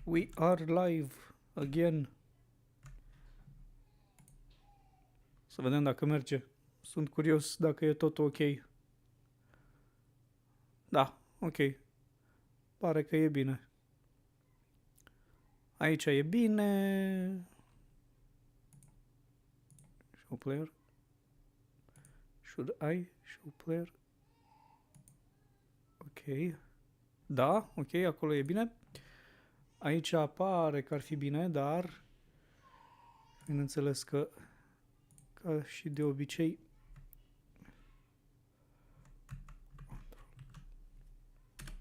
We are live again. Să vedem dacă merge. Sunt curios dacă e tot ok. Da, ok. Pare că e bine. Aici e bine. Show player. Should I show player? Ok. Da, ok, acolo e bine. Aici apare că ar fi bine, dar bineînțeles că ca și de obicei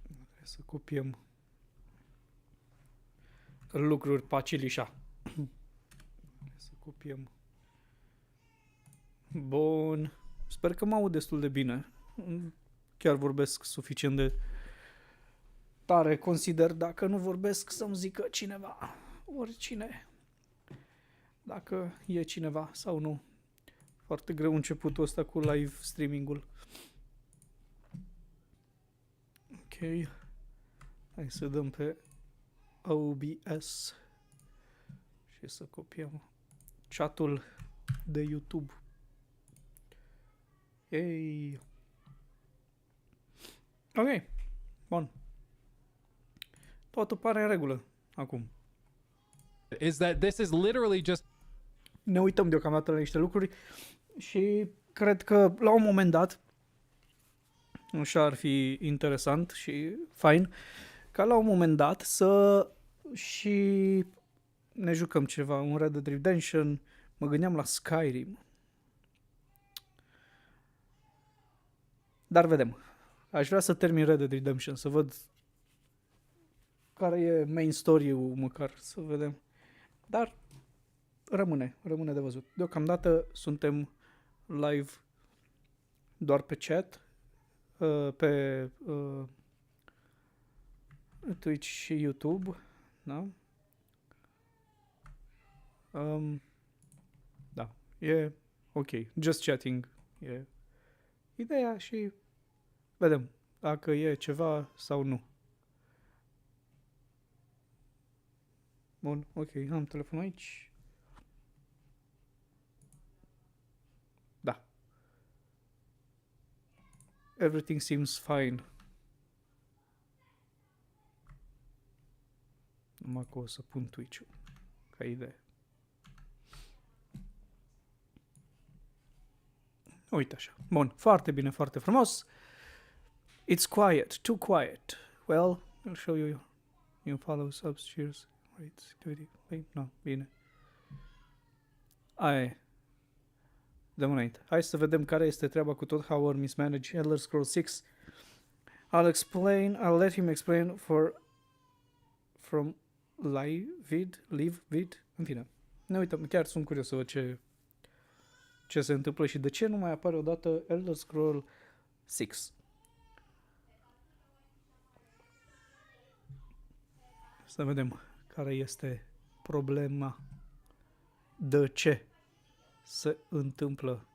trebuie să copiem lucruri pacilișa. Să copiem. Bun. Sper că mă aud destul de bine. Chiar vorbesc suficient de tare, consider. Dacă nu vorbesc, să-mi zică cineva. Oricine. Dacă e cineva sau nu. Foarte greu începutul ăsta cu live streaming-ul. Ok. Hai să dăm pe OBS și să copiem chatul de YouTube. Yay! Ok. Bun. Totul pare în regulă acum. Is that this is literally just Ne uităm deocamdată la niște lucruri și cred că la un moment dat, așa ar fi interesant și fain, ca la un moment dat să și ne jucăm ceva, un Red Dead Redemption, mă gândeam la Skyrim. Dar vedem. Aș vrea să termin Red Dead Redemption, să văd care e main story-ul măcar, să vedem. Dar rămâne de văzut. Deocamdată suntem live doar pe chat, pe Twitch și YouTube, da? Da, e ok. Just chatting e ideea și vedem dacă e ceva sau nu. Bun, ok, am telefonul aici. Da. Everything seems fine. Numai că o să pun Twitch-ul ca idee. Uite așa. Bun, foarte bine, foarte frumos. It's quiet, too quiet. Well, I'll show you. You follow subs, cheers. Right, activity. No, bine. Dăm înainte. Hai să vedem care este treaba cu tot. How are mismanaged Elder Scrolls 6. I'll let him explain from live vid. În fine. Ne uităm. Chiar sunt curios să văd ce se întâmplă și de ce nu mai apare odată Elder Scrolls 6. Să vedem care este problema. De ce se întâmplă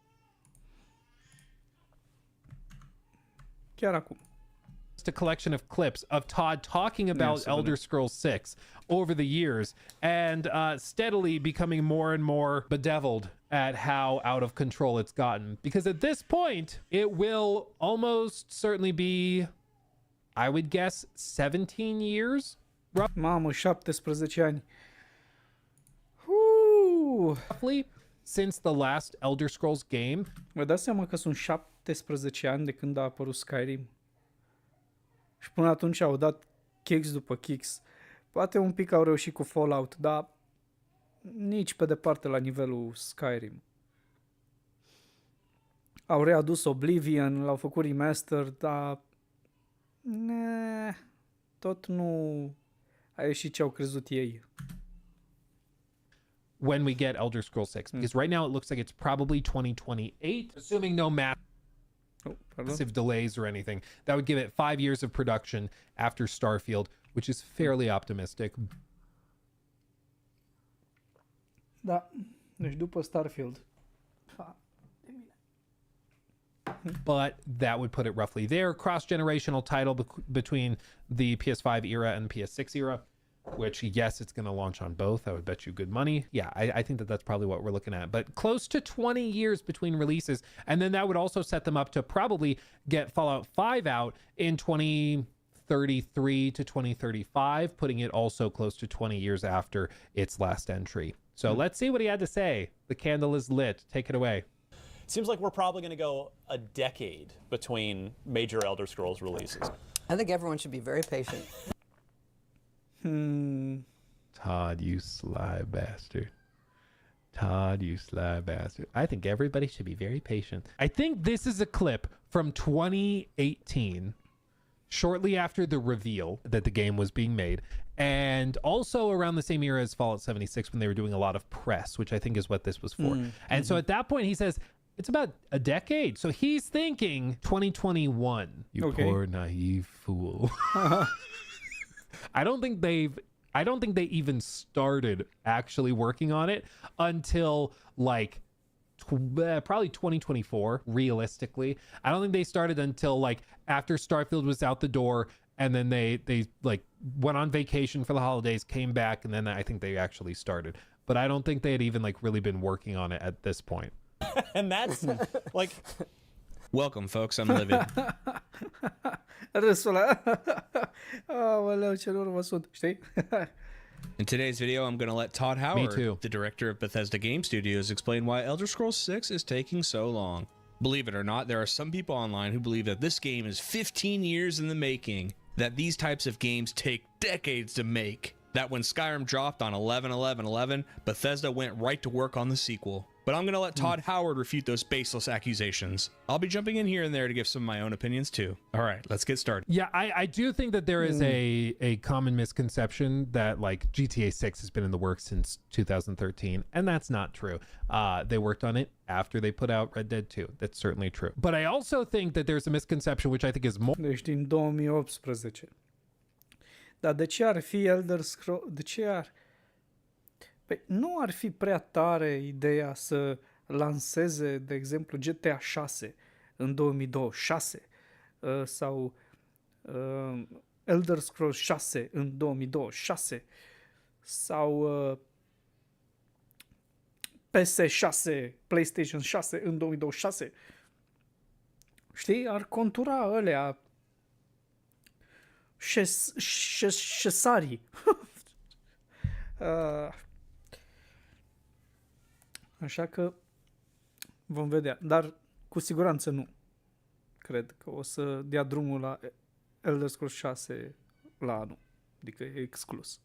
chiar acum. a collection of clips of Todd talking about Elder Scrolls 6 over the years and steadily becoming more and more bedeviled at how out of control it's gotten. Because at this point, it will almost certainly be, I would guess, 17 years? Mamă, 17 ani. Roughly since the last Elder Scrolls game. Vă dați seama că sunt 17 ani de când a apărut Skyrim? Și până atunci au dat kicks după kicks. Poate un pic au reușit cu Fallout, dar nici pe departe la nivelul Skyrim. Au readus Oblivion, l-au făcut remaster, dar tot nu a ieșit ce au crezut ei. When we get Elder Scrolls 6, because right now it looks like it's probably 2028, assuming no massive delays or anything. That would give it 5 years of production after Starfield, which is fairly optimistic. Da, deci după Starfield. But that would put it roughly there. Cross-generational title between the PS5 era and PS6 era. which, yes, it's going to launch on both. I would bet you good money. Yeah, I think that that's probably what we're looking at. But close to 20 years between releases. And then that would also set them up to probably get Fallout 5 out in 2033 to 2035, putting it also close to 20 years after its last entry. So let's see what he had to say. The candle is lit. Take it away. Seems like we're probably going to go a decade between major Elder Scrolls releases. I think everyone should be very patient. Todd, you sly bastard. Todd, you sly bastard. I think everybody should be very patient. I think this is a clip from 2018, shortly after the reveal that the game was being made, and also around the same era as Fallout 76 when they were doing a lot of press, which I think is what this was for. And so at that point he says, it's about a decade. So he's thinking 2021. You poor naive fool. I don't think they even started actually working on it until like probably 2024, realistically. I don't think they started until like after Starfield was out the door, and then they like went on vacation for the holidays, came back, and then I think they actually started. But I don't think they had even like really been working on it at this point. And that's like, welcome, folks. I'm Livid. Râsul ăla. Aoleu, ce urmă sunt, știi? In today's video, I'm going to let Todd Howard, too. the director of Bethesda Game Studios, explain why Elder Scrolls 6 is taking so long. Believe it or not, there are some people online who believe that this game is 15 years in the making, that these types of games take decades to make, that when Skyrim dropped on 11/11/11, Bethesda went right to work on the sequel. But I'm going to let Todd Howard refute those baseless accusations. I'll be jumping in here and there to give some of my own opinions too. All right, let's get started. Yeah, I do think that there is a common misconception that like GTA 6 has been in the works since 2013, and that's not true. They worked on it after they put out Red Dead 2. That's certainly true. But I also think that there's a misconception, which I think is more... Deci din 2018. Dar de ce ar fi Elder Scrolls? De ce ar... Păi nu ar fi prea tare ideea să lanseze, de exemplu, GTA 6 în 2026 sau Elder Scrolls 6 în 2026 sau PS6, PlayStation 6 în 2026. Știi? Ar contura alea șesarii. Așa că vom vedea, dar cu siguranță nu. Cred că o să dea drumul la Elder Scrolls 6 la anul. Adică e exclus.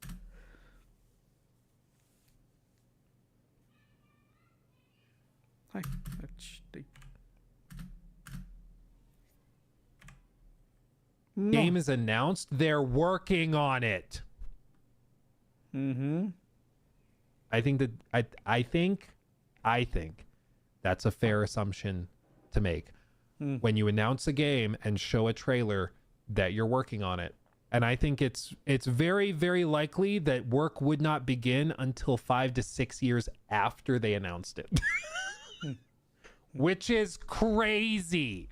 Hai, game is announced, they're working on it. I think that I think that's a fair assumption to make. When you announce a game and show a trailer that you're working on it. And I think it's very, very likely that work would not begin until 5 to 6 years after they announced it. Which is crazy.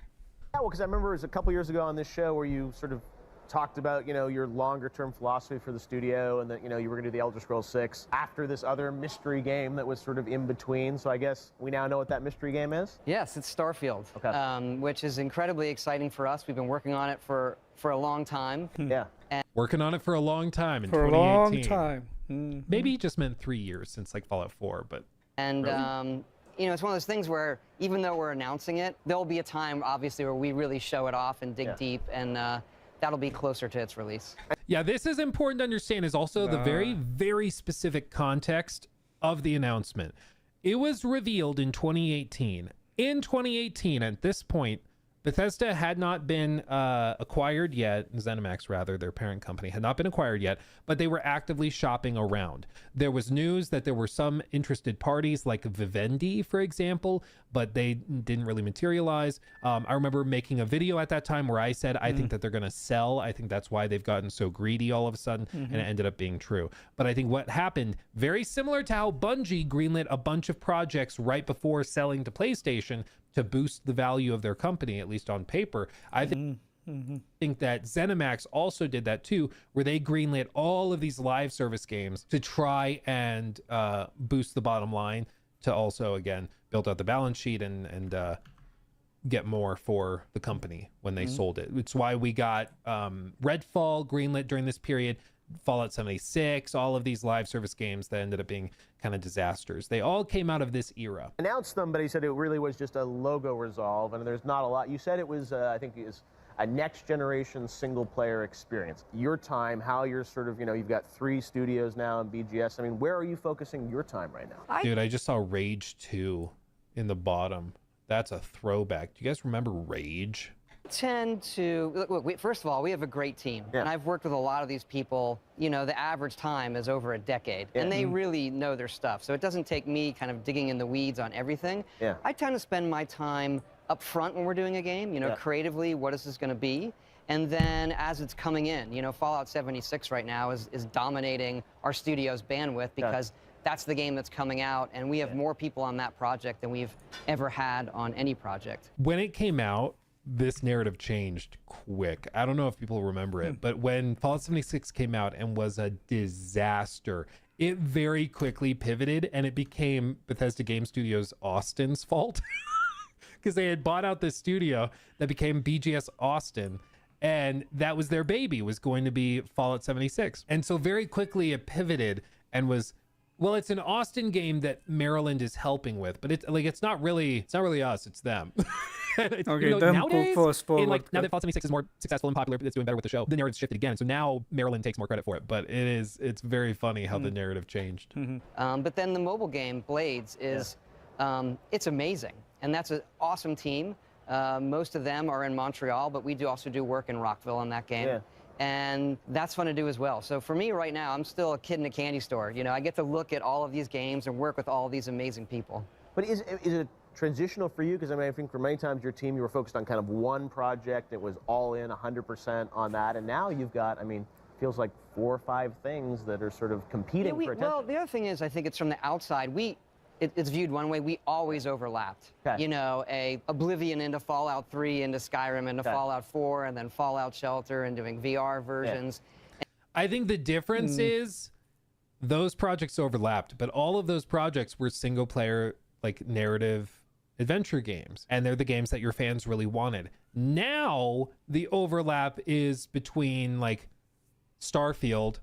Yeah, well, because I remember it was a couple years ago on this show where you sort of talked about, you know, your longer-term philosophy for the studio, and that, you know, you were going to do the Elder Scrolls 6 after this other mystery game that was sort of in between. So I guess we now know what that mystery game is? Yes, it's Starfield, Okay. which is incredibly exciting for us. We've been working on it for a long time. Yeah. Working on it for a long time in For a 2018. long time. Maybe he just meant 3 years since like Fallout 4, but And, you know, it's one of those things where even though we're announcing it, there'll be a time, obviously, where we really show it off and dig deep, and that'll be closer to its release. yeah, this is important to understand is also the very, very specific context of the announcement. It was revealed in 2018. In 2018, at this point, Bethesda had not been acquired yet. ZeniMax, rather, their parent company, had not been acquired yet, but they were actively shopping around. There was news that there were some interested parties like Vivendi, for example, but they didn't really materialize. I remember making a video at that time where I said, I think that they're going to sell. I think that's why they've gotten so greedy all of a sudden, and it ended up being true. But I think what happened, very similar to how Bungie greenlit a bunch of projects right before selling to PlayStation, to boost the value of their company, at least on paper. I think think that ZeniMax also did that too, where they greenlit all of these live service games to try and boost the bottom line, to also, again, build out the balance sheet and get more for the company when they sold it. It's why we got Redfall greenlit during this period, Fallout 76, all of these live service games that ended up being kind of disasters. They all came out of this era. Announced them, but he said it really was just a logo resolve, and there's not a lot. You said it was, I think it was a next generation single player experience. Your time, how you're sort of, you've got 3 studios now in BGS. I mean, where are you focusing your time right now? Dude, I just saw Rage 2 in the bottom. That's a throwback. Do you guys remember Rage? Tend to look, first of all, we have a great team, and I've worked with a lot of these people. The average time is over a decade, and they really know their stuff, so it doesn't take me kind of digging in the weeds on everything. I tend to spend my time up front when we're doing a game, creatively, what is this going to be, and then as it's coming in, Fallout 76 right now is dominating our studio's bandwidth because that's the game that's coming out, and we have more people on that project than we've ever had on any project. When it came out, this narrative changed quick. I don't know if people remember it, but when Fallout 76 came out and was a disaster, it very quickly pivoted and it became Bethesda Game Studios Austin's fault because they had bought out this studio that became BGS Austin, and that was their baby, was going to be Fallout 76. And so very quickly it pivoted and was, well, it's an Austin game that Maryland is helping with, but it's not really us, it's them. Okay, nowadays, fast forward. now that Fallout 76 is more successful and popular, it's doing better with the show, the narrative's shifted again. So now Maryland takes more credit for it, but it's very funny how the narrative changed. But then the mobile game, Blades, is it's amazing, and that's an awesome team. Most of them are in Montreal, but we also do work in Rockville on that game. And that's fun to do as well. So for me right now, I'm still a kid in a candy store. I get to look at all of these games and work with all of these amazing people. But is it transitional for you? Because I think for many times your team, you were focused on kind of one project. It was all in 100% on that. And now you've got, feels like 4 or 5 things that are sort of competing for attention. Well, the other thing is, I think it's from the outside. It's viewed one way. We always overlapped. A Oblivion into Fallout 3, into Skyrim, into Fallout 4, and then Fallout Shelter, and doing VR versions. I think the difference is those projects overlapped, but all of those projects were single player, narrative adventure games, and they're the games that your fans really wanted. Now the overlap is between Starfield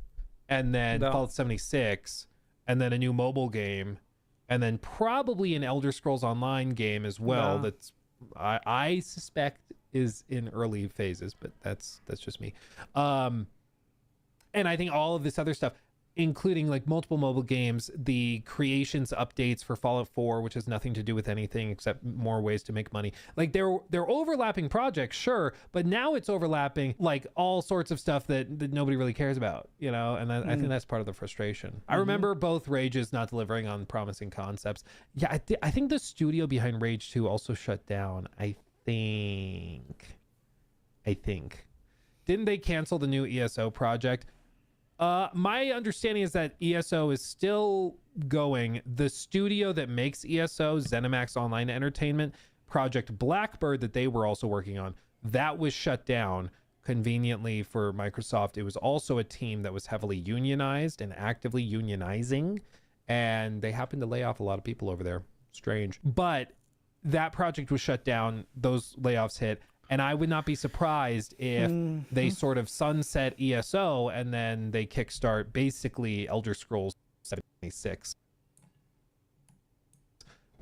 and then Fallout 76 and then a new mobile game and then probably an Elder Scrolls Online game as well. That's I suspect is in early phases, but that's just me. And I think all of this other stuff, including multiple mobile games, the creations updates for Fallout 4, which has nothing to do with anything except more ways to make money. They're overlapping projects, sure, but now it's overlapping all sorts of stuff that nobody really cares about, and I think that's part of the frustration. I remember both Rages not delivering on promising concepts. Yeah, I think the studio behind Rage 2 also shut down. I think. Didn't they cancel the new ESO project? My understanding is that ESO is still going. The studio that makes ESO, ZeniMax Online Entertainment, Project Blackbird, that they were also working on, that was shut down. Conveniently for Microsoft, it was also a team that was heavily unionized and actively unionizing, and they happened to lay off a lot of people over there. Strange. But that project was shut down. Those layoffs hit. And I would not be surprised if they sort of sunset ESO and then they kickstart basically Elder Scrolls 76,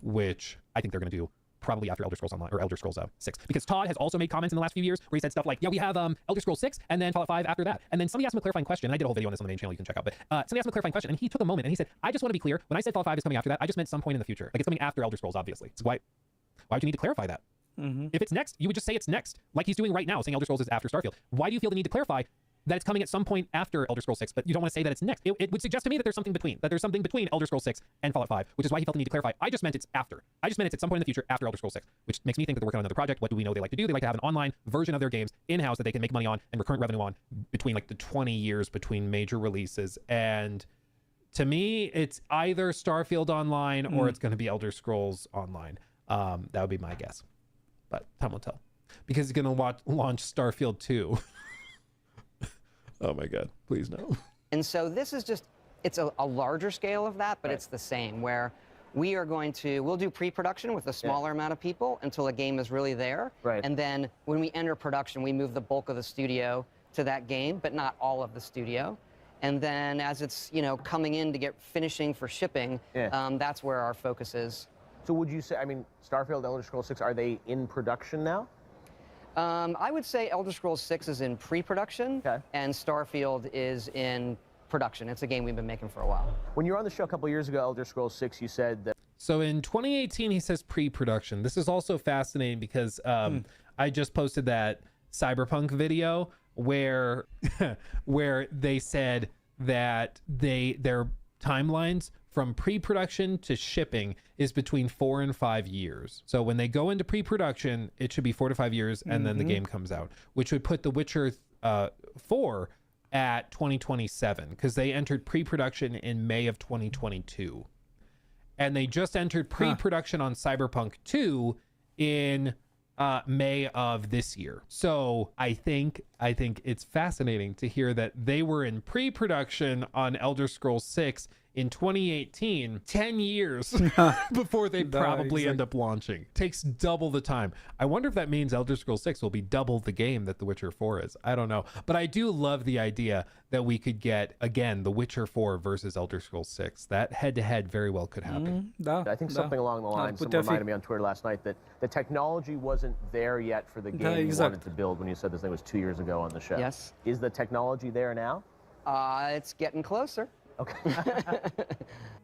which I think they're going to do probably after Elder Scrolls Online or Elder Scrolls 6, because Todd has also made comments in the last few years where he said stuff like, yeah, we have Elder Scrolls 6 and then Fallout 5 after that. And then somebody asked him a clarifying question, and I did a whole video on this on the main channel you can check out, but somebody asked him a clarifying question, and he took a moment and he said, I just want to be clear, when I said Fallout 5 is coming after that, I just meant some point in the future. It's coming after Elder Scrolls, obviously. So why would you need to clarify that? If it's next, you would just say it's next, like he's doing right now, saying Elder Scrolls is after Starfield. Why do you feel the need to clarify that it's coming at some point after Elder Scrolls 6, but you don't want to say that it's next? It would suggest to me that there's something between Elder Scrolls 6 and Fallout 5, which is why he felt the need to clarify. I just meant it's after. I just meant it's at some point in the future after Elder Scrolls 6, which makes me think that they're working on another project. What do we know they like to do? They like to have an online version of their games in-house that they can make money on and recurrent revenue on between the 20 years between major releases. And to me, it's either Starfield Online or it's going to be Elder Scrolls Online. That would be my guess. But time will tell. because he's going to launch Starfield 2. Oh my God, please no. And so this is just, it's a larger scale of that, but it's the same, where we'll do pre-production with a smaller amount of people until the game is really there. Right. And then when we enter production, we move the bulk of the studio to that game, but not all of the studio. And then as it's, coming in to get finishing for shipping, that's where our focus is. So would you say, I mean, Starfield, Elder Scrolls 6, are they in production now? I would say Elder Scrolls 6 is in pre-production, and Starfield is in production. It's a game we've been making for a while. When you were on the show a couple years ago, Elder Scrolls 6, you said that... So in 2018, he says pre-production. This is also fascinating because I just posted that Cyberpunk video where where they said that their timelines from pre-production to shipping is between 4 and 5 years. So when they go into pre-production, it should be 4 to 5 years, and then the game comes out, which would put The Witcher 4 at 2027, because they entered pre-production in May of 2022, and they just entered pre-production on Cyberpunk 2 in May of this year. So I think it's fascinating to hear that they were in pre-production on Elder Scrolls 6 in 2018, 10 years before they probably end up launching. Takes double the time. I wonder if that means Elder Scrolls 6 will be double the game that The Witcher 4 is. I don't know. But I do love the idea that we could get, again, The Witcher 4 versus Elder Scrolls 6. That head-to-head very well could happen. I think something along the lines, someone reminded me on Twitter last night that the technology wasn't there yet for the game you wanted to build when you said this thing was 2 years ago on the show. Yes. Is the technology there now? It's getting closer. Okay.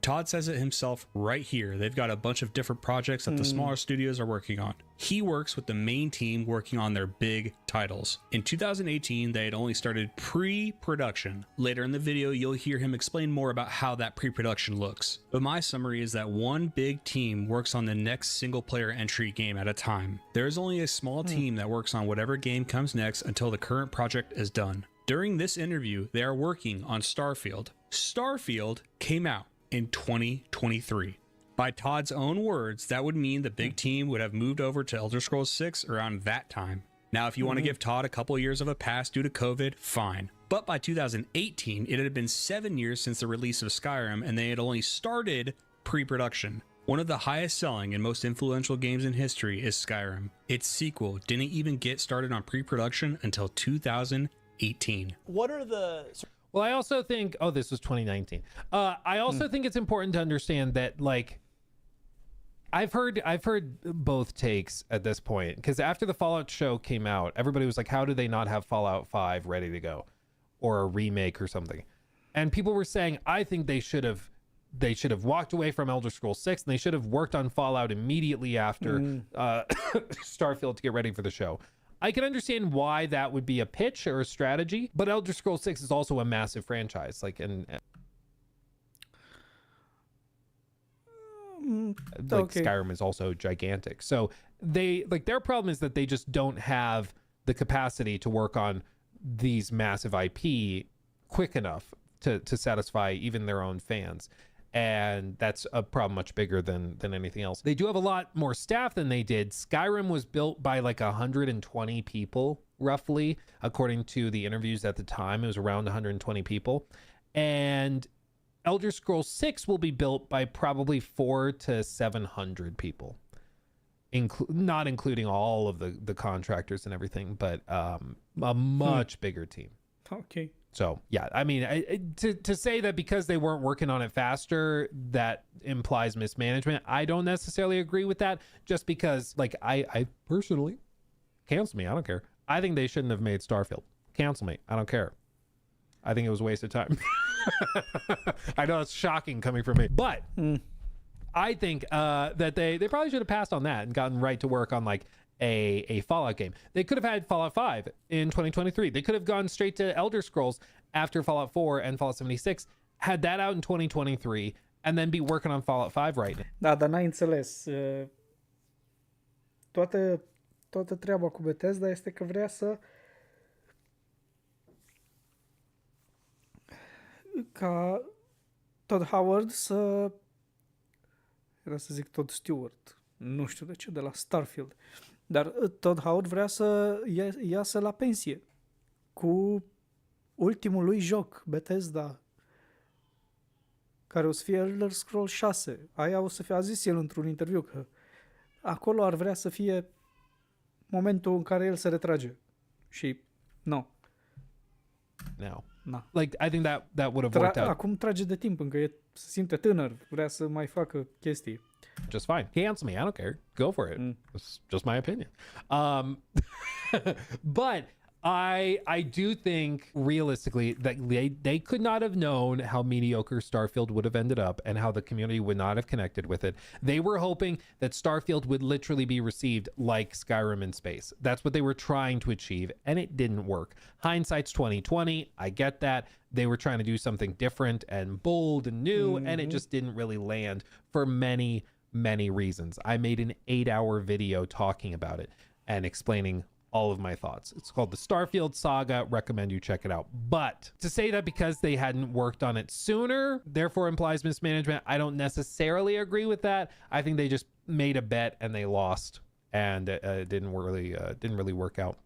Todd says it himself right here. They've got a bunch of different projects that the smaller studios are working on. He works with the main team working on their big titles. In 2018, they had only started pre-production. Later in the video, you'll hear him explain more about how that pre-production looks. But my summary is that one big team works on the next single-player entry game at a time. There is only a small team that works on whatever game comes next until the current project is done. During this interview, they are working on Starfield. Starfield came out in 2023. By Todd's own words, that would mean the big team would have moved over to Elder Scrolls 6 around that time. Now, if you want to give Todd a couple years of a pass due to COVID, fine. But by 2018, it had been 7 years since the release of Skyrim, and they had only started pre-production. One of the highest selling and most influential games in history is Skyrim. Its sequel didn't even get started on pre-production until 2018. What are the... Well, I also think, this was 2019. I also think it's important to understand that, like, I've heard both takes at this point, because after the Fallout show came out, everybody was like, how do they not have Fallout 5 ready to go, or a remake or something? And people were saying, I think they should have walked away from Elder Scrolls 6, and they should have worked on Fallout immediately after Starfield to get ready for the show. I can understand why that would be a pitch or a strategy, but Elder Scrolls 6 is also a massive franchise. Like, Skyrim is also gigantic. So their problem is that they just don't have the capacity to work on these massive IP quick enough to satisfy even their own fans. And that's a problem much bigger than anything else. They do have a lot more staff than they did. Skyrim was built by like 120 people, roughly, according to the interviews at the time. It was around 120 people. And Elder Scrolls 6 will be built by probably 400 to 700 people, not including all of the contractors and everything, but a much bigger team. Okay. So, yeah, I mean, to say that because they weren't working on it faster, that implies mismanagement. I don't necessarily agree with that, just because, like, I personally, cancel me, I don't care. I think they shouldn't have made Starfield. Cancel me, I don't care. I think it was a waste of time. I know it's shocking coming from me, but I think that they probably should have passed on that and gotten right to work on, like, a Fallout game. They could have had Fallout 5 in 2023. They could have gone straight to Elder Scrolls after Fallout 4 and Fallout 76, had that out in 2023, and then be working on Fallout 5 right now. Da, dar n-ai înțeles. Toată treaba cu Bethesda este că vrea să ca Todd Howard era să zic Todd Stewart, nu știu de ce, de la Starfield, Dar Todd Howard vrea să iasă la pensie cu ultimul lui joc, Bethesda, care o să fie Elder Scrolls 6. Aia o să fie, a zis el într-un interviu, că acolo ar vrea să fie momentul în care el se retrage. Și nu. Now, Na. like I think that would have worked out Acum trage de timp, încă se simte tânăr, vrea să mai facă chestii. just fine. He answered me. I don't care. Go for it. It's just my opinion. But I do think realistically that they could not have known how mediocre Starfield would have ended up and how the community would not have connected with it. They were hoping that Starfield would literally be received like Skyrim in space. That's what they were trying to achieve, and it didn't work. Hindsight's 2020. I get that. They were trying to do something different and bold and new, and it just didn't really land for many, many reasons. I made an 8-hour video talking about it and explaining all of my thoughts. It's called the Starfield Saga. Recommend you check it out. But to say that because they hadn't worked on it sooner, therefore implies mismanagement, I don't necessarily agree with that. I think they just made a bet and they lost, and it didn't really work out.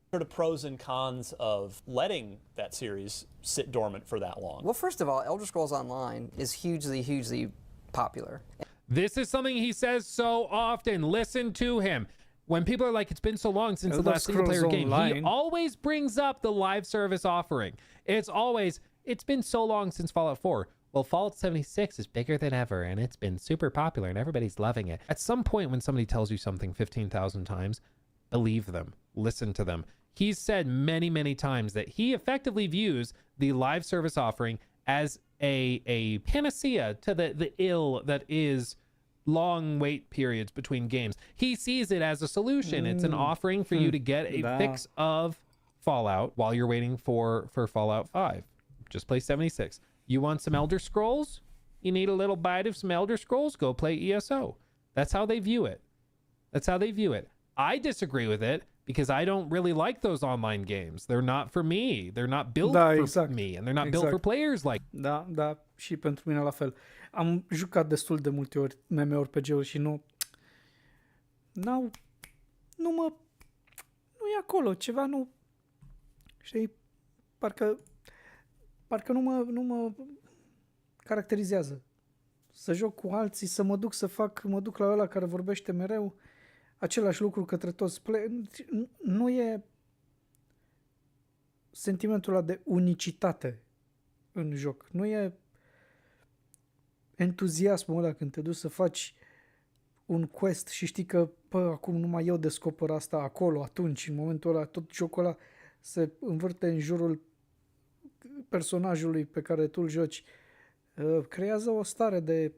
Sort of pros and cons of letting that series sit dormant for that long. Well, first of all, Elder Scrolls Online is hugely, hugely popular. This is something he says so often. Listen to him. When people are like, it's been so long since the last single player game, he always brings up the live service offering. It's always, it's been so long since Fallout 4. Well, Fallout 76 is bigger than ever, and it's been super popular, and everybody's loving it. At some point, when somebody tells you something 15,000 times, believe them, listen to them. He's said many, many times that he effectively views the live service offering as a panacea to the ill that is long wait periods between games. He sees it as a solution. It's an offering for you to get a fix of Fallout while you're waiting for Fallout 5. Just play 76. You want some Elder Scrolls? You need a little bite of some Elder Scrolls? Go play ESO. That's how they view it. That's how they view it. I disagree with it because I don't really like those online games. They're not for me. They're not built for me, and they're not built for players like. Da, și pentru mine la fel. Am jucat destul de multe ori MMORPG-uri și nu e acolo, ceva nu, știi, parcă nu mă caracterizează. Să joc cu alții, să mă duc la ăla care vorbește mereu același lucru către toți nu e sentimentul ăla de unicitate în joc. Nu e entuziasmul ăla când te duci să faci un quest și știi că acum numai eu descoper asta acolo, atunci, în momentul ăla, tot jocul ăla se învârte în jurul personajului pe care tu îl joci. Creează o stare de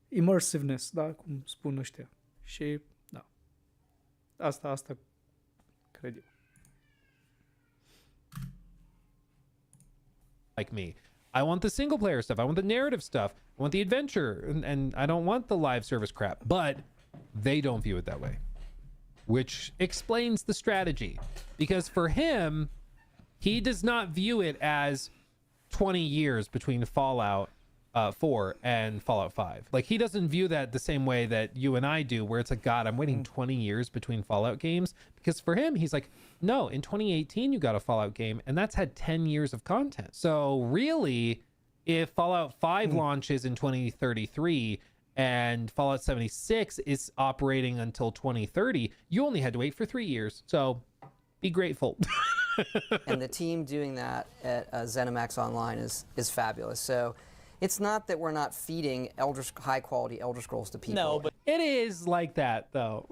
immersiveness, da, cum spun ăștia. Și da. Asta cred eu. Like me. I want the single player stuff. I want the narrative stuff. I want the adventure. And I don't want the live service crap. But they don't view it that way, which explains the strategy. Because for him, he does not view it as 20 years between Fallout 4 and Fallout 5. Like, he doesn't view that the same way that you and I do, where it's like, God, I'm waiting 20 years between Fallout games. Because for him, he's like, no, in 2018, you got a Fallout game, and that's had 10 years of content. So really, if Fallout 5 launches in 2033 and Fallout 76 is operating until 2030, you only had to wait for 3 years. So be grateful. And the team doing that at ZeniMax Online is fabulous. So it's not that we're not feeding high-quality Elder Scrolls to people. No, but It is like that, though.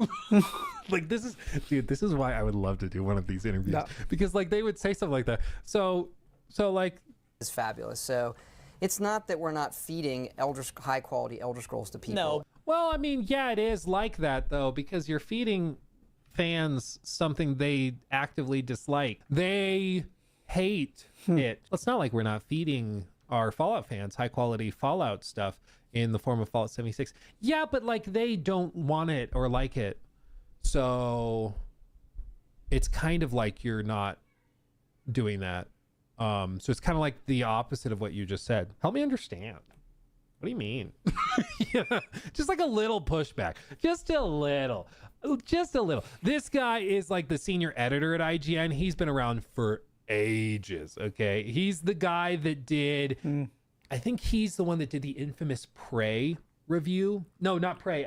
Like, this is why I would love to do one of these interviews. Yeah. Because, like, they would say something like that. So like... Is fabulous. So it's not that we're not feeding high-quality Elder Scrolls to people. no, Well, I mean, yeah, it is like that, though, because you're feeding fans something they actively dislike. They hate it. It's not like we're not feeding our Fallout fans high quality Fallout stuff in the form of Fallout 76. Yeah, but like they don't want it or like it. So it's kind of like you're not doing that. So it's kind of like the opposite of what you just said. Help me understand. What do you mean? Yeah, just like a little pushback. Just a little. This guy is like the senior editor at IGN. He's been around for ages, okay? He's the guy that did, I think he's the one that did the infamous Prey review. No, not Prey.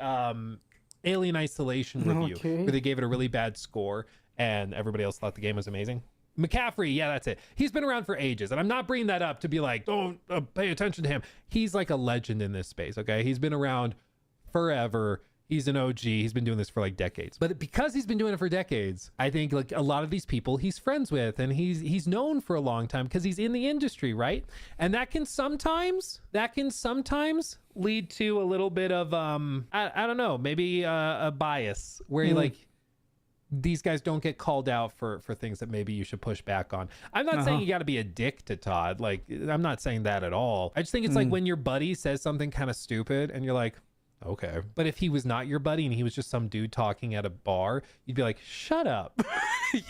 Alien Isolation review, where they gave it a really bad score and everybody else thought the game was amazing. McCaffrey, yeah, that's it. He's been around for ages, and I'm not bringing that up to be like, don't pay attention to him. He's like a legend in this space, okay? He's been around forever. He's an OG. He's been doing this for like decades. But because he's been doing it for decades, I think like a lot of these people he's friends with, and he's known for a long time because he's in the industry, right? And that can sometimes lead to a little bit of I don't know, maybe a bias where you like, these guys don't get called out for things that maybe you should push back on. I'm not saying you got to be a dick to Todd. Like, I'm not saying that at all. I just think it's like when your buddy says something kind of stupid and you're like, okay. But if he was not your buddy and he was just some dude talking at a bar, you'd be like, shut up.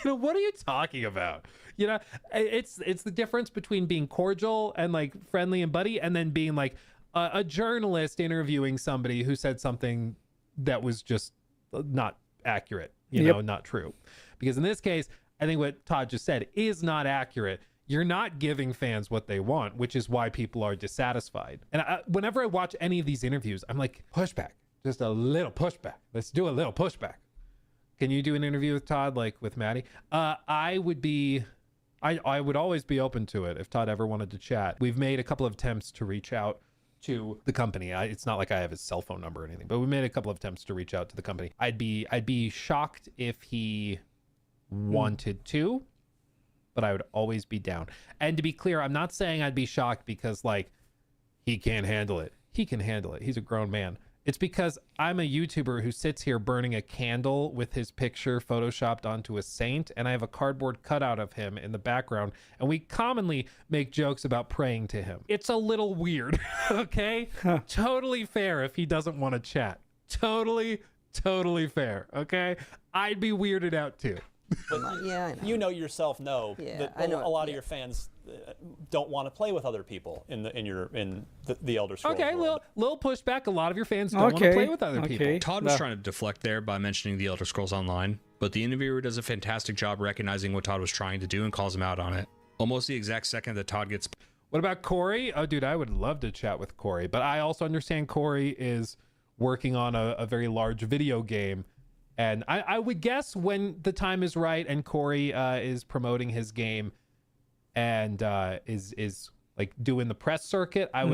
What are you talking about? It's the difference between being cordial and like friendly and buddy, and then being like a journalist interviewing somebody who said something that was just not accurate. Not true. Because in this case, I think what Todd just said is not accurate. You're not giving fans what they want, which is why people are dissatisfied. And whenever I watch any of these interviews, I'm like, pushback, just a little pushback. Let's do a little pushback. Can you do an interview with Todd, like with Maddie? I would always be open to it if Todd ever wanted to chat. We've made a couple of attempts to reach out to the company. It's not like I have his cell phone number or anything, but we made a couple of attempts to reach out to the company. I'd be shocked if he wanted to, but I would always be down. And to be clear, I'm not saying I'd be shocked because like he can't handle it. He can handle it. He's a grown man. It's because I'm a YouTuber who sits here burning a candle with his picture photoshopped onto a saint, and I have a cardboard cutout of him in the background, and we commonly make jokes about praying to him. It's a little weird, okay? Totally fair if he doesn't want to chat. Totally fair, okay? I'd be weirded out too. But yeah, I know. You know yourself know Yeah, that I know. a lot of your fans don't want to play with other people in the Elder Scrolls Okay, world. little pushback. A lot of your fans don't want to play with other people. Todd was trying to deflect there by mentioning the Elder Scrolls Online, but the interviewer does a fantastic job recognizing what Todd was trying to do and calls him out on it. Almost the exact second that Todd gets... What about Corey? Oh, dude, I would love to chat with Corey, but I also understand Corey is working on a very large video game. And I would guess when the time is right and Corey is promoting his game and is like doing the press circuit, I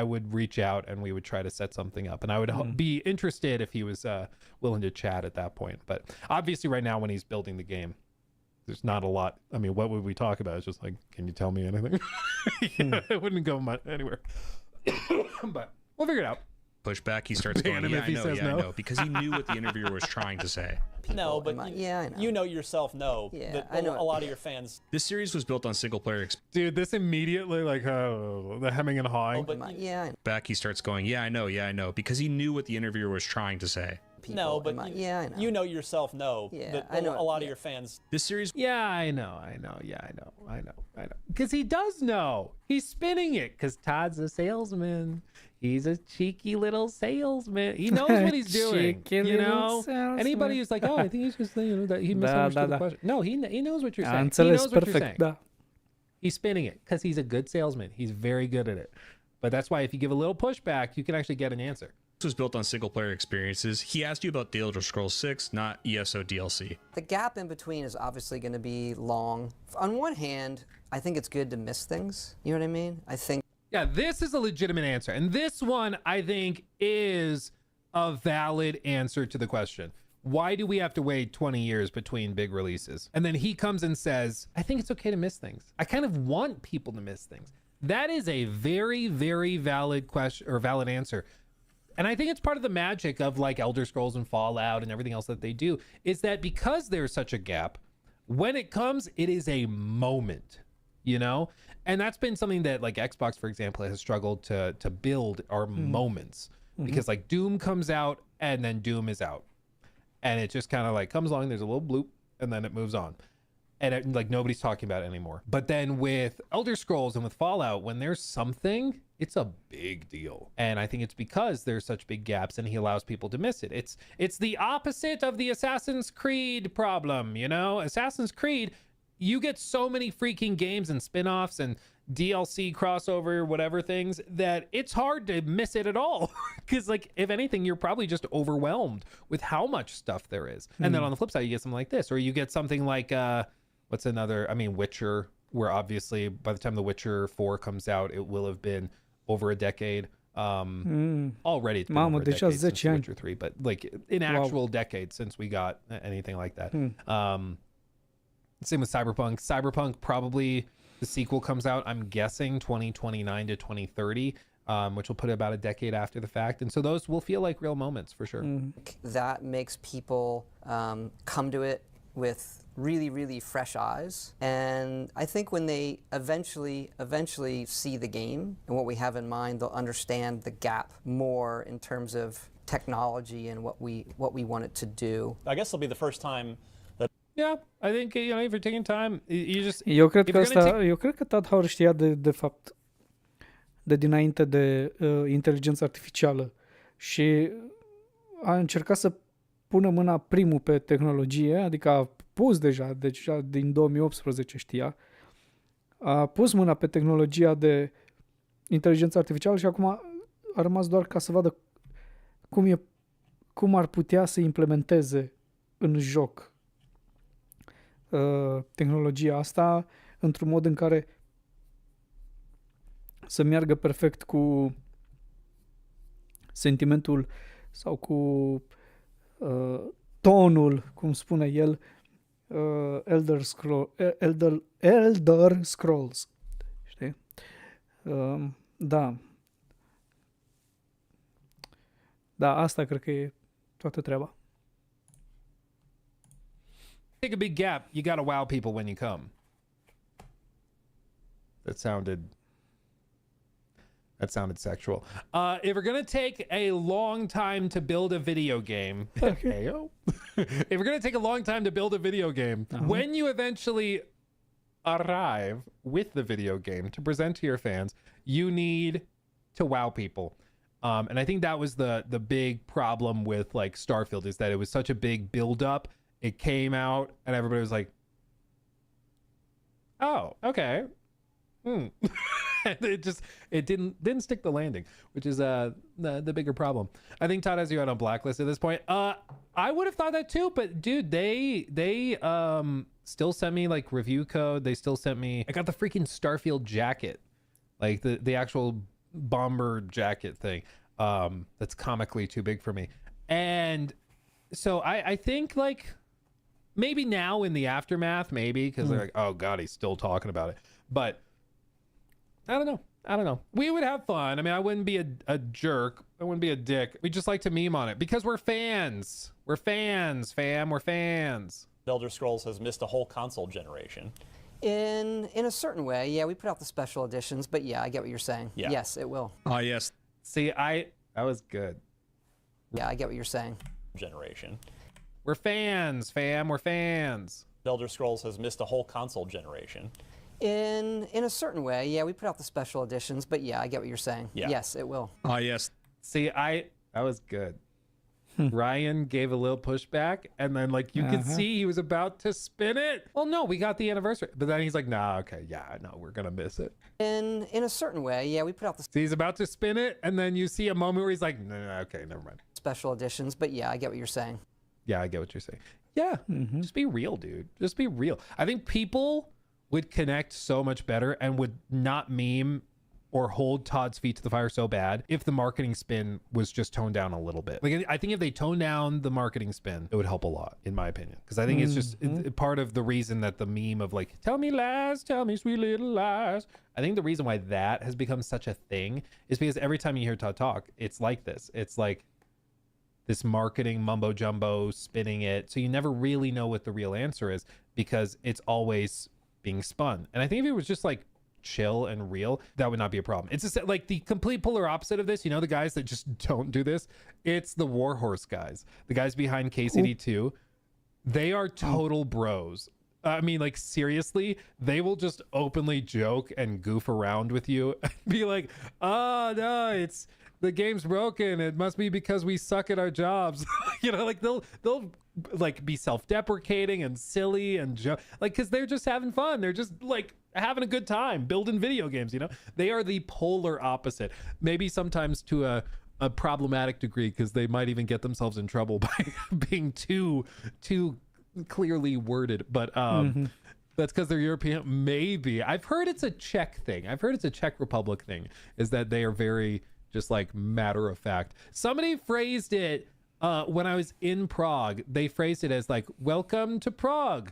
would reach out and we would try to set something up. And I would be interested if he was willing to chat at that point. But obviously right now when he's building the game, there's not a lot. I mean, what would we talk about? It's just like, can you tell me anything? It wouldn't go much anywhere. But we'll figure it out. Pushback, he starts going, I know, because he knew what the interviewer was trying to say. No, but I know. you know yourself know that I know. a lot of your fans... This series was built on single player Dude, this immediately, like, the hemming and hawing. but I know. back, he starts going, I know, because he knew what the interviewer was trying to say. No, but I know. you know yourself know that I know. a lot of your fans... This series... Yeah, I know. Because he does know. He's spinning it because Todd's a salesman. He's a cheeky little salesman. He knows what he's doing. Cheeky little salesman. Anybody who's like, oh, I think he's just saying that he misunderstood the question. No, he knows what you're saying. He Înțeles knows what you're perfect, saying. da. He's spinning it because he's a good salesman. He's very good at it. But that's why if you give a little pushback, you can actually get an answer. This was built on single player experiences. He asked you about The Elder Scrolls 6, not ESO DLC. The gap in between is obviously going to be long. On one hand, I think it's good to miss things. You know what I mean? I think. Yeah, this is a legitimate answer. And this one, I think, is a valid answer to the question. Why do we have to wait 20 years between big releases? And then he comes and says, I think it's okay to miss things. I kind of want people to miss things. That is a very, very valid question or valid answer. And I think it's part of the magic of like Elder Scrolls and Fallout and everything else that they do is that because there's such a gap, when it comes, it is a moment, you know? And that's been something that like Xbox, for example, has struggled to build are moments because like Doom comes out and then Doom is out. And it just kind of like comes along, there's a little bloop and then it moves on. and like nobody's talking about it anymore. But then with Elder Scrolls and with Fallout, when there's something, it's a big deal. And I think it's because there's such big gaps and he allows people to miss it. It's the opposite of the Assassin's Creed problem, you know? Assassin's Creed, you get so many freaking games and spin-offs and DLC crossover, whatever things, that it's hard to miss it at all. Because like, if anything, you're probably just overwhelmed with how much stuff there is. And then on the flip side, you get something like this, or you get something like, what's another, I mean, Witcher, where obviously by the time The Witcher 4 comes out, it will have been over a decade. Already it's been over a decade since The Witcher 3, but like an actual decade since we got anything like that. Same with Cyberpunk, probably the sequel comes out, I'm guessing 2029 to 2030, which will put it about a decade after the fact. And so those will feel like real moments for sure. That makes people come to it with really, really fresh eyes. And I think when they eventually see the game and what we have in mind, they'll understand the gap more in terms of technology and what we want it to do. I guess it'll be the first time that... Yeah, I think, you know, if you're taking time, you just... Eu cred că Todd Howard știa de fapt de dinainte de inteligența artificială și a încercat să pună mâna primul pe tehnologie, adică a pus deja din 2018 știa, a pus mâna pe tehnologia de inteligență artificială și acum a rămas doar ca să vadă cum ar putea să implementeze în joc tehnologia asta într-un mod în care să meargă perfect cu sentimentul sau cu tonul, cum spune el, Elder Scrolls. Știi? Da. Da, asta cred că e toată treaba. Take a big gap, you gotta wow people when you come. That sounded sexual. If we're gonna take a long time to build a video game, if we're gonna take a long time to build a video game, when you eventually arrive with the video game to present to your fans, you need to wow people. And I think that was the big problem with like Starfield, is that it was such a big build up. It came out and everybody was like, oh, okay. it didn't stick the landing, which is the bigger problem. I think Todd has you out on blacklist at this point. I would have thought that too, but dude, they still sent me like review code. They still sent me, I got the freaking Starfield jacket, like the actual bomber jacket thing. That's comically too big for me. And so I think like maybe now in the aftermath, maybe because they're like, oh God, he's still talking about it. But I don't know. We would have fun. I mean, I wouldn't be a jerk. I wouldn't be a dick. We just like to meme on it because we're fans. We're fans, fam. We're fans. Elder Scrolls has missed a whole console generation. In a certain way, yeah, we put out the special editions, but yeah, I get what you're saying. Yeah. Yes, it will. Oh, yes. See, that was good. Yeah, I get what you're saying. Generation. We're fans, fam. We're fans. Elder Scrolls has missed a whole console generation. In a certain way, yeah, we put out the special editions, but yeah, I get what you're saying. Yeah. Yes, it will. Oh, yes. See, that was good. Ryan gave a little pushback, and then like you could see he was about to spin it. Well, no, we got the anniversary, but then he's like, nah, okay, yeah, no, we're gonna miss it. In a certain way, yeah, we put out the See, he's about to spin it, and then you see a moment where he's like, no, okay, never mind. special editions, but yeah, I get what you're saying. Yeah, I get what you're saying. Yeah, just be real, dude. Just be real. I think people would connect so much better and would not meme or hold Todd's feet to the fire so bad if the marketing spin was just toned down a little bit. Like, I think if they tone down the marketing spin, it would help a lot, in my opinion. Because I think it's just part of the reason that the meme of like, tell me lies, tell me sweet little lies. I think the reason why that has become such a thing is because every time you hear Todd talk, it's like this. It's like this marketing mumbo jumbo spinning it. So you never really know what the real answer is because it's always being spun. And I think if it was just like chill and real, that would not be a problem. It's just like the complete polar opposite of this, you know, the guys that just don't do this. It's the Warhorse guys, the guys behind KCD2. They are total bros. I mean, like, seriously, they will just openly joke and goof around with you and be like, oh no, it's the game's broken, it must be because we suck at our jobs. You know, like they'll like be self-deprecating and silly and like, because they're just having fun, they're just like having a good time building video games. You know, they are the polar opposite, maybe sometimes to a problematic degree, because they might even get themselves in trouble by being too clearly worded. But that's because they're European. Maybe I've heard it's a Czech thing. I've heard it's a Czech Republic thing, is that they are very just like matter of fact. Somebody phrased it when I was in Prague. They phrased it as like, welcome to Prague.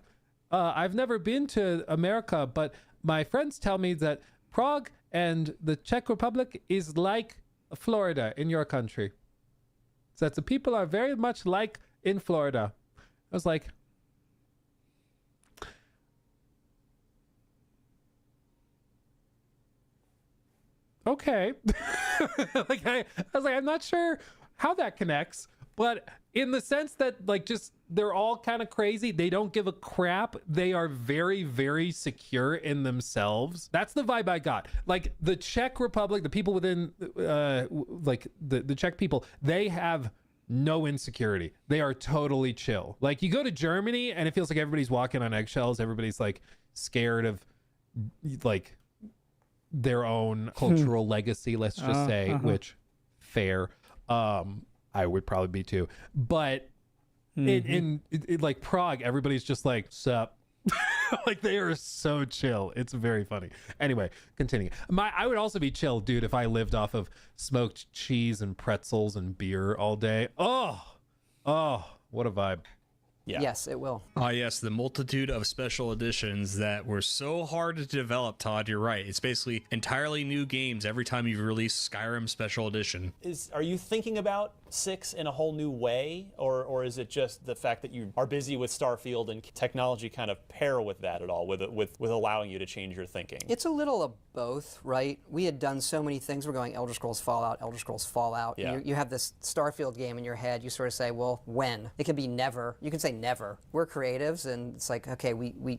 I've never been to America, but my friends tell me that Prague and the Czech Republic is like Florida in your country. So that the people are very much like in Florida. I was like, okay. Like I was like, I'm not sure how that connects, but in the sense that like just they're all kind of crazy, they don't give a crap, they are very, very secure in themselves. That's the vibe I got. Like the Czech Republic, the people within like the Czech people, they have no insecurity. They are totally chill. Like you go to Germany and it feels like everybody's walking on eggshells. Everybody's like scared of like their own cultural legacy, let's just say, which fair. I would probably be too. But in like Prague, everybody's just like, sup. Like they are so chill. It's very funny. Anyway, continue. I would also be chill, dude, if I lived off of smoked cheese and pretzels and beer all day. Oh, what a vibe. Yeah. Yes, it will. Ah, yes, the multitude of special editions that were so hard to develop, Todd. You're right. It's basically entirely new games every time you release Skyrim Special Edition. Are you thinking about 6 in a whole new way, or is it just the fact that you are busy with Starfield and technology kind of pair with that at all, with allowing you to change your thinking? It's a little of both, right? We had done so many things. We're going Elder Scrolls Fallout, Elder Scrolls Fallout. Yeah. You have this Starfield game in your head. You sort of say, well, when? It can be never. You can say never. We're creatives, and it's like, okay, we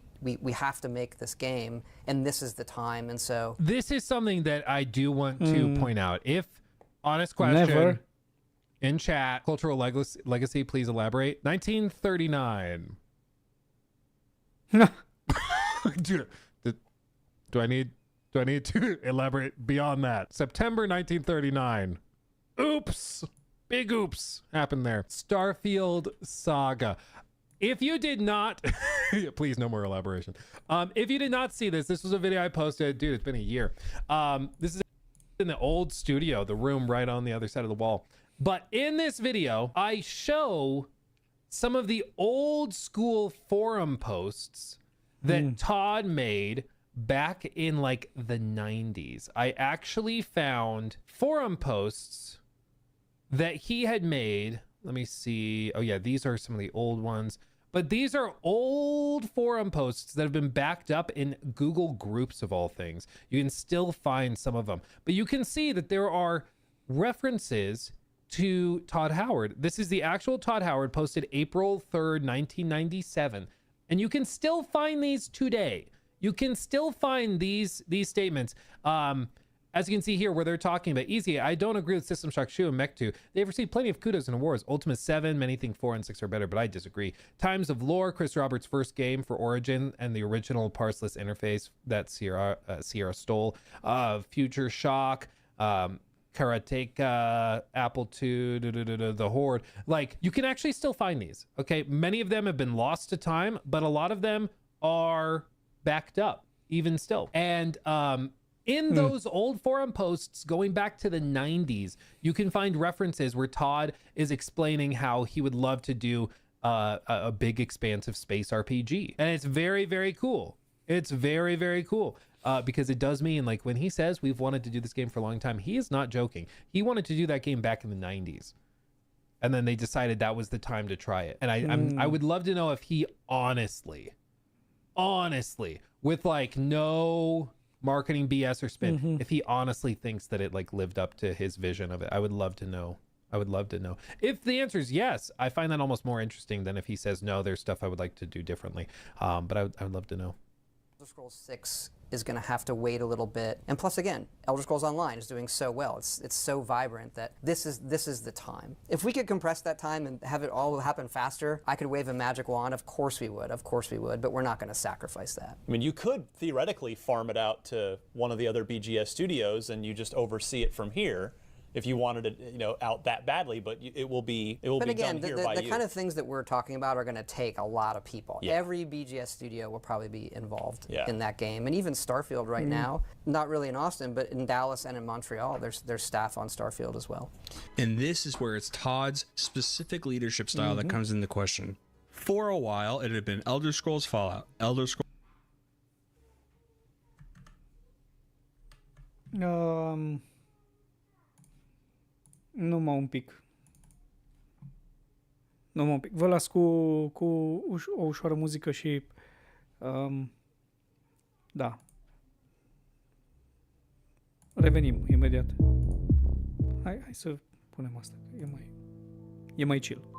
have to make this game, and this is the time. And so this is something that I do want to point out. If honest question Never. in chat, cultural legacy, please elaborate. 1939. Dude, do I need to elaborate beyond that? September 1939. Oops. Big oops happened there. Starfield Saga. If you did not, please no more elaboration. If you did not see this was a video I posted. Dude, it's been a year. This is in the old studio, the room right on the other side of the wall. But in this video, I show some of the old school forum posts that Todd made back in like the 90s. I actually found forum posts that he had made. Let me see. Oh yeah, these are some of the old ones. But these are old forum posts that have been backed up in Google Groups of all things. You can still find some of them. But you can see that there are references to Todd Howard. This is the actual Todd Howard, posted April 3rd, 1997. And you can still find these today. You can still find these statements. As you can see here, where they're talking about easy, I don't agree with System Shock Shu and Mech 2. They've received plenty of kudos and awards. Ultima 7, many think 4 and 6 are better, but I disagree. Times of Lore, Chris Roberts' first game for Origin, and the original parseless interface that Sierra stole. Future Shock, Karateka, Apple II, The Horde. Like, you can actually still find these, okay? Many of them have been lost to time, but a lot of them are backed up, even still. And in those old forum posts going back to the 90s, you can find references where Todd is explaining how he would love to do a big expansive space RPG. And it's very, very cool. It's very, very cool. Because it does mean, like, when he says we've wanted to do this game for a long time, he is not joking. He wanted to do that game back in the 90s. And then they decided that was the time to try it. And I would love to know if he honestly, with like no marketing BS or spin, if he honestly thinks that it like lived up to his vision of it. I would love to know. I would love to know. If the answer is yes, I find that almost more interesting than if he says no, there's stuff I would like to do differently. But I would love to know. Elder Scrolls 6 is going to have to wait a little bit. And plus, again, Elder Scrolls Online is doing so well. It's so vibrant that this is the time. If we could compress that time and have it all happen faster, I could wave a magic wand. Of course we would. Of course we would. But we're not going to sacrifice that. I mean, you could theoretically farm it out to one of the other BGS studios and you just oversee it from here. If you wanted it, out that badly, but it will be But again, done here by the you. kind of things that we're talking about are going to take a lot of people. Yeah. Every BGS studio will probably be involved Yeah. in that game, and even Starfield right now. Not really in Austin, but in Dallas and in Montreal, there's staff on Starfield as well. And this is where it's Todd's specific leadership style that comes into question. For a while, it had been Elder Scrolls Fallout, Elder Scrolls. Numai un pic. Numai un pic. Vă las cu o ușoară muzică și... da. Revenim imediat. Hai să punem asta. E mai chill.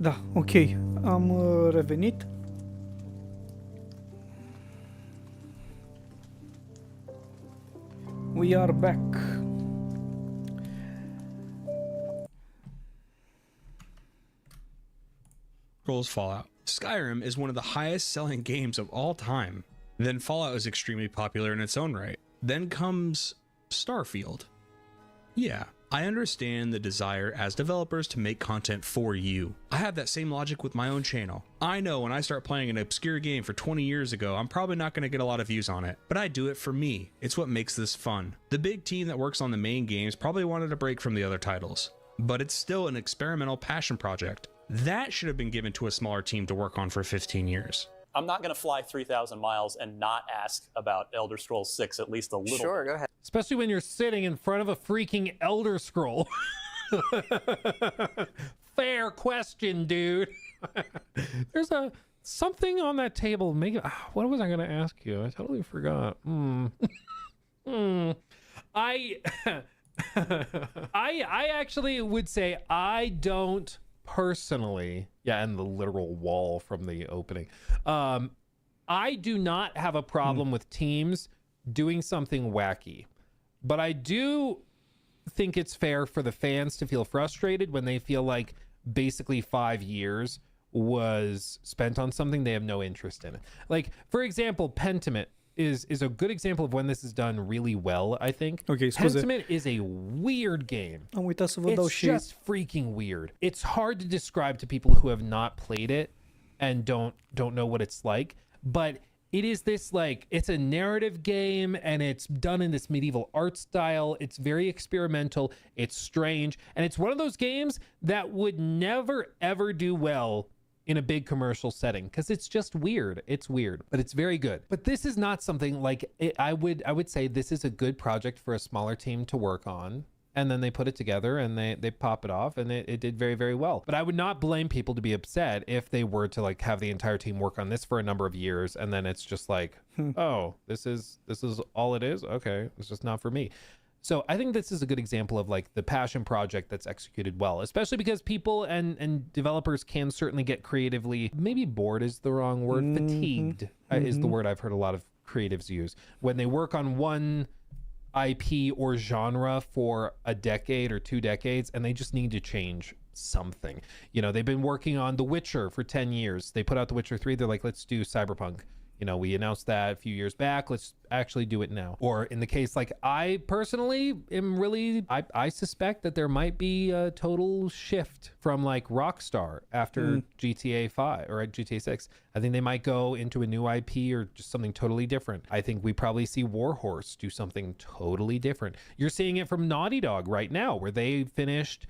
Da, ok. Am revenit. We are back. Scrolls Fallout. Skyrim is one of the highest selling games of all time. Then Fallout is extremely popular in its own right. Then comes Starfield. Yeah, I understand the desire as developers to make content for you. I have that same logic with my own channel. I know when I start playing an obscure game for 20 years ago, I'm probably not going to get a lot of views on it, but I do it for me. It's what makes this fun. The big team that works on the main games probably wanted a break from the other titles, but it's still an experimental passion project. That should have been given to a smaller team to work on for 15 years. I'm not going to fly 3,000 miles and not ask about Elder Scrolls 6 at least a little. Sure, go ahead. Especially when you're sitting in front of a freaking Elder Scroll. Fair question, dude. There's something on that table. What was I going to ask you? I totally forgot. I actually would say I don't personally, and the literal wall from the opening. I do not have a problem with teams doing something wacky, but I do think it's fair for the fans to feel frustrated when they feel like basically 5 years was spent on something they have no interest in. Like, for example, Pentiment is a good example of when this is done really well, I think. Ok, scuze. Pentiment is a weird game. Am uitat să vă dau It's și... just freaking weird. It's hard to describe to people who have not played it and don't know what it's like, but it is this, like, it's a narrative game and it's done in this medieval art style. It's very experimental. It's strange. And it's one of those games that would never, ever do well in a big commercial setting because it's just weird. It's weird, but it's very good. But this is not something like I would say this is a good project for a smaller team to work on. And then they put it together and they pop it off and it did very, very well. But I would not blame people to be upset if they were to like have the entire team work on this for a number of years. And then it's just like, oh, this is all it is. Okay. It's just not for me. So I think this is a good example of like the passion project that's executed well, especially because people and developers can certainly get creatively, maybe bored is the wrong word, fatigued is the word I've heard a lot of creatives use. When they work on one IP or genre for a decade or 2 decades and they just need to change something. You know, they've been working on The Witcher for 10 years. They put out The Witcher 3. They're like, let's do Cyberpunk. You know, we announced that a few years back. Let's actually do it now. Or in the case, like I personally am really, I suspect that there might be a total shift from like Rockstar after GTA 5 or GTA 6. I think they might go into a new IP or just something totally different. I think we probably see Warhorse do something totally different. You're seeing it from Naughty Dog right now where they finished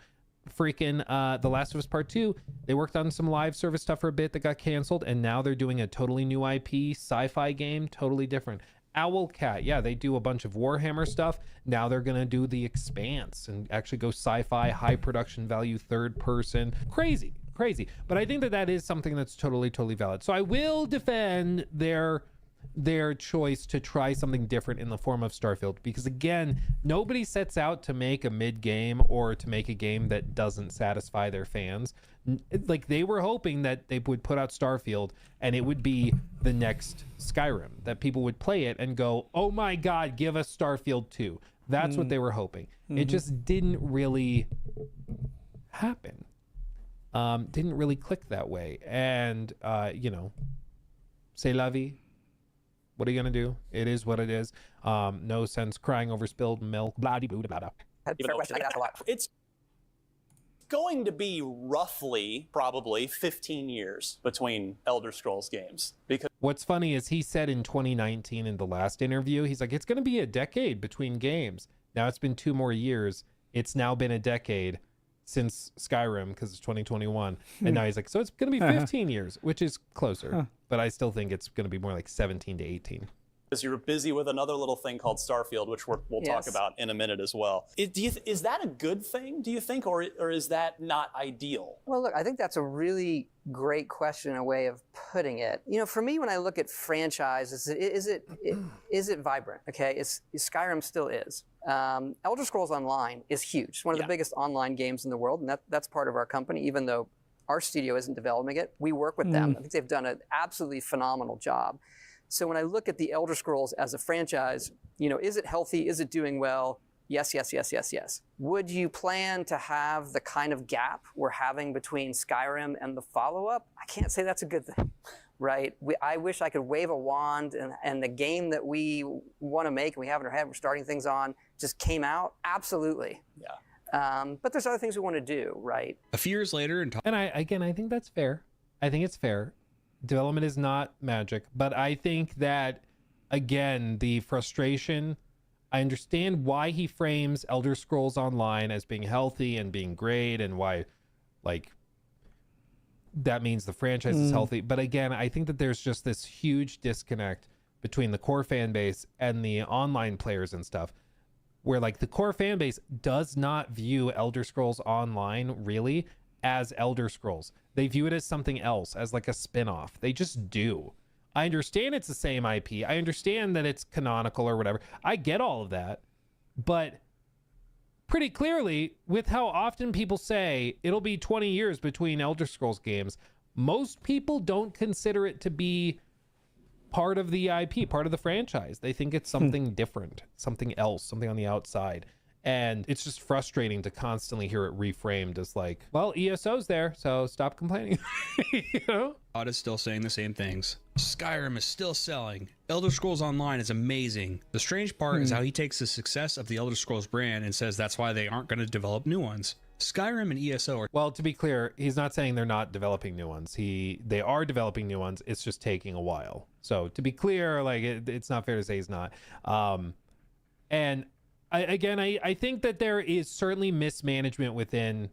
freaking The Last of Us Part 2. They worked on some live service stuff for a bit that got canceled, and now they're doing a totally new IP sci-fi game, totally different. Owlcat, yeah, they do a bunch of Warhammer stuff. Now they're gonna do The Expanse and actually go sci-fi, high production value, third person. Crazy. But I think that is something that's totally valid. So I will defend their choice to try something different in the form of Starfield, because again, nobody sets out to make a mid game or to make a game that doesn't satisfy their fans. Like they were hoping that they would put out Starfield and it would be the next Skyrim, that people would play it and go, oh my god, give us Starfield 2. That's what they were hoping. It just didn't really happen. Didn't really click that way. And you know, c'est la vie. What are you gonna do? It is what it is. No sense crying over spilled milk. Blah blah blah blah. Fair question. I get asked a lot. It's going to be roughly, probably 15 years between Elder Scrolls games. Because what's funny is he said in 2019 in the last interview, he's like, it's gonna be a decade between games. Now it's been 2 more years. It's now been a decade since Skyrim because it's 2021, and now he's like, so it's gonna be 15 years, which is closer, but I still think it's gonna be more like 17 to 18. because you're busy with another little thing called Starfield, which we'll talk about in a minute as well. Is that a good thing, do you think, or is that not ideal? Well, look, I think that's a really great question and a way of putting it. You know, for me, when I look at franchises, is it vibrant? Okay, Skyrim still is. Elder Scrolls Online is huge. It's one of the biggest online games in the world, and that's part of our company, even though Our studio isn't developing it. We work with them. I think they've done an absolutely phenomenal job. So when I look at the Elder Scrolls as a franchise, is it healthy? Is it doing well? Yes, yes, yes, yes, yes. Would you plan to have the kind of gap we're having between Skyrim and the follow-up? I can't say that's a good thing, right? I wish I could wave a wand and the game that we want to make and we have in our head, we're starting things on, just came out. Absolutely. Yeah. But there's other things we want to do, right? A few years later, and I think that's fair. I think it's fair. Development is not magic, but I think that, again, the frustration, I understand why he frames Elder Scrolls Online as being healthy and being great, and why, like, that means the franchise is healthy. But again, I think that there's just this huge disconnect between the core fan base and the online players and stuff, where, like, the core fan base does not view Elder Scrolls Online really as Elder Scrolls. They view it as something else, as like a spin-off. They just do. I understand it's the same IP. I understand that it's canonical or whatever. I get all of that. But pretty clearly, with how often people say it'll be 20 years between Elder Scrolls games, most people don't consider it to be part of the IP, part of the franchise. They think it's something different, something else, something on the outside. And it's just frustrating to constantly hear it reframed as like, well, ESO's there, so stop complaining. Todd is still saying the same things. Skyrim is still selling. Elder Scrolls Online is amazing. The strange part is how he takes the success of the Elder Scrolls brand and says that's why they aren't going to develop new ones. Skyrim and ESO are... Well, to be clear, he's not saying they're not developing new ones. They are developing new ones. It's just taking a while. So to be clear, like, it's not fair to say he's not. And I think that there is certainly mismanagement within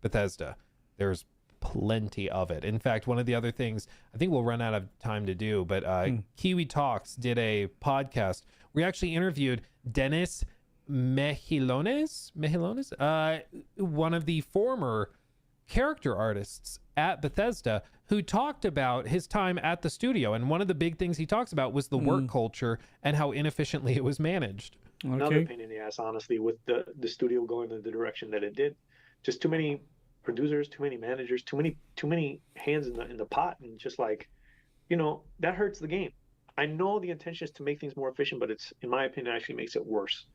Bethesda. There's plenty of it. In fact, one of the other things, I think we'll run out of time to do, but Kiwi Talks did a podcast. We actually interviewed Dennis Mejilones, one of the former character artists at Bethesda, who talked about his time at the studio. And one of the big things he talks about was the work culture and how inefficiently it was managed. Another pain in the ass, honestly, with the studio going in the direction that it did. Just too many producers, too many managers, too many hands in the pot, and just like, that hurts the game. I know the intention is to make things more efficient, but it's, in my opinion, actually makes it worse.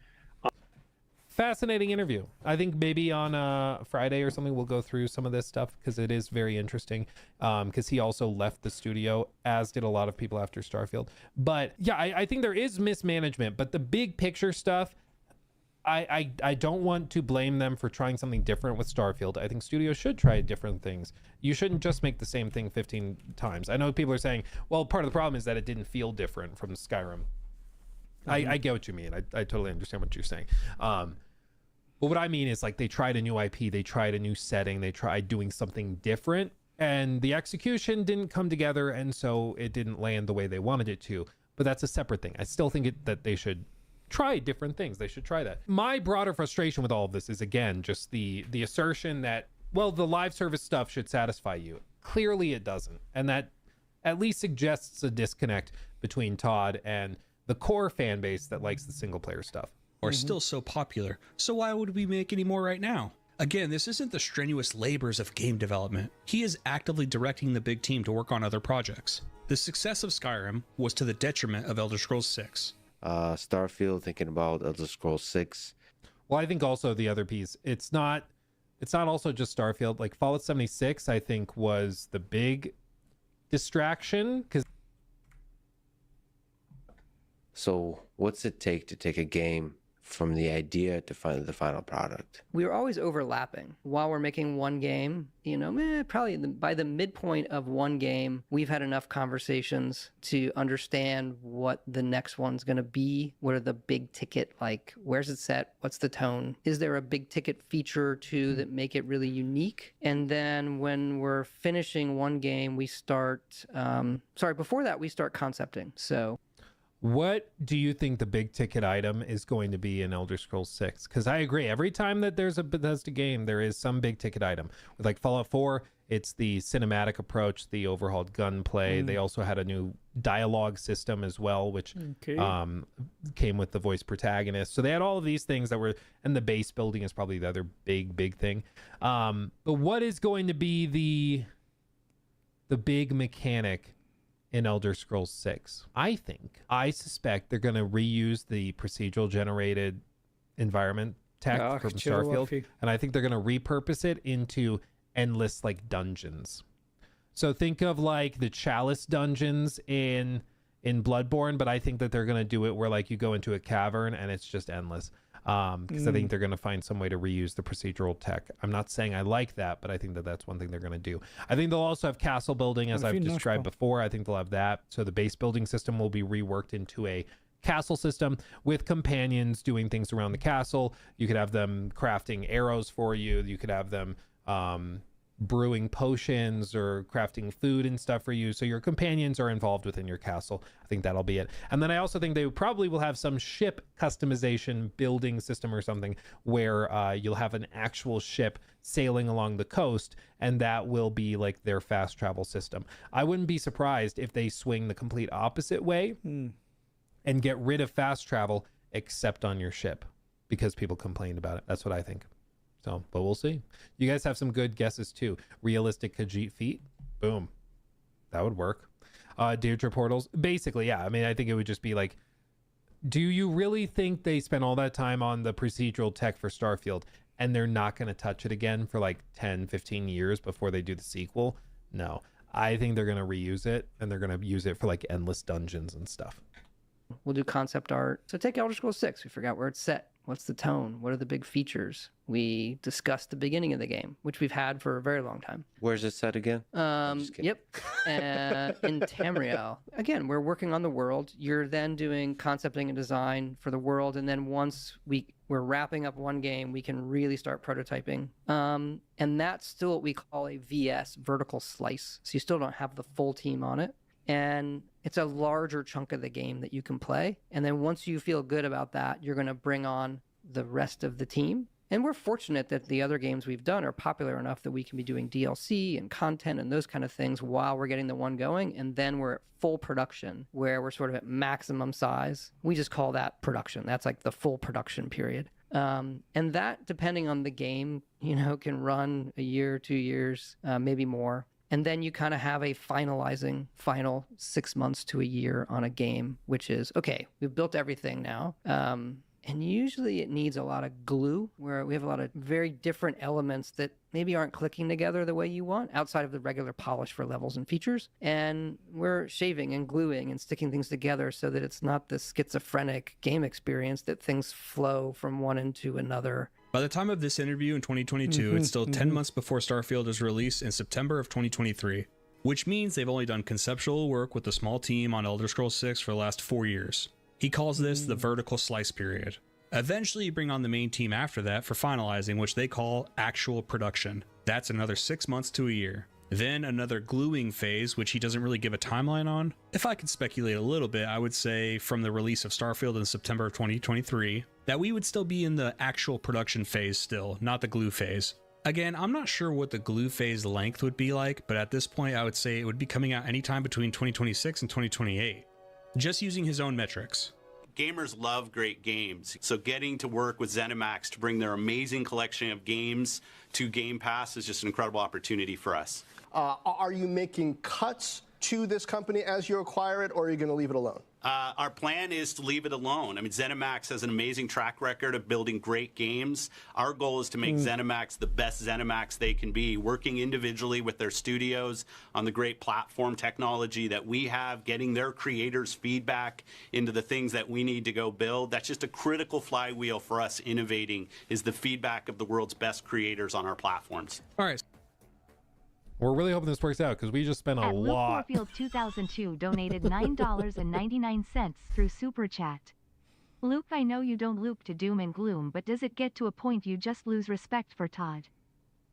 Fascinating interview. I think maybe on Friday or something we'll go through some of this stuff, because it is very interesting, because he also left the studio, as did a lot of people after Starfield. But yeah, I think there is mismanagement, but the big picture stuff, I don't want to blame them for trying something different with Starfield. I think studios should try different things. You shouldn't just make the same thing 15 times. I know people are saying, well, part of the problem is that it didn't feel different from Skyrim. I get what you mean. I totally understand what you're saying. But what I mean is, like, they tried a new IP, they tried a new setting, they tried doing something different, and the execution didn't come together, and so it didn't land the way they wanted it to. But that's a separate thing. I still think that they should try different things. They should try that. My broader frustration with all of this is, again, just the assertion that, well, the live service stuff should satisfy you. Clearly it doesn't. And that at least suggests a disconnect between Todd and the core fan base that likes the single player stuff. Are still so popular, so why would we make any more right now? Again, this isn't the strenuous labors of game development. He is actively directing the big team to work on other projects. The success of Skyrim was to the detriment of Elder Scrolls 6. Starfield, thinking about Elder Scrolls 6. Well, I think also the other piece, it's not also just Starfield. Like, Fallout 76, I think, was the big distraction, because... So what's it take to take a game from the idea to find the final product? We were always overlapping. While we're making one game, probably by the midpoint of one game, we've had enough conversations to understand what the next one's going to be. What are the big ticket, like, where's it set? What's the tone? Is there a big ticket feature or two that make it really unique? And then when we're finishing one game, we start, before that, we start concepting. So... What do you think the big ticket item is going to be in Elder Scrolls 6? Because I agree, every time that there's a Bethesda game, there is some big ticket item. With like Fallout 4, it's the cinematic approach, the overhauled gunplay. They also had a new dialogue system as well, which came with the voice protagonist. So they had all of these things that were, and the base building is probably the other big thing. But what is going to be the big mechanic in Elder Scrolls 6? I suspect they're going to reuse the procedural generated environment tech from Starfield, and I think they're going to repurpose it into endless like dungeons. So think of like the Chalice dungeons in Bloodborne, but I think that they're going to do it where like you go into a cavern and it's just endless. Because I think they're going to find some way to reuse the procedural tech. I'm not saying I like that, but I think that that's one thing they're going to do. I think they'll also have castle building, as I've described before. I think they'll have that. So the base building system will be reworked into a castle system with companions doing things around the castle. You could have them crafting arrows for you. You could have them brewing potions or crafting food and stuff for you, so your companions are involved within your castle. I think that'll be it. And then I also think they probably will have some ship customization building system or something where you'll have an actual ship sailing along the coast, and that will be like their fast travel system. I wouldn't be surprised if they swing the complete opposite way and get rid of fast travel except on your ship, because people complained about it. That's what I think. So, but we'll see. You guys have some good guesses too. Realistic Khajiit feet. Boom. That would work. Deirdre portals. Basically, yeah. I mean, I think it would just be like, do you really think they spent all that time on the procedural tech for Starfield and they're not going to touch it again for like 10, 15 years before they do the sequel? No. I think they're going to reuse it, and they're going to use it for like endless dungeons and stuff. We'll do concept art. So take Elder Scrolls 6. We forgot where it's set. What's the tone? What are the big features? We discussed the beginning of the game, which we've had for a very long time. Where's it set again? Yep. In Tamriel. Again, we're working on the world. You're then doing concepting and design for the world. And then once we're wrapping up one game, we can really start prototyping. And that's still what we call a VS, vertical slice. So you still don't have the full team on it. And it's a larger chunk of the game that you can play. And then once you feel good about that, you're going to bring on the rest of the team. And we're fortunate that the other games we've done are popular enough that we can be doing DLC and content and those kind of things while we're getting the one going. And then we're at full production, where we're sort of at maximum size. We just call that production. That's like the full production period. And that, depending on the game, can run a year, 2 years, maybe more. And then you kind of have a final 6 months to a year on a game, which is, okay, we've built everything now. And usually it needs a lot of glue, where we have a lot of very different elements that maybe aren't clicking together the way you want outside of the regular polish for levels and features. And we're shaving and gluing and sticking things together so that it's not this schizophrenic game experience, that things flow from one into another. By the time of this interview in 2022, it's still 10 months before Starfield is released in September of 2023, which means they've only done conceptual work with a small team on Elder Scrolls 6 for the last 4 years. He calls this the vertical slice period. Eventually, you bring on the main team after that for finalizing, which they call actual production. That's another 6 months to a year. Then another gluing phase, which he doesn't really give a timeline on. If I could speculate a little bit, I would say from the release of Starfield in September of 2023, that we would still be in the actual production phase still, not the glue phase. Again, I'm not sure what the glue phase length would be like, but at this point I would say it would be coming out anytime between 2026 and 2028. Just using his own metrics. Gamers love great games, so getting to work with ZeniMax to bring their amazing collection of games to Game Pass is just an incredible opportunity for us. Are you making cuts to this company as you acquire it, or are you going to leave it alone? Our plan is to leave it alone. I mean, ZeniMax has an amazing track record of building great games. Our goal is to make ZeniMax the best ZeniMax they can be, working individually with their studios on the great platform technology that we have, getting their creators' feedback into the things that we need to go build. That's just a critical flywheel for us innovating, is the feedback of the world's best creators on our platforms. All right. We're really hoping this works out, because we just spent a lot. Luke Warfield 2002 donated $9.99 through Super Chat. Luke, I know you don't loop to doom and gloom, but does it get to a point you just lose respect for Todd?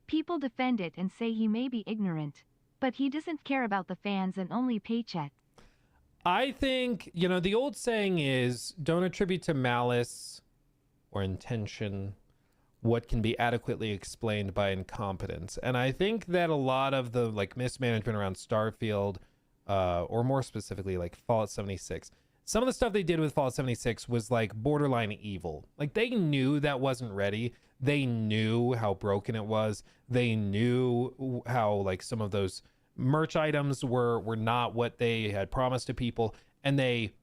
People defend it and say he may be ignorant, but he doesn't care about the fans and only paychecks. I think, you know, the old saying is don't attribute to malice or intention what can be adequately explained by incompetence. And I think that a lot of the like mismanagement around Starfield, or more specifically like Fallout 76, some of the stuff they did with Fallout 76 was like borderline evil. Like they knew that wasn't ready. They knew how broken it was. They knew how like some of those merch items were not what they had promised to people. And they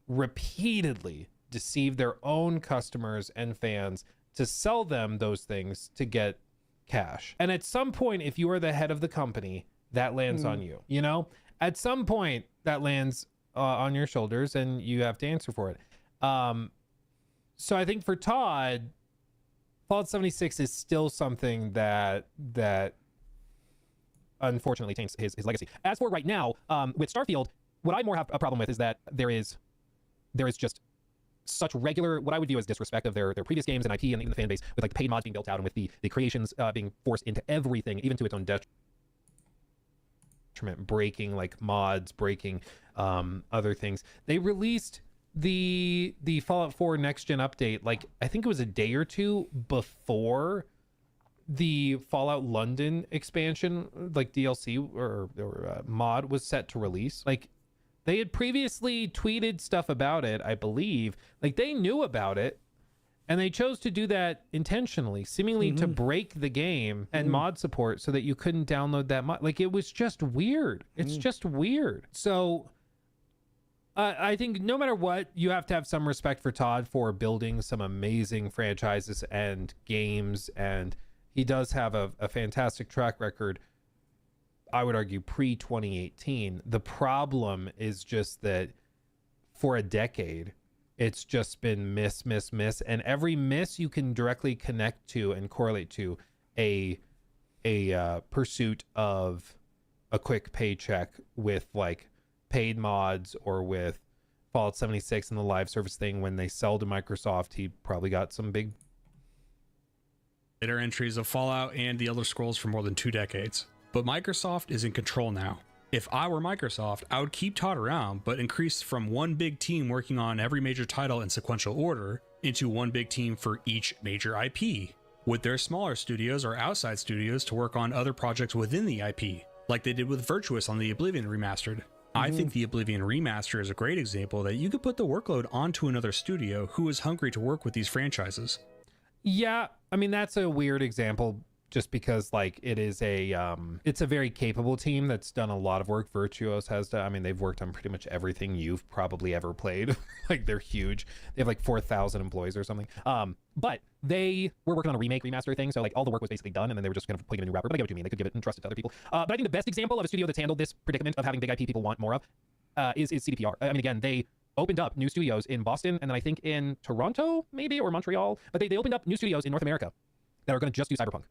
repeatedly deceived their own customers and fans to sell them those things to get cash. And at some point, if you are the head of the company, that lands on you, you know? At some point, that lands on your shoulders and you have to answer for it. So I think for Todd, Fallout 76 is still something that unfortunately taints his legacy. As for right now, with Starfield, what I more have a problem with is that there is just such regular, what I would view as disrespect of their previous games and IP and even the fan base, with like the paid mods being built out and with the creations being forced into everything, even to its own detriment, breaking like mods, breaking other things. They released the Fallout 4 next gen update, like I think it was a day or two before the Fallout London expansion, like DLC or mod was set to release. Like they had previously tweeted stuff about it, I believe. Like they knew about it, and they chose to do that intentionally, seemingly to break the game and mod support so that you couldn't download that mod. Like it was just weird. It's just weird. So I think no matter what, you have to have some respect for Todd for building some amazing franchises and games, and he does have a fantastic track record, I would argue, pre-2018. The problem is just that for a decade, it's just been miss, and every miss you can directly connect to and correlate to a pursuit of a quick paycheck with like paid mods or with Fallout 76 and the live service thing. When they sell to Microsoft, he probably got some big later entries of Fallout and the Elder Scrolls for more than 2 decades. But Microsoft is in control now. If I were Microsoft, I would keep Todd around, but increase from one big team working on every major title in sequential order into one big team for each major IP, with their smaller studios or outside studios to work on other projects within the IP, like they did with Virtuous on the Oblivion Remastered. I think the Oblivion Remaster is a great example that you could put the workload onto another studio who is hungry to work with these franchises. Yeah, I mean, that's a weird example just because like it is it's a very capable team that's done a lot of work. Virtuos has done, I mean, they've worked on pretty much everything you've probably ever played. Like they're huge. They have like 4,000 employees or something. But they were working on a remake remaster thing, so like all the work was basically done, and then they were just kind of putting a new wrapper. But I get what you mean. They could give it and trust it to other people. But I think the best example of a studio that's handled this predicament of having big IP people want more of is CDPR. I mean, again, they opened up new studios in Boston, and then I think in Toronto, maybe, or Montreal. But they opened up new studios in North America that are going to just do Cyberpunk.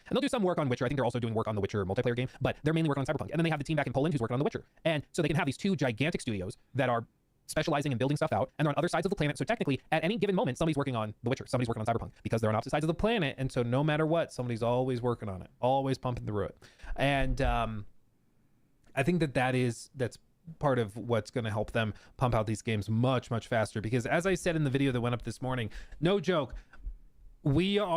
And they'll do some work on Witcher. I think they're also doing work on the Witcher multiplayer game, but they're mainly working on Cyberpunk. And then they have the team back in Poland who's working on the Witcher. And so they can have these two gigantic studios that are specializing in building stuff out, and they're on other sides of the planet. So technically, at any given moment, somebody's working on the Witcher, somebody's working on Cyberpunk, because they're on opposite sides of the planet. And so no matter what, somebody's always working on it, always pumping through it. And I think that's part of what's going to help them pump out these games much, much faster. Because as I said in the video that went up this morning, no joke, we are...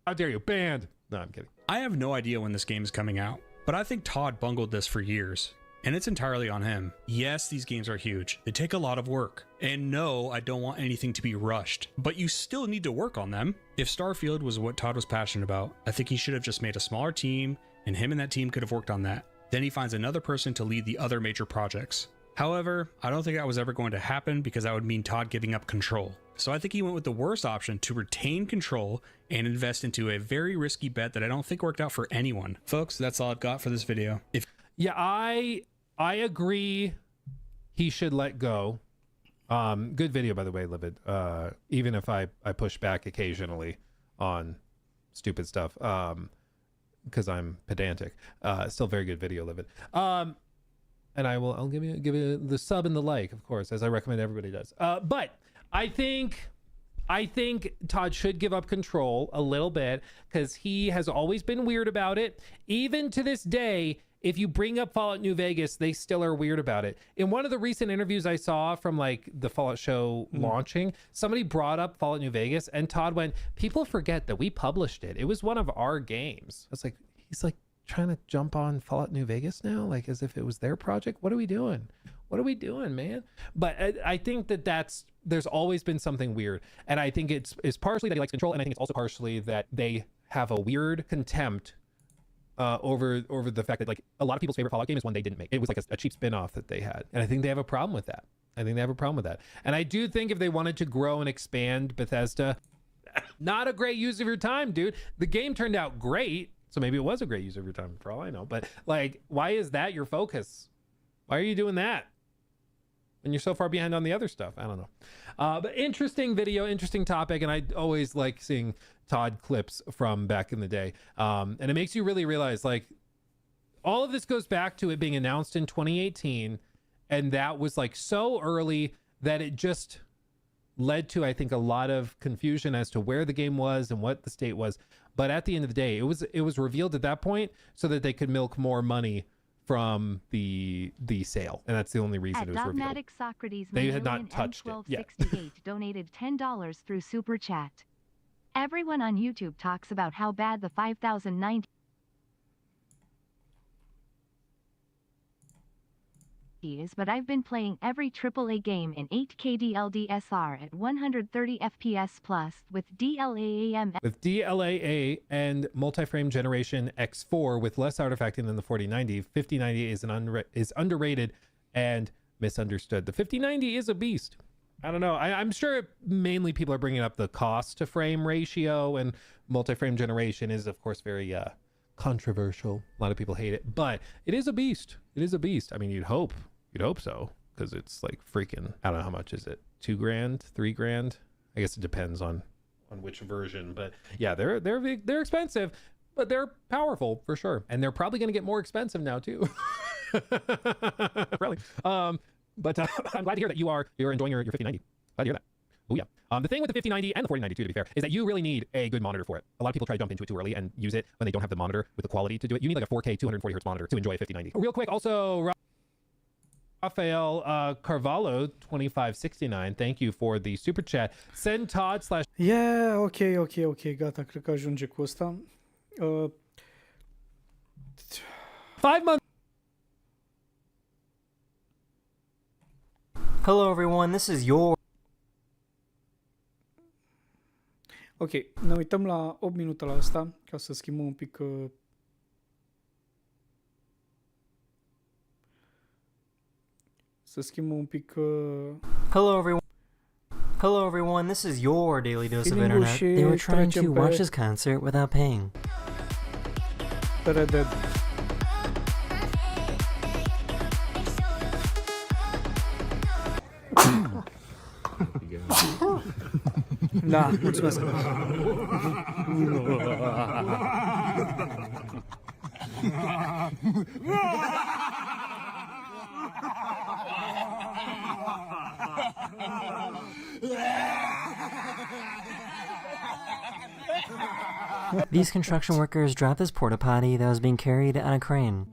How dare you? Banned. No, I'm kidding. I have no idea when this game is coming out, but I think Todd bungled this for years, and it's entirely on him. Yes, these games are huge. They take a lot of work. And no, I don't want anything to be rushed, but you still need to work on them. If Starfield was what Todd was passionate about, I think he should have just made a smaller team, and him and that team could have worked on that. Then he finds another person to lead the other major projects. However, I don't think that was ever going to happen because that would mean Todd giving up control. So I think he went with the worst option to retain control and invest into a very risky bet that I don't think worked out for anyone. Folks, that's all I've got for this video. Yeah, I agree he should let go. Good video, by the way, Livid. Even if I push back occasionally on stupid stuff, because I'm pedantic. Still very good video, Livid. And I'll give you the sub and the like, of course, as I recommend everybody does. But I think I think Todd should give up control a little bit because he has always been weird about it. Even to this day, if you bring up Fallout New Vegas, they still are weird about it. In one of the recent interviews I saw from like the Fallout show launching, somebody brought up Fallout New Vegas and Todd went, people forget that we published it. It was one of our games. I was like, he's like trying to jump on Fallout New Vegas now, like as if it was their project. What are we doing? What are we doing, man? But I think there's always been something weird. And I think it's partially that he likes control. And I think it's also partially that they have a weird contempt over the fact that like a lot of people's favorite Fallout game is one they didn't make. It was like a cheap spin-off that they had. And I think they have a problem with that. And I do think if they wanted to grow and expand Bethesda, not a great use of your time, dude. The game turned out great. So maybe it was a great use of your time for all I know. But like, why is that your focus? Why are you doing that? And you're so far behind on the other stuff. I don't know. But interesting video, interesting topic. And I always like seeing Todd clips from back in the day. And it makes you really realize like all of this goes back to it being announced in 2018. And that was like so early that it just led to, I think, a lot of confusion as to where the game was and what the state was. But at the end of the day, it was revealed at that point so that they could milk more money from the sale, and that's the only reason it was revealed. Dogmatic Socrates They had not touched it yet. donated $10 through Super Chat. Everyone on YouTube talks about how bad the 5090 is, but I've been playing every AAA game in 8K DLDSR at 130 FPS plus with DLAAM. With DLAA and multi-frame generation X4 with less artifacting than the 4090, 5090 is underrated and misunderstood. The 5090 is a beast. I don't know. I'm sure mainly people are bringing up the cost to frame ratio, and multi-frame generation is, of course, very controversial. A lot of people hate it, but it is a beast. It is a beast. I mean, you'd hope so, because it's like freaking, I don't know how much is it, $2,000, $3,000? I guess it depends on which version, but yeah, they're expensive, but they're powerful for sure, and they're probably going to get more expensive now too. Really. But I'm glad to hear that you're enjoying your 5090. Glad to hear that. Oh yeah. The thing with the 5090 and the 4090 too, to be fair, is that you really need a good monitor for it. A lot of people try to jump into it too early and use it when they don't have the monitor with the quality to do it. You need like a 4K 240 hertz monitor to enjoy a 5090. Real quick, also Rafael Carvalho 2569, thank you for the super chat. Send Todd / Yeah, ok, gata, cred că ajunge cu ăsta. 5 months. Hello everyone, this is your... Ok, ne uităm la 8 minute la ăsta, ca să schimbăm un pic... Să schimbăm un pic... Hello everyone, this is your daily dose of internet. They were trying to watch this concert without paying. Red Dead. Da, mulțumesc. These construction workers dropped this porta potty that was being carried on a crane.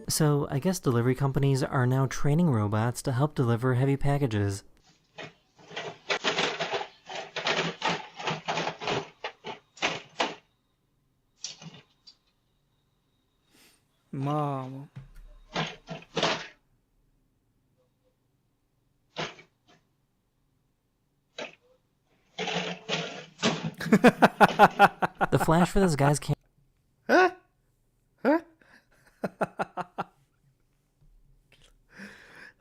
So, I guess delivery companies are now training robots to help deliver heavy packages. Mamă. The flash for this guy's camera.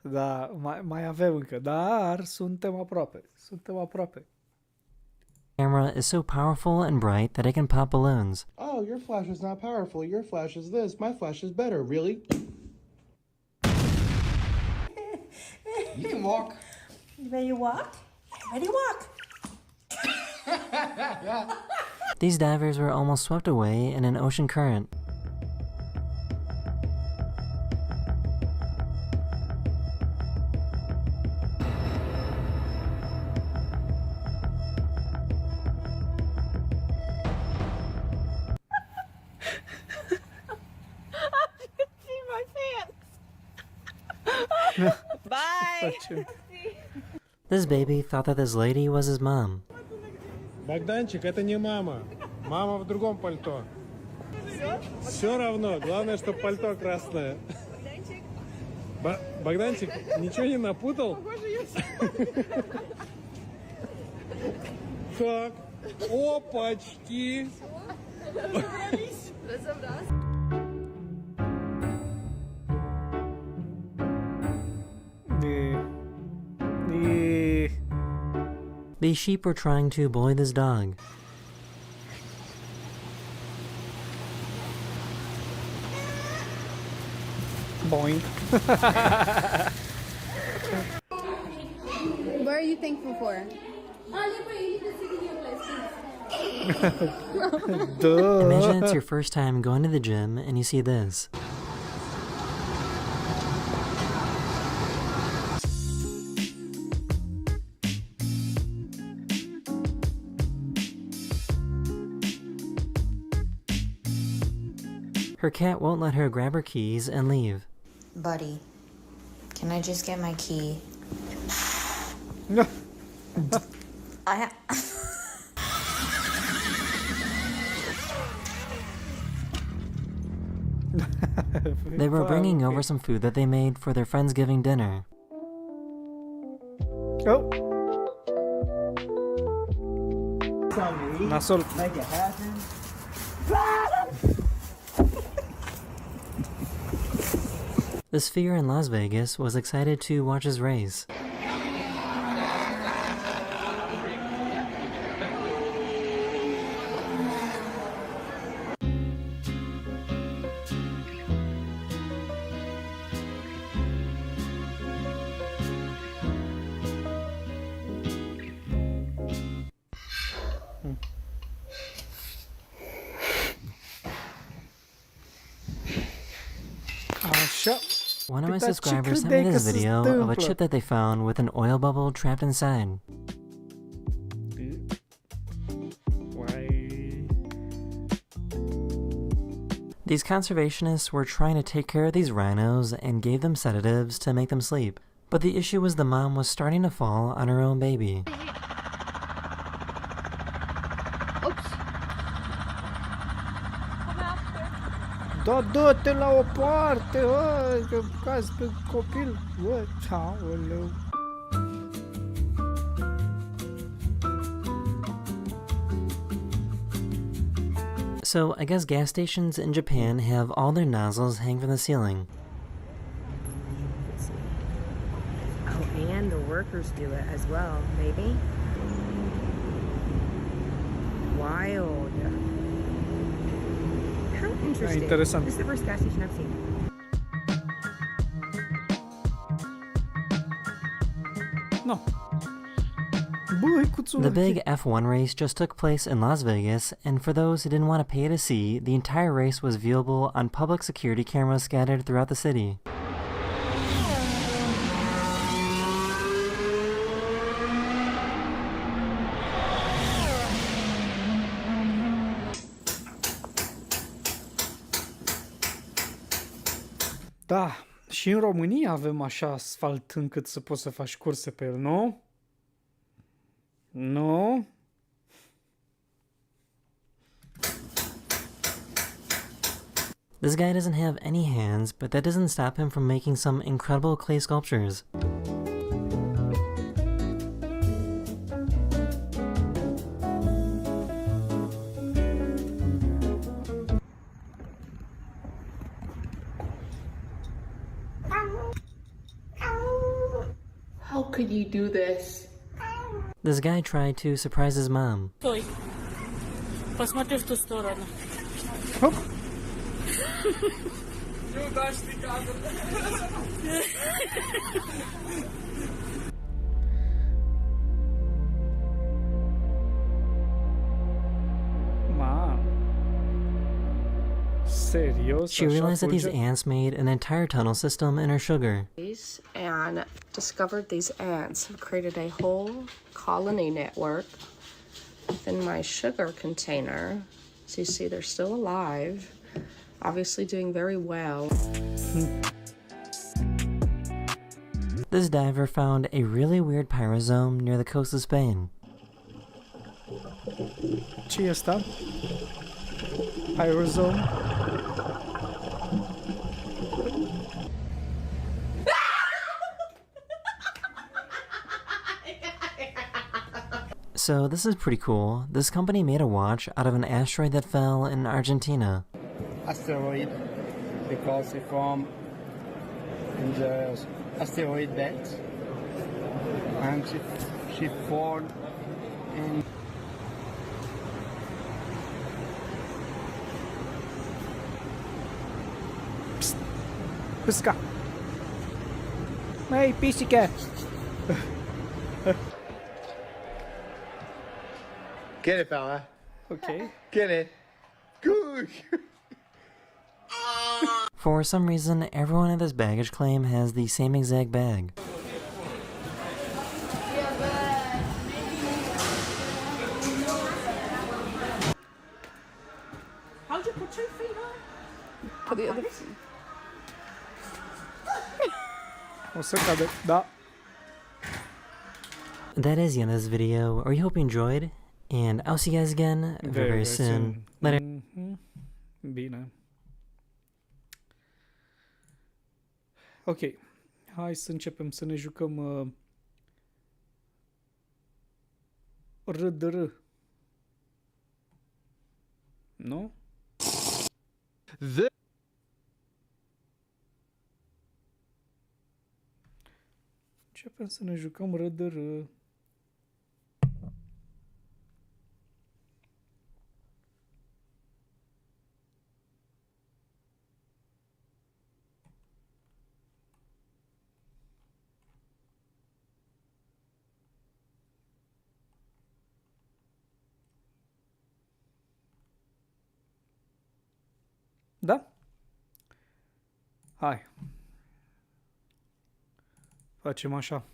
Da, mai avem încă, dar suntem aproape. Camera is so powerful and bright that it can pop balloons. Oh, your flash is not powerful. Your flash is this. My flash is better. Really? You can walk. You ready to walk? Ready to walk. These divers were almost swept away in an ocean current. face. This baby thought that this lady was his mom. Богданчик, это не мама. Мама в другом пальто. Все равно, главное, что пальто красное. Богданчик, ничего не напутал? Так, опачки. These sheep were trying to bully this dog. Boing. What are you thankful for? Imagine it's your first time going to the gym and you see this. Her cat won't let her grab her keys and leave. Buddy, can I just get my key? They were bringing over some food that they made for their Friendsgiving dinner. Oh. Nasol. Make it happen. The Sphere in Las Vegas was excited to watch his race. One of my subscribers sent me this video of a chip that they found with an oil bubble trapped inside. These conservationists were trying to take care of these rhinos and gave them sedatives to make them sleep. But the issue was the mom was starting to fall on her own baby. Da, dă-te la o parte, că cazi pe copil. Bă, aoleu. So, I guess gas stations in Japan have all their nozzles hang from the ceiling. Oh, and the workers do it as well, maybe? Wild. How interesting. Interesant. This is the first gas station I've seen. No. The big F1 race just took place in Las Vegas, and for those who didn't want to pay to see, the entire race was viewable on public security cameras scattered throughout the city. Da, și în România avem așa asfalt încât să poți să faci curse pe el, nu? Nu? This guy doesn't have any hands, but that doesn't stop him from making some incredible clay sculptures. How could you do this? This guy tried to surprise his mom. Стой. Посмотри в ту сторону. Хоп. Serios? She realized that these ants made an entire tunnel system in her sugar. And discovered these ants have created a whole colony network within my sugar container. So you see they're still alive, This diver found a really weird pyrosome near the coast of Spain. Ce e asta? Pyrosome? So this is pretty cool. This company made a watch out of an asteroid that fell in Argentina. Asteroid, because it from in the asteroid belt, and she fall in. Păsca! Măi, pisică! Get it, fella. Okay. Get it. Good. For some reason, everyone at this baggage claim has the same exact bag. How'd you put 2 feet on? Put the other feet. O să cadă, da. That is the end of this video. I hope you enjoyed, and I'll see you guys again very soon. Later. Bine. Ok. Hai să începem să ne jucăm RDR. Nu? Începem să ne jucăm RDR. Da? Hai. Facem așa.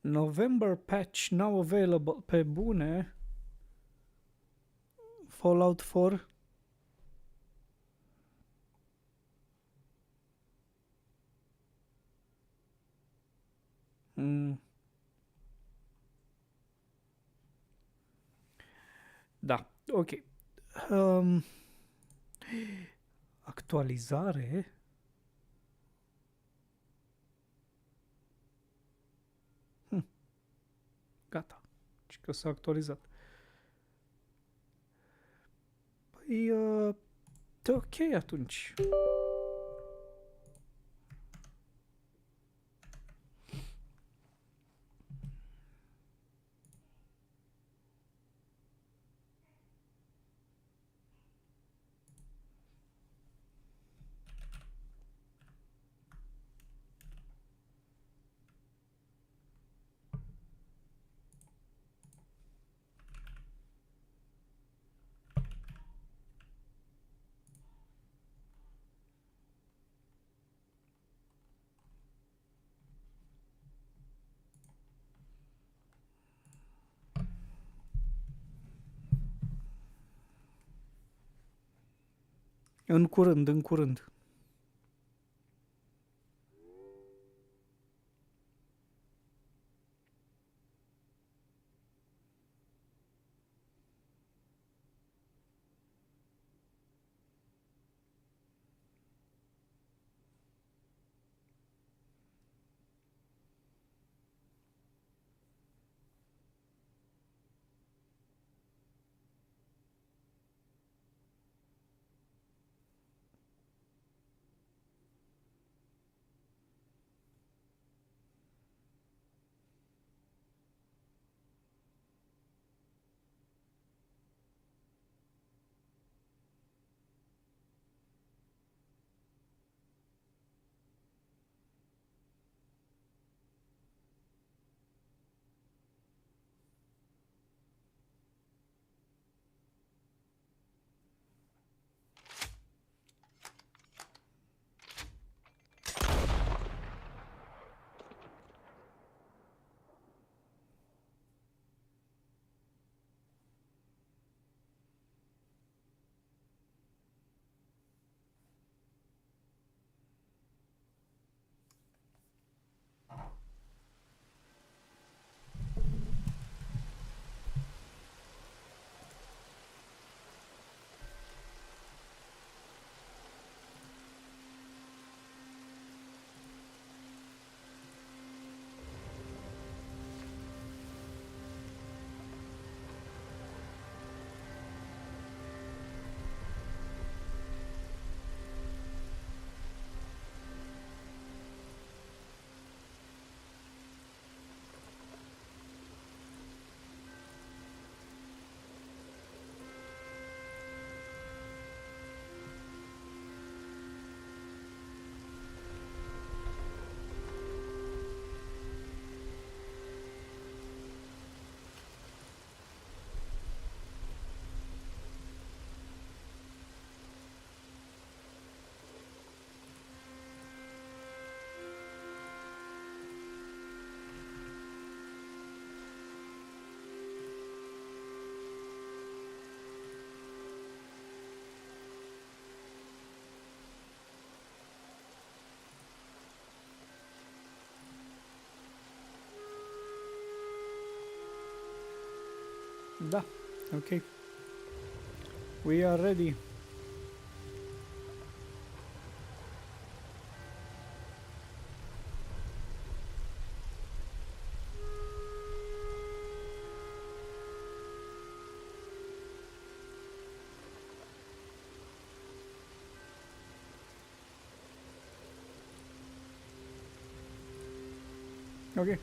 November patch now available. Pe bune. Fallout 4. Da, ok. Actualizare. Gata. Și că s-a actualizat. Păi, ok atunci. În curând, în curând. Da, ok. We are ready. Ok.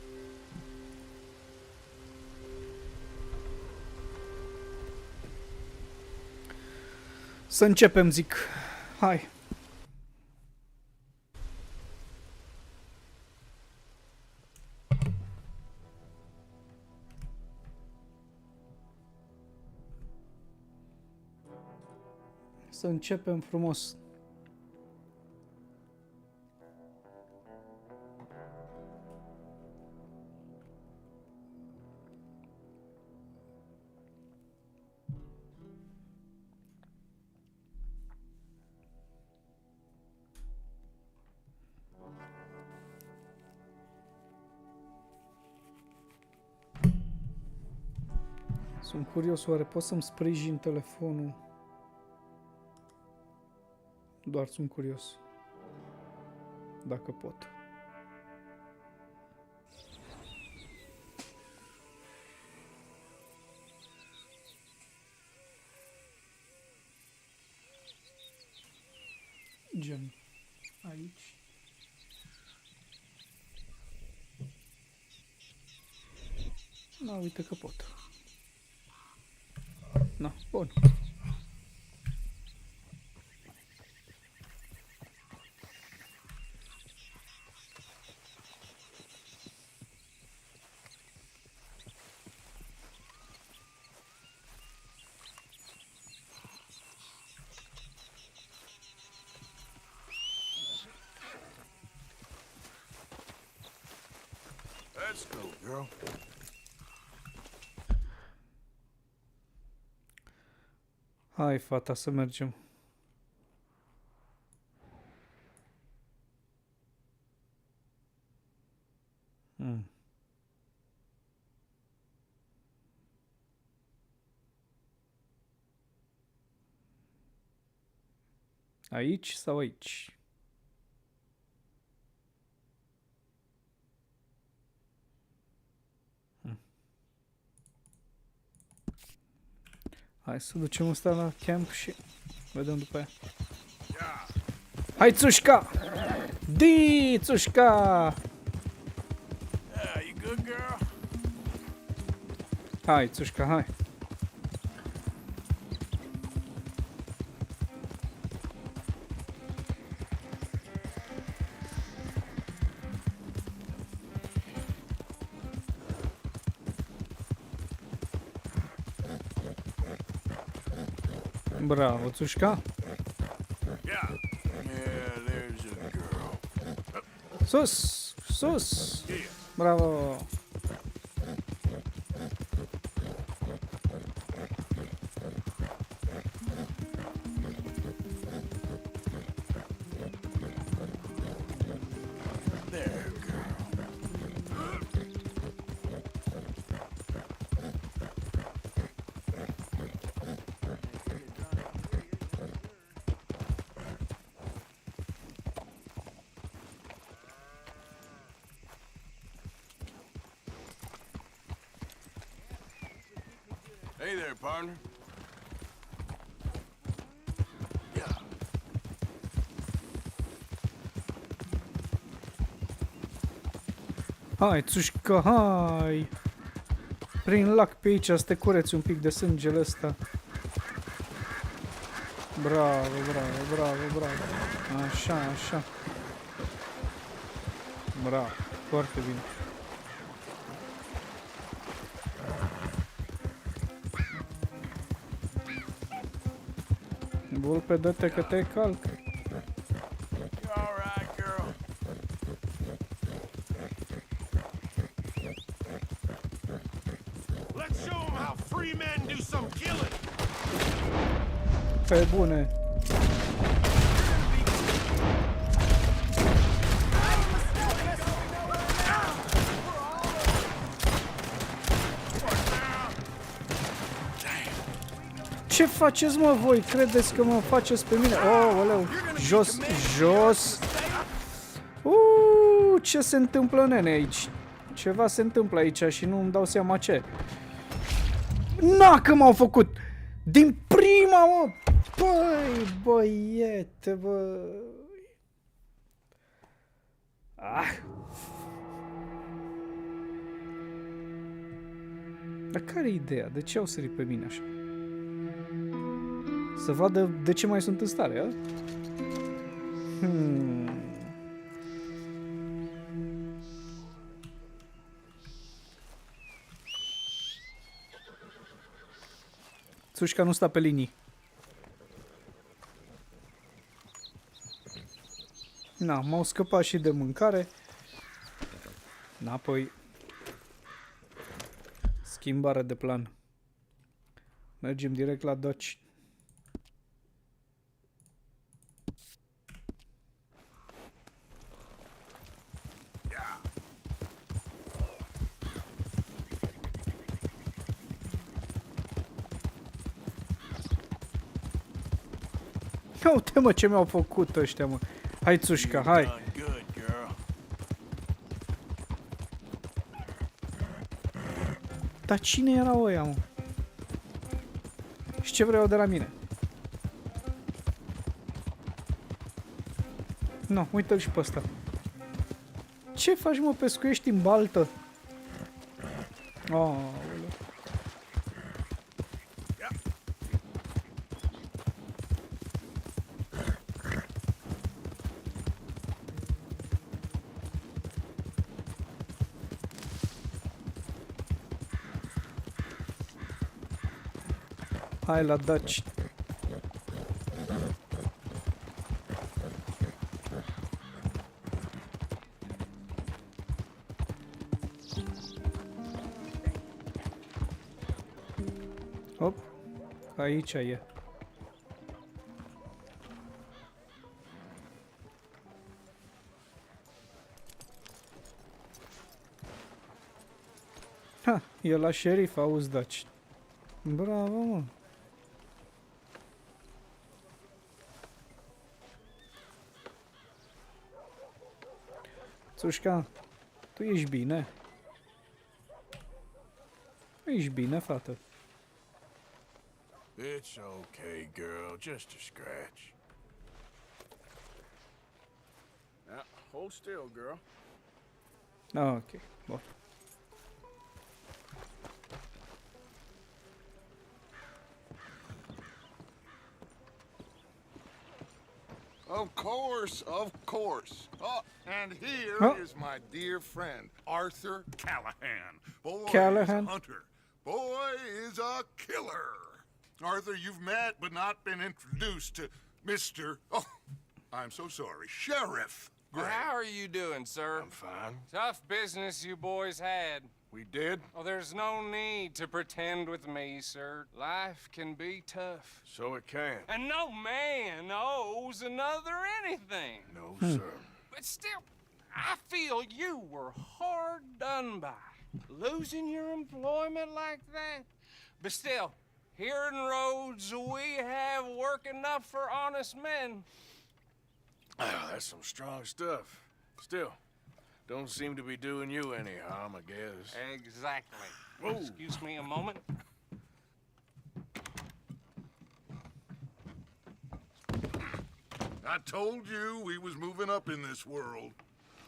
Să începem, zic. Hai. Să începem frumos. Sunt curios, oare pot să-mi sprijin telefonul? Doar sunt curios. Dacă pot. Gen aici. Da, uite că pot. Na, bun. Let's go, girl. Hai, fata, să mergem. Aici sau aici? Hai să ducem ăsta la camp și vedem după aia. Hai, țușca! Di, țușca! Hai, țușca, hai! Bravo, țușca! Sus! Sus! Bravo! Hey there, partner. Hai, țușcă, hai! Prin lac pe aici, să te cureți un pic de sângele ăsta. Bravo, bravo, bravo, bravo. Așa, așa. Bravo, foarte bine. Vulpe, dă-te că te calc. Pe bune. Ce faceți, mă, voi? Credeți că mă faceți pe mine? Oh, oleu. Jos, jos. Ce se întâmplă, nene, aici? Ceva se întâmplă aici și nu îmi dau seama ce. Na, că m-au făcut! Din prima, mă! Băi, băiete, bă! Ah. Dar care-i ideea? De ce au sărit pe mine așa? Să vadă de ce mai sunt în stare, a? Țușca nu sta pe linii. Na, m-au scăpat și de mâncare. Apoi schimbare de plan. Mergem direct la Dutch. Uite, mă, ce mi-au făcut ăștia, mă. Hai, țușca, hai. Dar cine erau ăia, mă? Și ce vreau de la mine? No, uite-l și pe ăsta. Ce faci, mă, pescuiești în baltă? Oh, hai la Dutch. Hop, aici e. Ha, e la șerif, auzi, Dutch. Bravo, mă. Țușca, tu ești bine? Ești bine, fată? It's okay, girl. Just a scratch. Now, hold still, girl. Ah, ok, bun. Of course, of course. Oh, and here is my dear friend, Arthur Callahan. Boy Callahan. is a hunter. Boy is a killer. Arthur, you've met but not been introduced to Mr. Oh, I'm so sorry, Sheriff Gray. How are you doing, sir? I'm fine. Tough business you boys had. We did? Oh, there's no need to pretend with me, sir. Life can be tough. So it can. And no man owes another anything. No, sir. But still, I feel you were hard done by. Losing your employment like that. But still, here in Rhodes, we have work enough for honest men. Oh, that's some strong stuff. Still, don't seem to be doing you any harm, I guess. Exactly. Whoa. Excuse me a moment. I told you we was moving up in this world.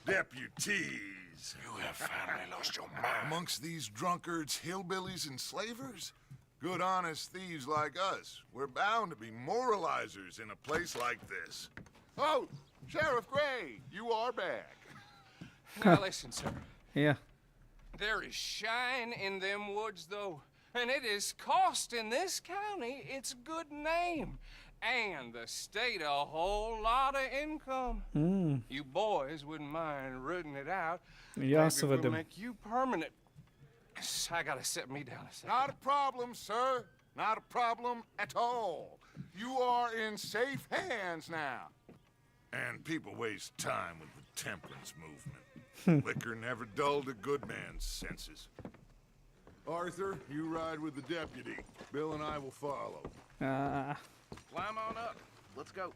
Deputies. You have finally lost your mind. Amongst these drunkards, hillbillies, and slavers? Good, honest thieves like us. We're bound to be moralizers in a place like this. Oh, Sheriff Gray, you are back. Now listen, sir. Yeah. There is shine in them woods, though, and it is costing this county its good name and the state a whole lot of income. You boys wouldn't mind rooting it out. Ia să Maybe we'll vedem. make you permanent. I gotta sit me down a second. Not a problem, sir. Not a problem at all. You are in safe hands now. And people waste time with the temperance movement. Liquor never dulled a good man's senses. Arthur, you ride with the deputy. Bill and I will follow. Climb on up. Let's go.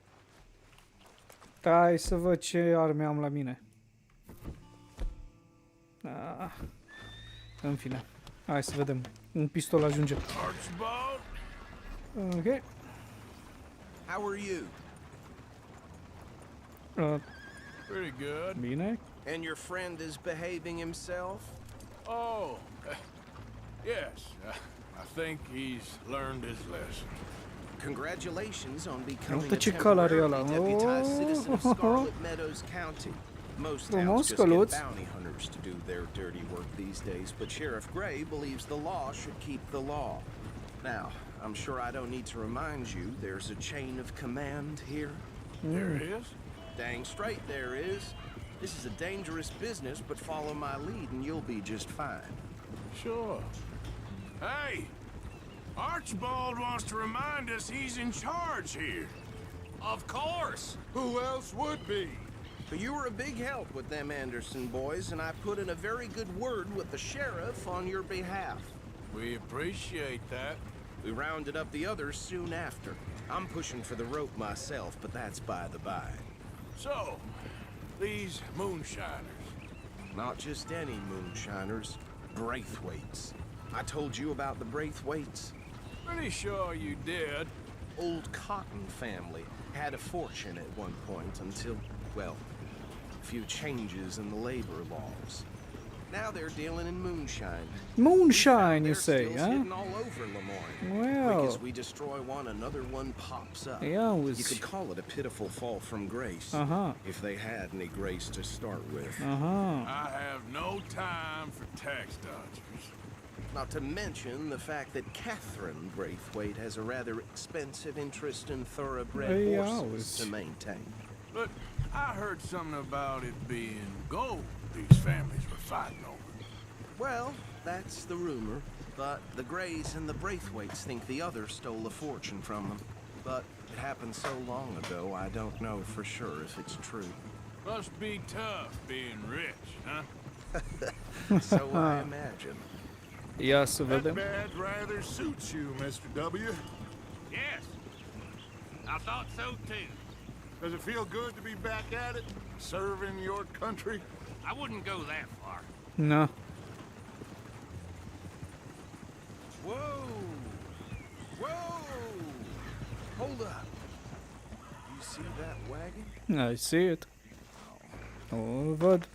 Hai să văd ce arme am la mine. În fine. Hai să vedem. Un pistol ajunge. Archibald? Ok. How are you? Pretty good. Bine. And your friend is behaving himself? Oh, yes. I think he's learned his lesson. Congratulations on becoming Uite a ce cal are ăla. temporarily deputized citizen of Scarlet Meadows County. Most towns just get bounty hunters to do their dirty work these days, but Sheriff Gray believes the law should keep the law. Now, I'm sure I don't need to remind you there's a chain of command here. There is? Dang straight there is. This is a dangerous business, but follow my lead and you'll be just fine. Sure. Hey! Archibald wants to remind us he's in charge here. Of course! Who else would be? But you were a big help with them Anderson boys, and I put in a very good word with the sheriff on your behalf. We appreciate that. We rounded up the others soon after. I'm pushing for the rope myself, but that's by the by. So, these moonshiners. Not just any moonshiners, Braithwaites. I told you about the Braithwaites? Pretty sure you did. Old Cotton family had a fortune at one point until, well, a few changes in the labor laws. Now they're dealing in moonshine. Moonshine, you say, Still huh? sitting all over Lemoyne. Well. Quick as we destroy one, another one pops up. Yeah, You could call it a pitiful fall from grace. If they had any grace to start with. I have no time for tax dodgers. Not to mention the fact that Catherine Braithwaite has a rather expensive interest in thoroughbred horses to maintain. But I heard something about it being gold these families were fighting over. Well, that's the rumor. But the Grays and the Braithwaites think the others stole a fortune from them. But it happened so long ago, I don't know for sure if it's true. Must be tough being rich, huh? So I imagine. Ia să vedem. That badge rather suits you, Mr. W. Yes. I thought so too. Does it feel good to be back at it? Serving your country? I wouldn't go that far. No. Whoa! Whoa! Hold up. You see that wagon? I see it. O văd.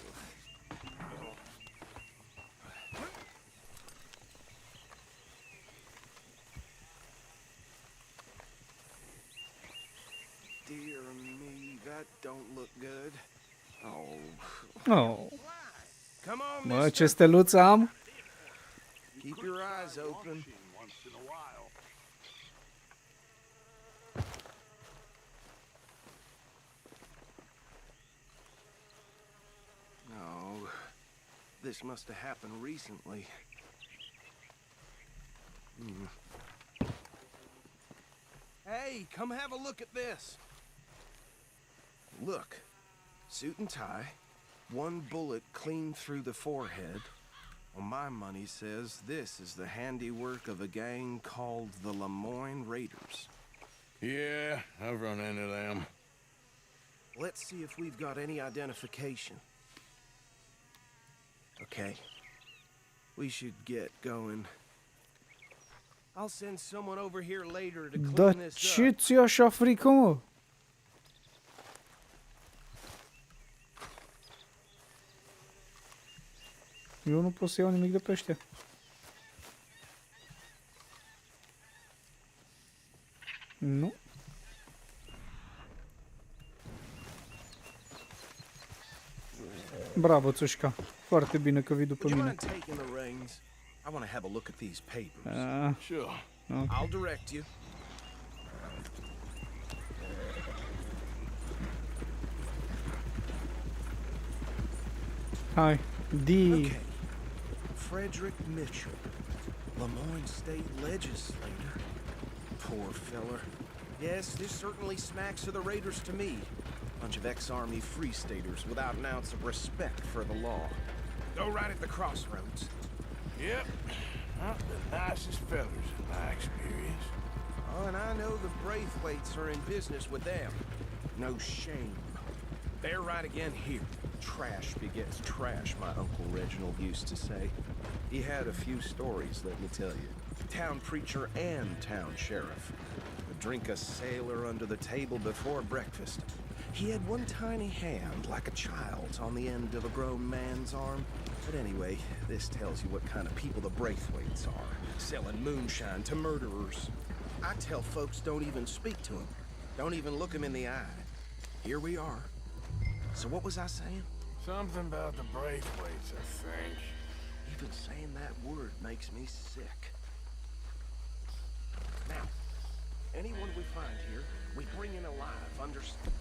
Dear me, that don't look good. Oh. Come on, Mă, mister. ce steluță am? Keep your eyes open. No, this must have happened recently. Hey, come have a look at this. Look, suit and tie, one bullet clean through the forehead. Well, my money says this is the handiwork of a gang called the Lemoyne Raiders. Yeah, I've run into them. Let's see if we've got any identification. Okay. We should get going. I'll send someone over here later to clean Dar this ce up. ți-e așa frică, mă? Eu nu pot să iau nimic de pe ăștia. Nu. Bravo, Țușca. Foarte bine că vii după Would you mine. mind taking the reins? I want to have a look at these papers. Sure. Okay. I'll direct you. Hai. D. Okay. Frederick Mitchell, Lemoyne State Legislator. Poor feller. Yes, this certainly smacks of the Raiders to me. Bunch of ex-Army Free Staters without an ounce of respect for the law. Go right at the crossroads. Yep. Not the nicest fellas in my experience. Oh, and I know the Braithwaites are in business with them. No shame. They're right again here. Trash begets trash, my Uncle Reginald used to say. He had a few stories, let me tell you. Town preacher and town sheriff. Would drink a sailor under the table before breakfast. He had one tiny hand, like a child's, on the end of a grown man's arm. But anyway, this tells you what kind of people the Braithwaites are. Selling moonshine to murderers. I tell folks don't even speak to them. Don't even look them in the eye. Here we are. So what was I saying? Something about the Braithwaites, I think. Even saying that word makes me sick. Now, anyone we find here, we bring in alive, understand?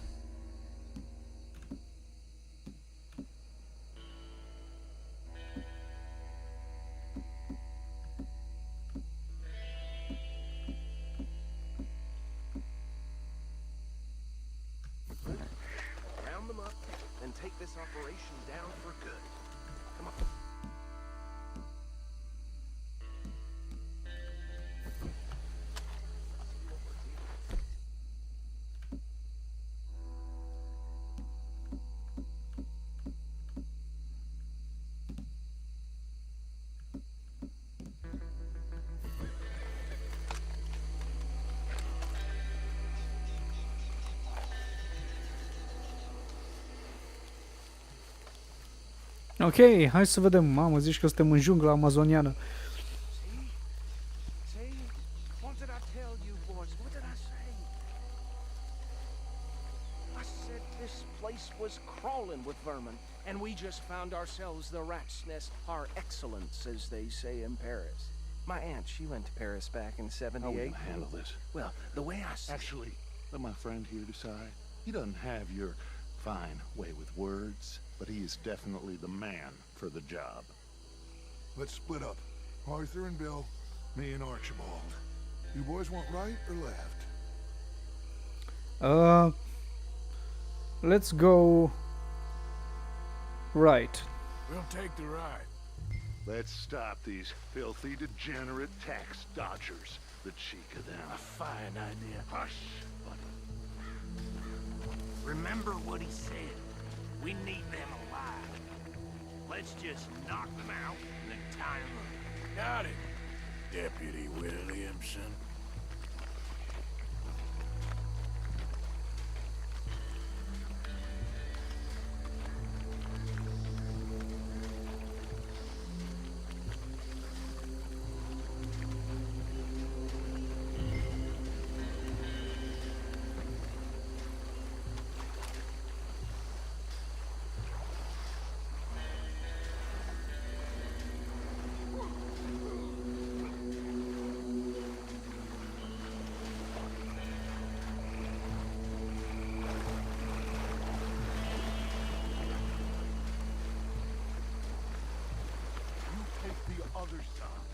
Round them up and take this operation down for good. Come on. Ok, hai să vedem. Mamă, zici că suntem în jungla amazoniană. See? What did I tell you, boys? What did I say? I said this place was crawling with vermin, and we just found ourselves the rat's nest par excellence, as they say in Paris. My aunt, she went to Paris back in '78. How are we gonna handle this? Well, the way I see Actually, let my friend here decide. He doesn't have your fine way with words, but he is definitely the man for the job. Let's split up. Arthur and Bill, me and Archibald. You boys want right or left? Let's go right. We'll take the right. Let's stop these filthy, degenerate tax dodgers. The cheek of them. A fine idea. Hush, buddy. Remember what he said. We need them alive. Let's just knock them out and then tie them up. Got it, Deputy Williamson. Other side.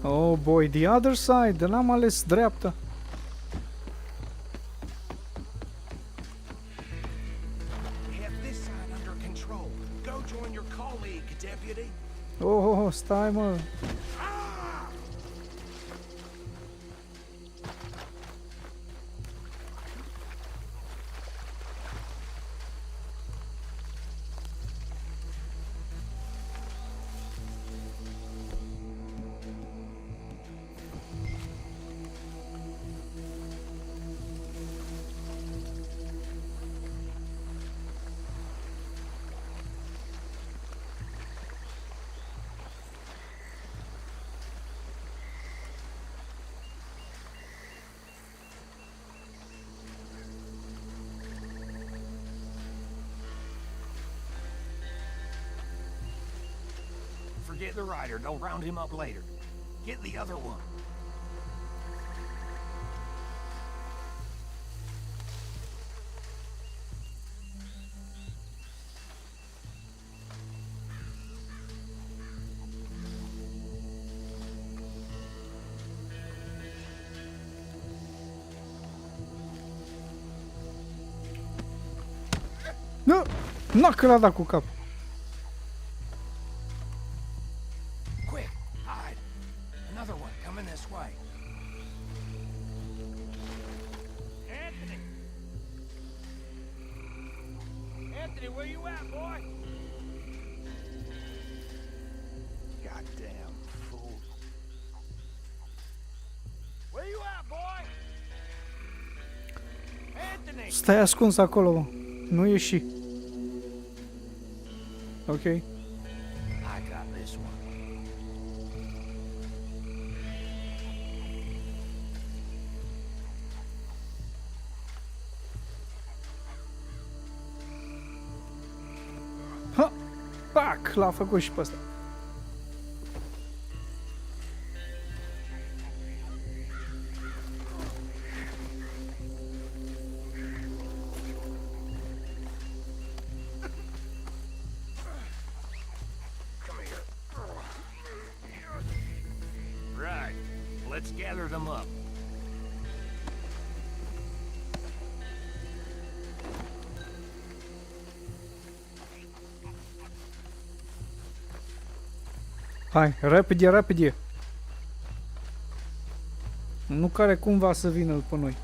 Oh boy, the other side. N-am ales dreapta. we have this side under control. Go join your colleague, Deputy. Oh, stai mă. Forget the rider. They'll round him up later. Get the other one. Nu! Nu, că l-a dat cu cap. Quick, hide. Another one coming this way. Anthony! Anthony, where you at, boy? Goddamn fool. Where you at, boy? Anthony! Stai ascuns acolo, mă. Nu ieși. Ok. I got this one. Ha! Pac! L-a făcut și pe ăsta. Right. Let's gather them up. Hai, repede, repede. Nu care cumva să vină după noi.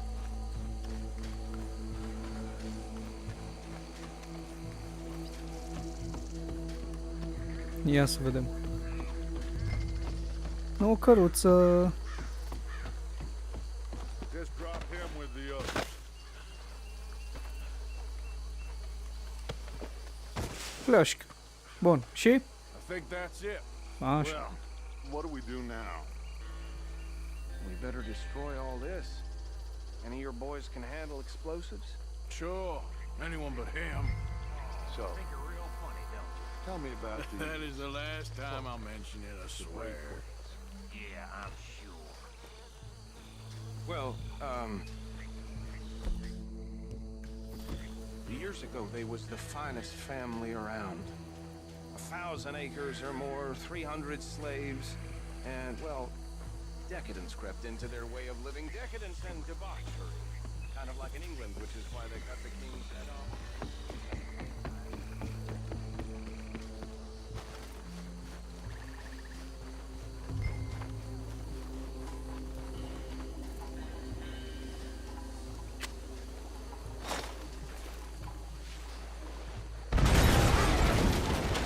Ia să vedem. O căruță. Just drop him with the others. Fleșc. Bun. Și? I think that's it. Așa. Well, what do we do now? We better destroy all this. Any of your boys can handle explosives? Sure, anyone but him. So, Think you're real funny, don't you? tell me about That is the last time I'll mention it, I swear. Yeah, I'm sure. Well, years ago, they was the finest family around. 1,000 acres or more, 300 slaves, and, well, decadence crept into their way of living. Decadence and debauchery. Kind of like in England, which is why they cut the king's head off.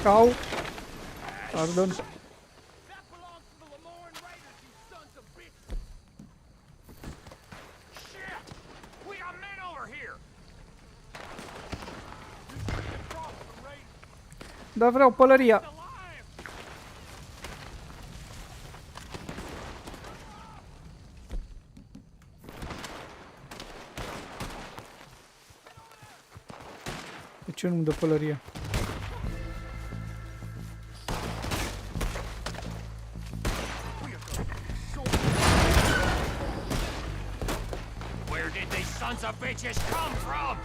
Au. Pardon. Dar vreau pălăria. De ce nu-mi dă pălăria? Where did these sons of bitches come from?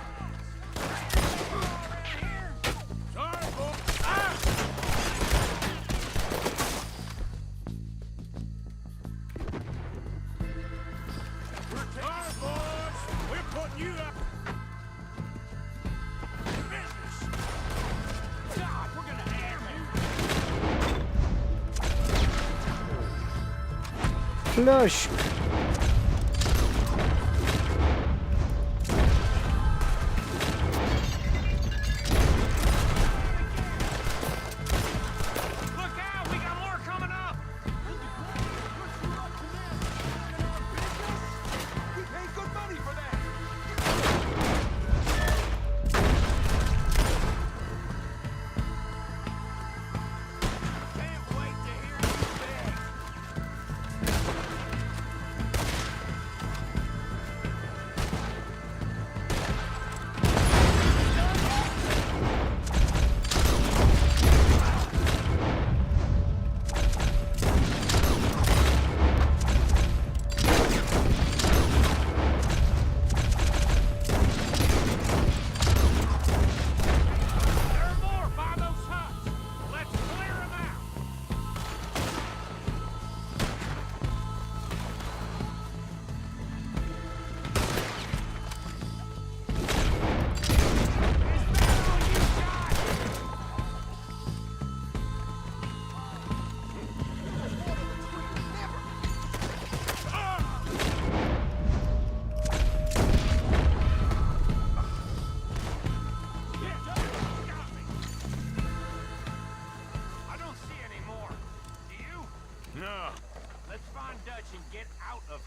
Flash.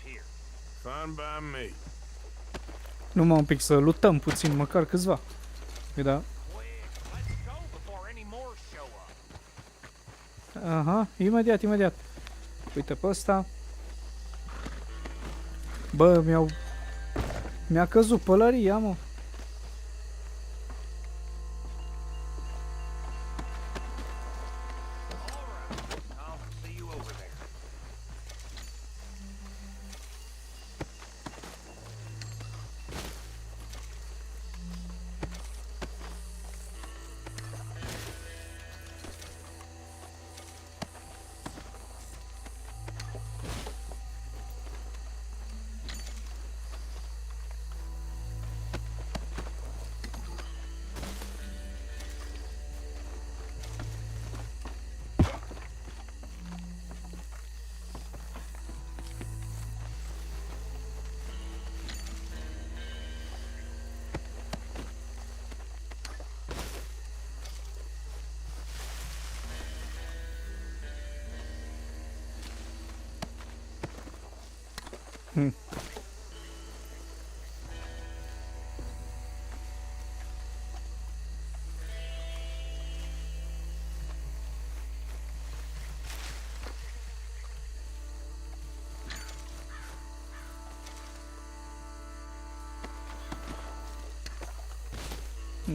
here. Fine by me. Numai un pic să luptăm puțin, măcar câțiva. Păi da. Let's go before any more show up. Aha, imediat, imediat. Uite pe ăsta. Bă, mi-a căzut pălăria, mă. I'll see you over there.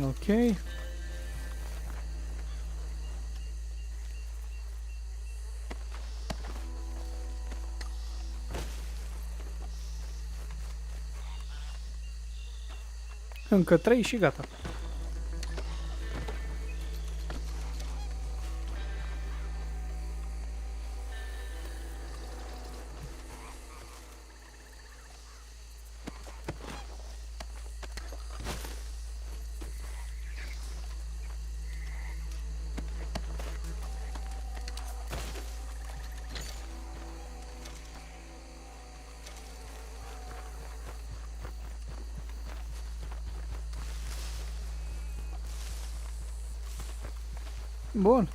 Ok. Încă 3 și gata. Bun.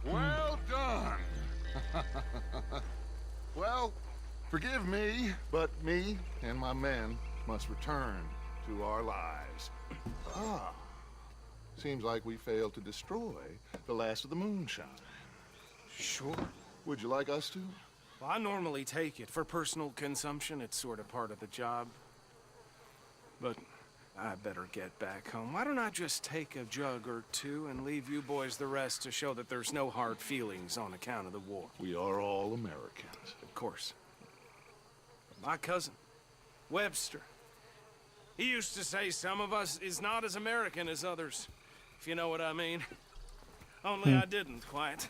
Well done. Well, forgive me, but me and my men must return to our lives. Ah, seems like we failed to destroy the last of the moonshine. Sure. Would you like us to? Well, I normally take it. For personal consumption, it's sort of part of the job. But I better get back home. Why don't I just take a jug or two and leave you boys the rest to show that there's no hard feelings on account of the war? We are all Americans. Of course. My cousin, Webster, he used to say some of us is not as American as others, if you know what I mean. Only I didn't quite.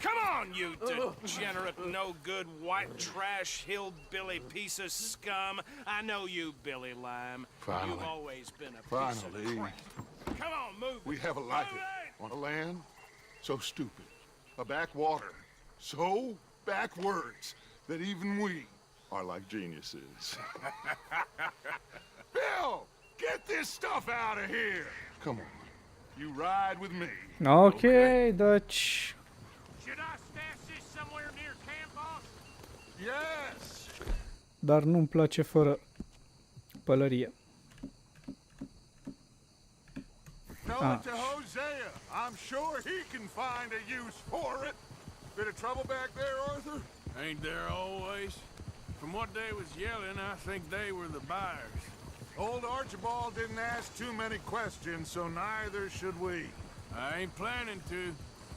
Come on, you degenerate, no-good, white trash, hillbilly piece of scum. I know you, Billy Lime. Finally. You've always been a piece Finally. of crap. Come on, move We it. have a life Move it. on a land so stupid, a backwater so backwards that even we are like geniuses. Bill, get this stuff out of here. Come on, you ride with me. Ok, deci... Should I stash this somewhere near camp, boss? Yes. Dar nu-mi place fără pălărie. Tell it to Hosea. I'm sure he can find a use for it. Bit of trouble back there, Arthur? Ain't there always? From what they was yelling, I think they were the buyers. Old Archibald didn't ask too many questions, so neither should we. I ain't planning to.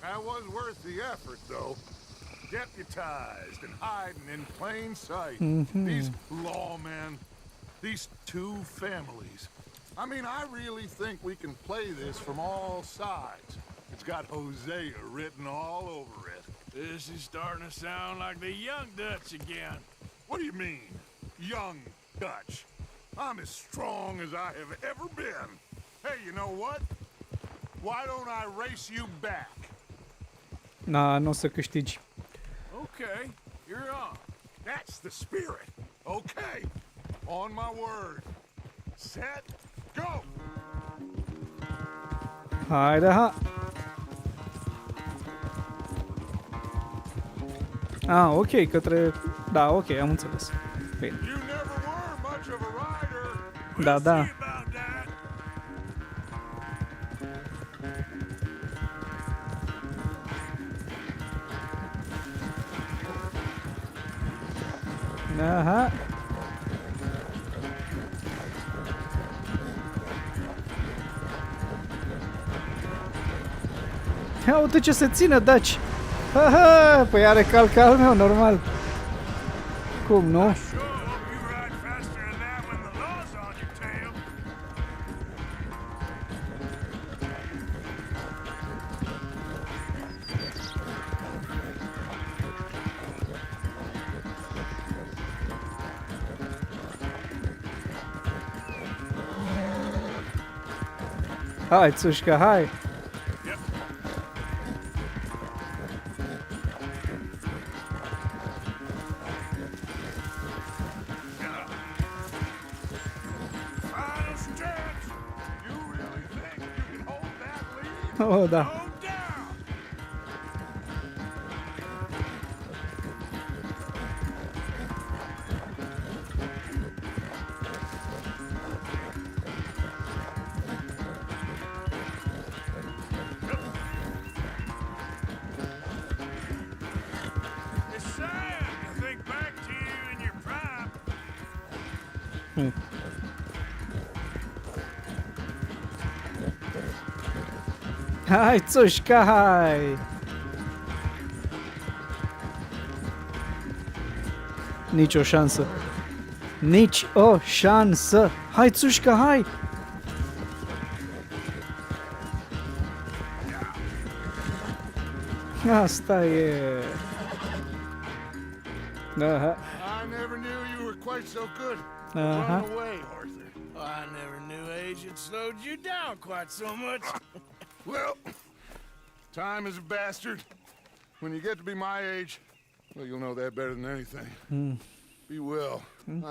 That was worth the effort, though. Deputized and hiding in plain sight. These lawmen, these two families. I mean, I really think we can play this from all sides. It's got Hosea written all over it. This is starting to sound like the Young Dutch again. What do you mean, young Dutch? I'm as strong as I have ever been. Hey, you know what? Why don't I race you back? Na, n-o să câștigi. Okay, you're on. That's the spirit. Okay. On my word. Set, go! Haide, ha! Ah, ok, către... Da, ok, am înțeles. Bine. You never were much of a rider. Da, da. Aha. Ia uite ce se ține, Daci! Aha, păi are calca al meu, normal. Cum, nu? Hai, Țușca, hai! Oh, da. Hai, Țușca, hai! Nici o șansă. Nici o șansă! Hai, Țușca, hai! Asta e... Aha. I never knew you were quite so good. Aha. Run away, Arthur. I never knew age had slowed you down quite so much. Well, time is a bastard. When you get to be my age, well, you'll know that better than anything. Be well.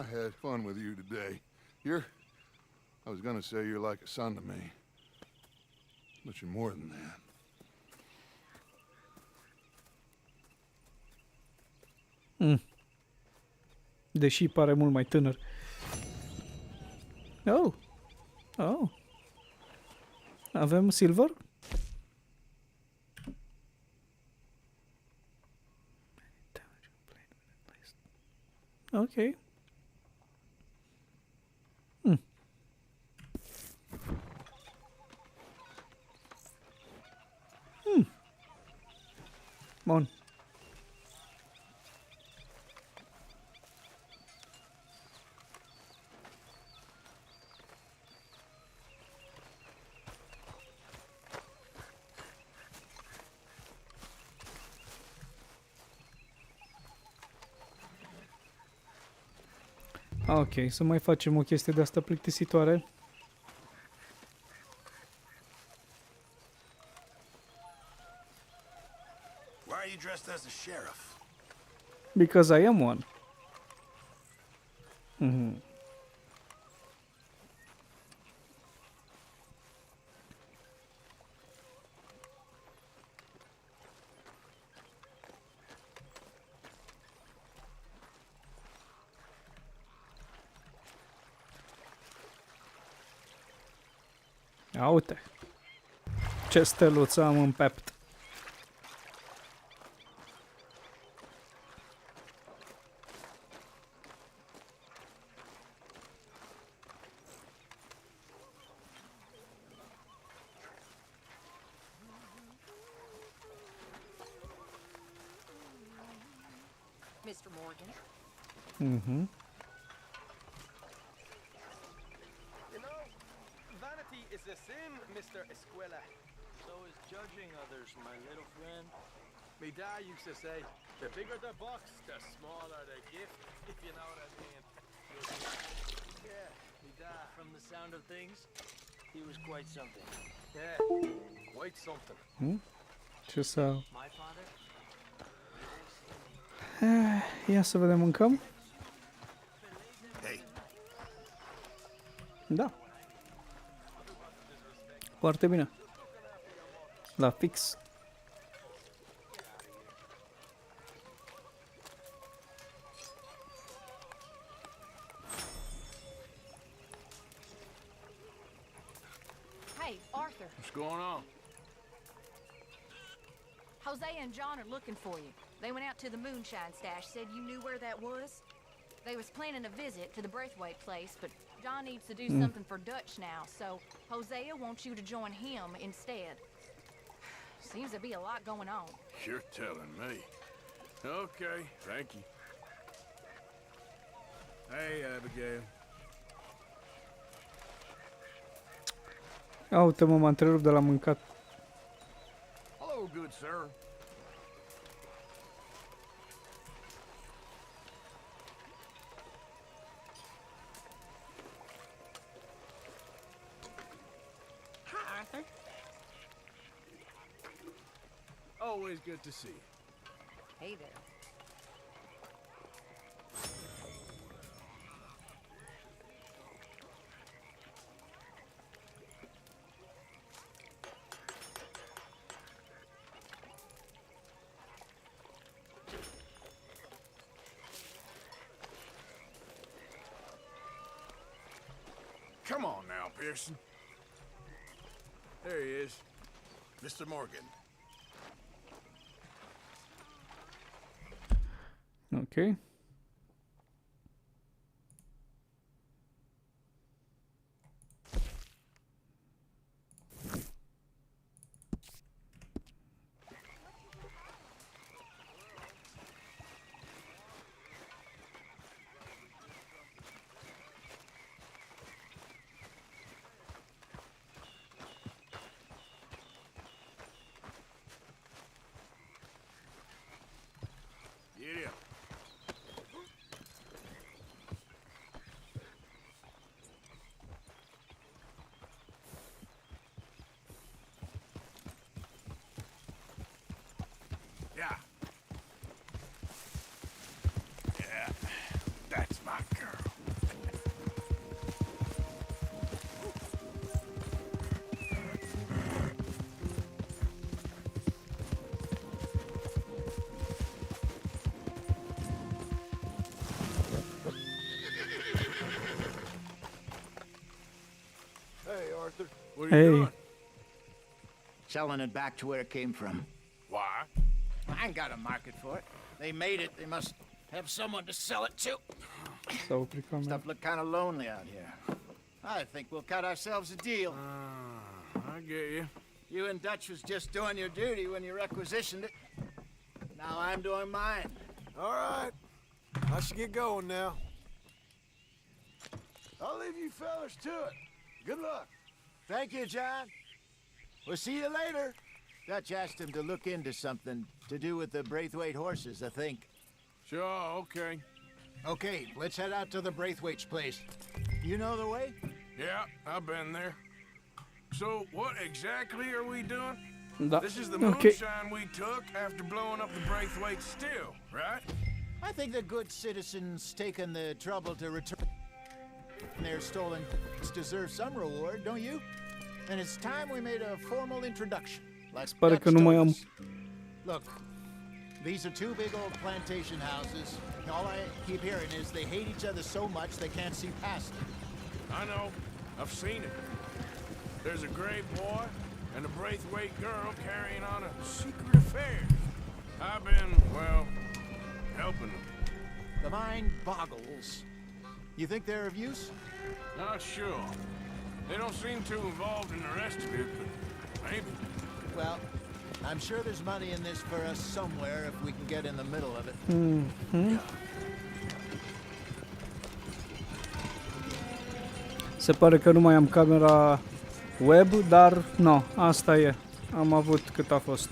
I had fun with you today. I was gonna say you're like a son to me. But you're more than that. Deși pare mult mai tânăr. Oh. Oh. Avem silver? Ok. Bun. Ok, să mai facem o chestie de asta plictisitoare. Why are you dressed as a sheriff? Because I am one. Ia uite. Ce steluță am în pept. Mr. Morgan. Mhm. Is the sin, Mr. Escuela. So is judging others, my little friend. Me dad used to say, the bigger the box, the smaller the gift, if you know what I mean. Yeah, me dad. From the sound of things, he was quite something. Yeah, quite something. Ce să... My father? Ia să vedem, mâncăm? Hey, Da. Foarte bine. La fix. Hey, Arthur. What's going on? Jose and John are looking for you. They went out to the moonshine stash, said you knew where that was. They was planning a visit to the Braithwaite place, but John needs to do something for Dutch now, so Hosea wants you to join him instead. Seems to be a lot going on. You're telling me. Okay, thank you. Hey, Abigail. Ia uite mă, m-a întrerupt de la mâncat. Hello, good sir. Hi, Arthur. Always good to see you. Hey there. Come on now, Pearson. There he is. Mr. Morgan. Ok. Get him. Yeah. Yeah, that's my girl. Hey, Arthur. What are you doing? Selling it back to where it came from. Why? I ain't got a market for it. They made it. They must have someone to sell it to. Stuff look kind of lonely out here. I think we'll cut ourselves a deal. I get you. You and Dutch was just doing your duty when you requisitioned it. Now I'm doing mine. All right. I should get going now. I'll leave you fellas to it. Good luck. Thank you, John. We'll see you later. Dutch asked him to look into something to do with the Braithwaite horses, I think. Sure, okay. Okay, let's head out to the Braithwaite's place. You know the way? Yeah, I've been there. So, what exactly are we doing? Da. This is the Ok. moonshine we took after blowing up the Braithwaite still, right? I think the good citizens taking the trouble to return their stolen deserve some reward, don't you? And it's time we made a formal introduction. Like Pare că nu mai am. Look, these are two big old plantation houses. All I keep hearing is they hate each other so much they can't see past it. I know. I've seen it. There's a gray boy and a Braithwaite girl carrying on a secret affair. I've been, well, helping them. The mind boggles. You think they're of use? Not sure. They don't seem too involved in the rest of it, but maybe. Well, I'm sure there's money in this for us somewhere if we can get in the middle of it. Se pare că nu mai am camera web, dar no, asta e. Am avut cât a fost.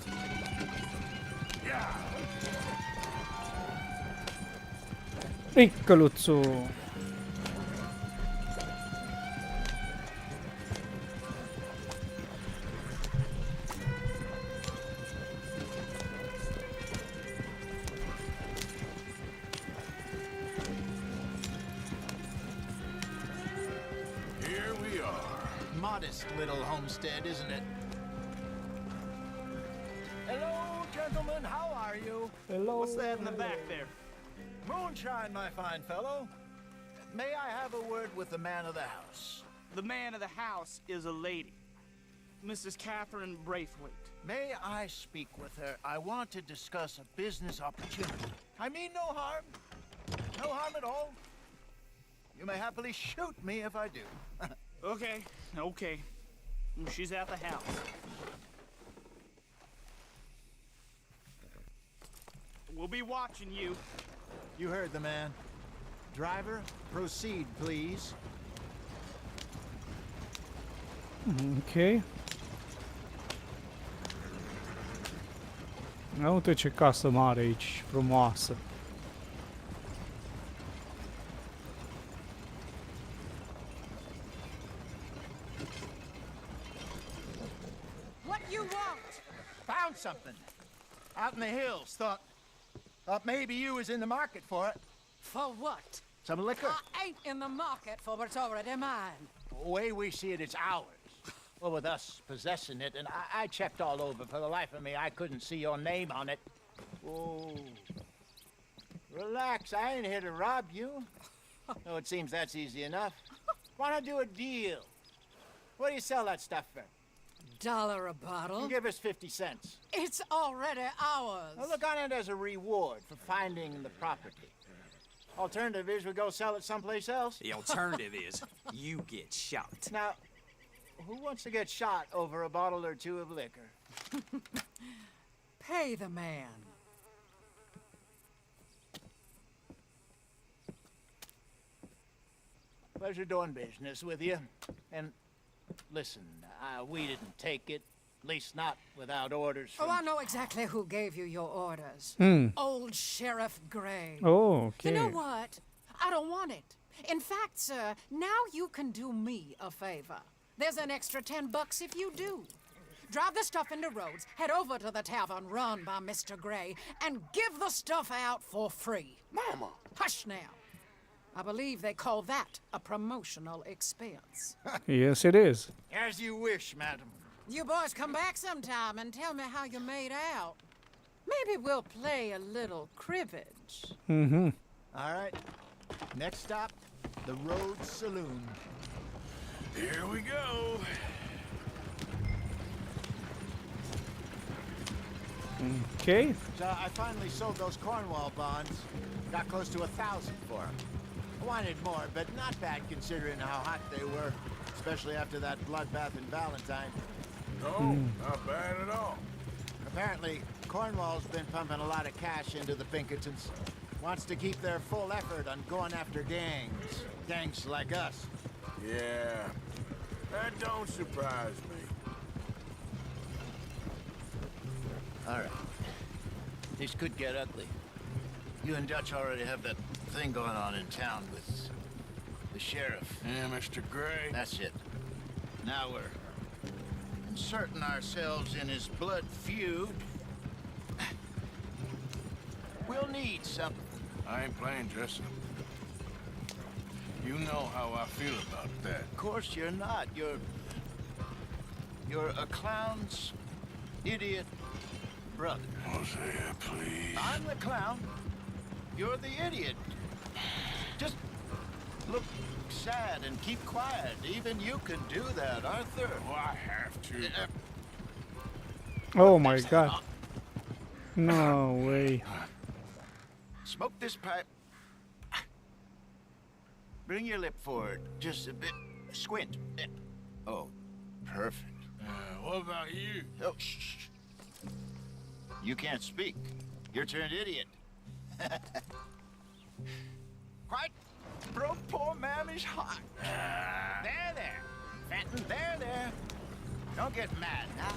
Ei, căluțul! Here modest little homestead, isn't it? Hello, gentlemen. How are you? Hello. What's that in the back there? Moonshine, my fine fellow. May I have a word with the man of the house? The man of the house is a lady, Mrs. Catherine Braithwaite. May I speak with her? I want to discuss a business opportunity. I mean no harm. No harm at all. You may happily shoot me if I do. Okay. She's at the house. We'll be watching you. You heard the man. Driver, proceed, please. Ok. Ia uite ce casă mare aici, frumoasă. What you want? Found something. Out in the hills. Thought maybe you was in the market for it. For what? Some liquor. I ain't in the market for what's already mine. The way we see it, it's ours. Well, with us possessing it, and I checked all over. For the life of me, I couldn't see your name on it. Whoa. Relax, I ain't here to rob you. Oh, it seems that's easy enough. Why not do a deal? What do you sell that stuff for? $1 a bottle? Give us 50 cents. It's already ours. Well, look on it as a reward for finding the property. Alternative is we go sell it someplace else. The alternative is you get shot. Now, who wants to get shot over a bottle or two of liquor? Pay the man. Pleasure doing business with you. And listen, we didn't take it. At least not without orders from... Oh, I know exactly who gave you your orders. Old Sheriff Gray. Oh, okay. You know what? I don't want it. In fact, sir, now you can do me a favor. There's an extra $10 if you do. Drive the stuff into Rhodes, head over to the tavern run by Mr. Gray, and give the stuff out for free. Mama! Hush now. I believe they call that a promotional expense. Yes, it is. As you wish, madam. You boys come back sometime and tell me how you made out. Maybe we'll play a little cribbage. Mm-hmm. All right. Next stop, the Rhodes Saloon. Here we go. Okay. So I finally sold those Cornwall bonds. Got close to 1,000 for them. I wanted more, but not bad considering how hot they were, especially after that bloodbath in Valentine. No, not bad at all. Apparently, Cornwall's been pumping a lot of cash into the Pinkertons. Wants to keep their full effort on going after gangs. Gangs like us. Yeah, that don't surprise me. All right. This could get ugly. You and Dutch already have that thing going on in town with the sheriff. Yeah, Mr. Gray. That's it. Now we're inserting ourselves in his blood feud. We'll need something. I ain't playing dress up. You know how I feel about that. Of course you're not. You're a clown's idiot brother. Hosea, please. I'm the clown. You're the idiot. Just look sad and keep quiet. Even you can do that, Arthur. Oh, I have to. Oh my god. No way. Smoke this pipe. Bring your lip forward. Just a bit. Squint. Oh, perfect. What about you? Oh, shh. You can't speak. You're turned idiot. Quite broke poor Mammy's heart. There. Fenton, there. Don't get mad now.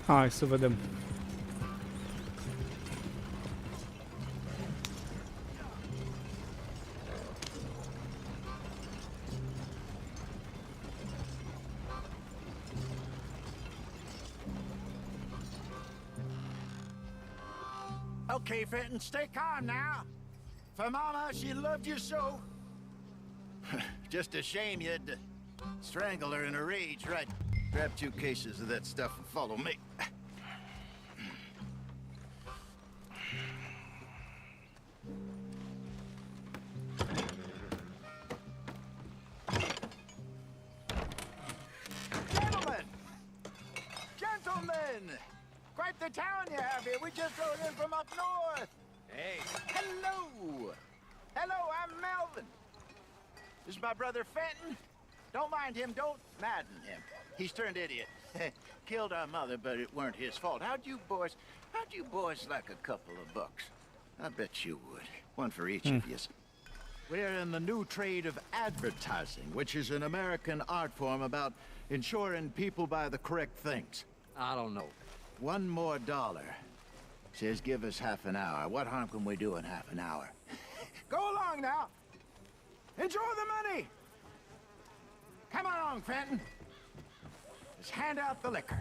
Hai să vedem. Okay, Fenton, stay calm now. For Mama, she loved you so. Just a shame you had to strangle her in a rage, right? Grab 2 cases of that stuff and follow me. Gentlemen! Quite the town you have here. We just rode in from up north. Hey. Hello! Hello, I'm Melvin. This is my brother Fenton. Don't mind him, don't madden him. He's turned idiot. Killed our mother, but it weren't his fault. How'd you boys like a couple of bucks? I bet you would. One for each of you. We're in the new trade of advertising, which is an American art form about ensuring people buy the correct things. I don't know. $1 more. Says give us half an hour. What harm can we do in half an hour? Go along now. Enjoy the money. Come along, Fenton. Let's hand out the liquor.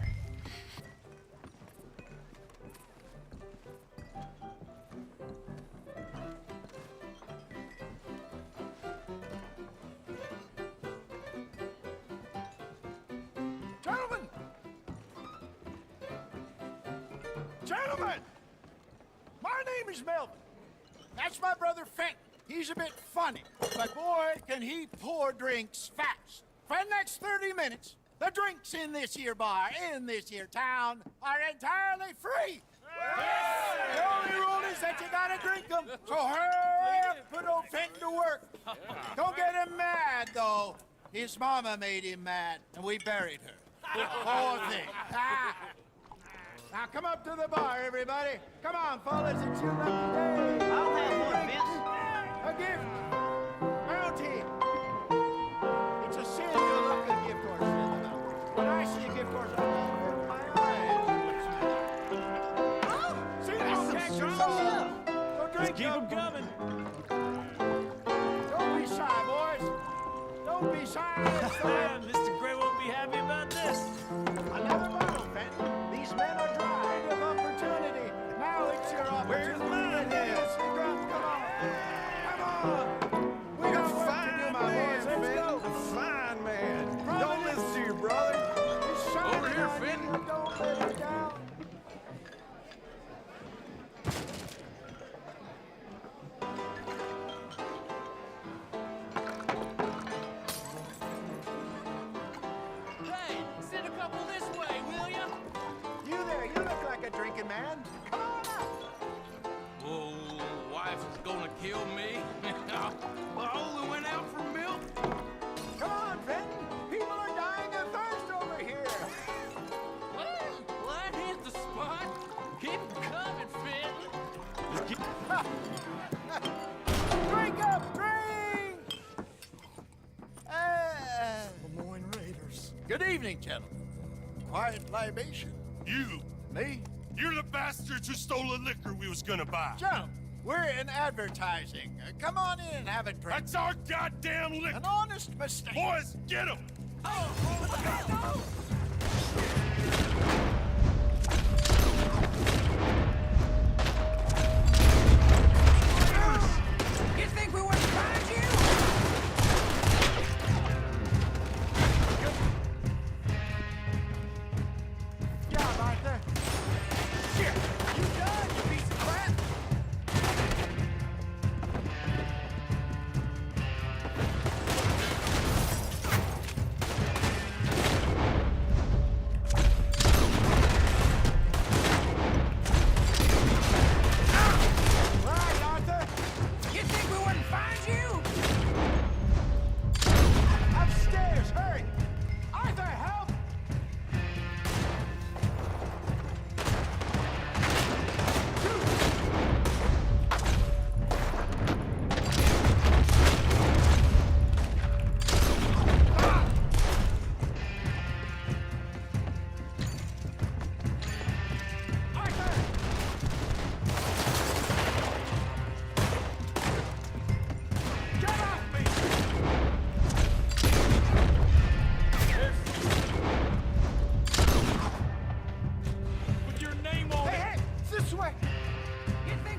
Gentlemen! My name is Melvin. That's my brother Fenton. He's a bit funny, but boy, can he pour drinks fast. For the next 30 minutes, the drinks in this here bar, in this here town, are entirely free. The only rule is that you gotta drink them. So hurry up, put old Fenton to work. Don't get him mad, though. His mama made him mad, and we buried her. Poor thing. Now come up to the bar, everybody. Come on, fellas, it's your lucky day. I'll have one, Vince. A gift. Bounty. It's a sin to look a gift horse in the mouth. When I see a gift horse, I open my eyes. See, don't catch yourself. Don't drink Keep them coming. Don't be shy, boys. Don't be shy. Mr. Gray won't be happy about this. Another bottle, Fenton. These men are dry of opportunity. Now it's your opportunity. Where's mine, Yes, come on. Come on. We got work to do, my boys. Let's go. A fine man. Providence. Don't listen to your brother. He's shining Over here, on you. Fenton. Don't let him down. Hey, send a couple this way, will ya? You there, you look like a drinking man. Come on up. Oh, wife is gonna kill me. I only went out for milk. Come on, Fenton. People are dying of thirst over here. Well, that hit the spot. Keep 'em coming, Fenton. Drink up, drink! Lemoyne Raiders. Good evening, gentlemen. Quiet libation. You! Me? You're the bastards who stole the liquor we was gonna buy. Gentlemen, we're in advertising. Come on in and have a drink. That's our goddamn liquor! An honest mistake. Boys, get him! You think we wouldn't find you? Good job, Arthur. Shit! You done, you piece of crap? Right, Arthur. You think we wouldn't find you? Upstairs, hurry! Arthur, help! Arthur! Get off me! With your name on Hey, it. hey! This way! You think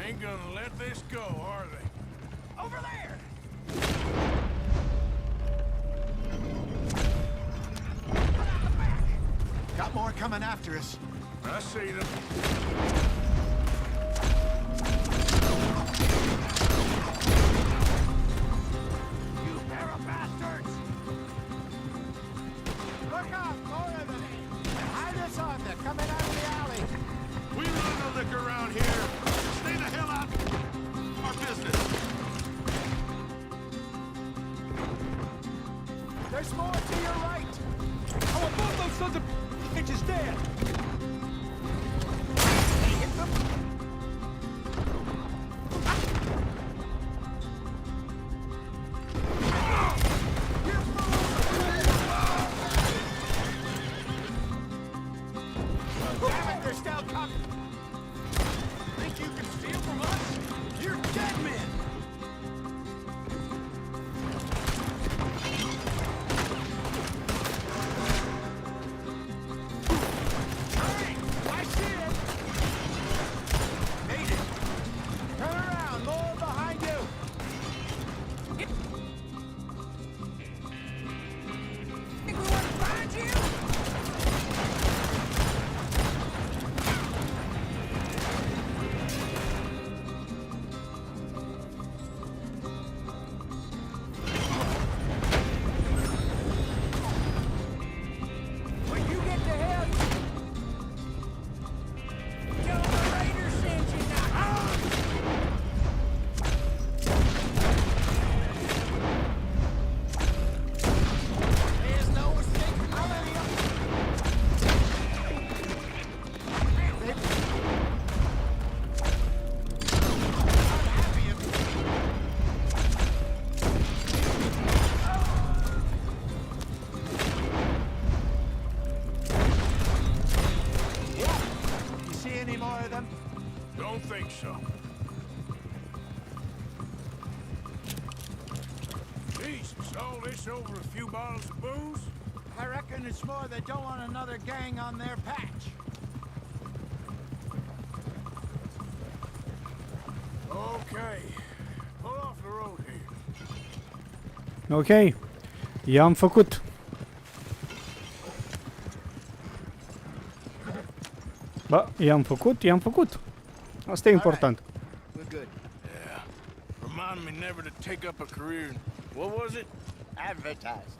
Ain't gonna let this go, are they? Over there! Got more coming after us. I see them. You pair of bastards! Look out, more of them! Hide us on, they're coming out of the alley. We run the liquor around here. Stay the hell out of our business. There's more to your right. Our boatload sons of bitch is dead. Hit them. Damn it, they're still coming. Think you can steal from us? You're dead men. I see it! Made it! Turn around, more behind you! Think we want to find you? When you get to hell, tell the Raiders sent you now. There's no mistake. How many of You see any more of them? Don't think so. Jesus, all this over a few bottles of booze? I reckon it's more they don't want another gang on their patch. Okay. Pull off the road here. Ok. I-am făcut. Ba, i-am făcut. Asta e important. We're good. Yeah. Remind me never to take up a career in, what was it? Advertise.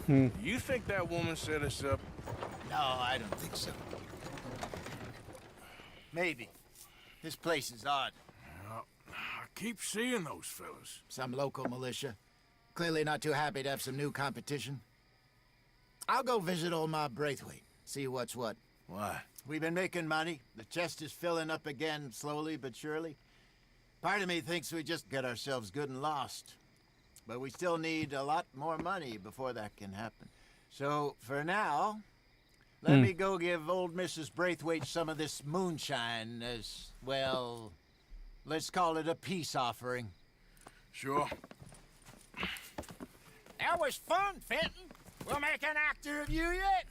You think that woman set us up? No, I don't think so. Maybe. This place is odd. I keep seeing those fellas. Some local militia. Clearly not too happy to have some new competition. I'll go visit old Ma Braithwaite. See what's what. Why? We've been making money. The chest is filling up again, slowly but surely. Part of me thinks we just get ourselves good and lost. But we still need a lot more money before that can happen. So, for now, let me go give old Mrs. Braithwaite some of this moonshine as, well, let's call it a peace offering. Sure. That was fun, Fenton. We'll make an actor of you yet.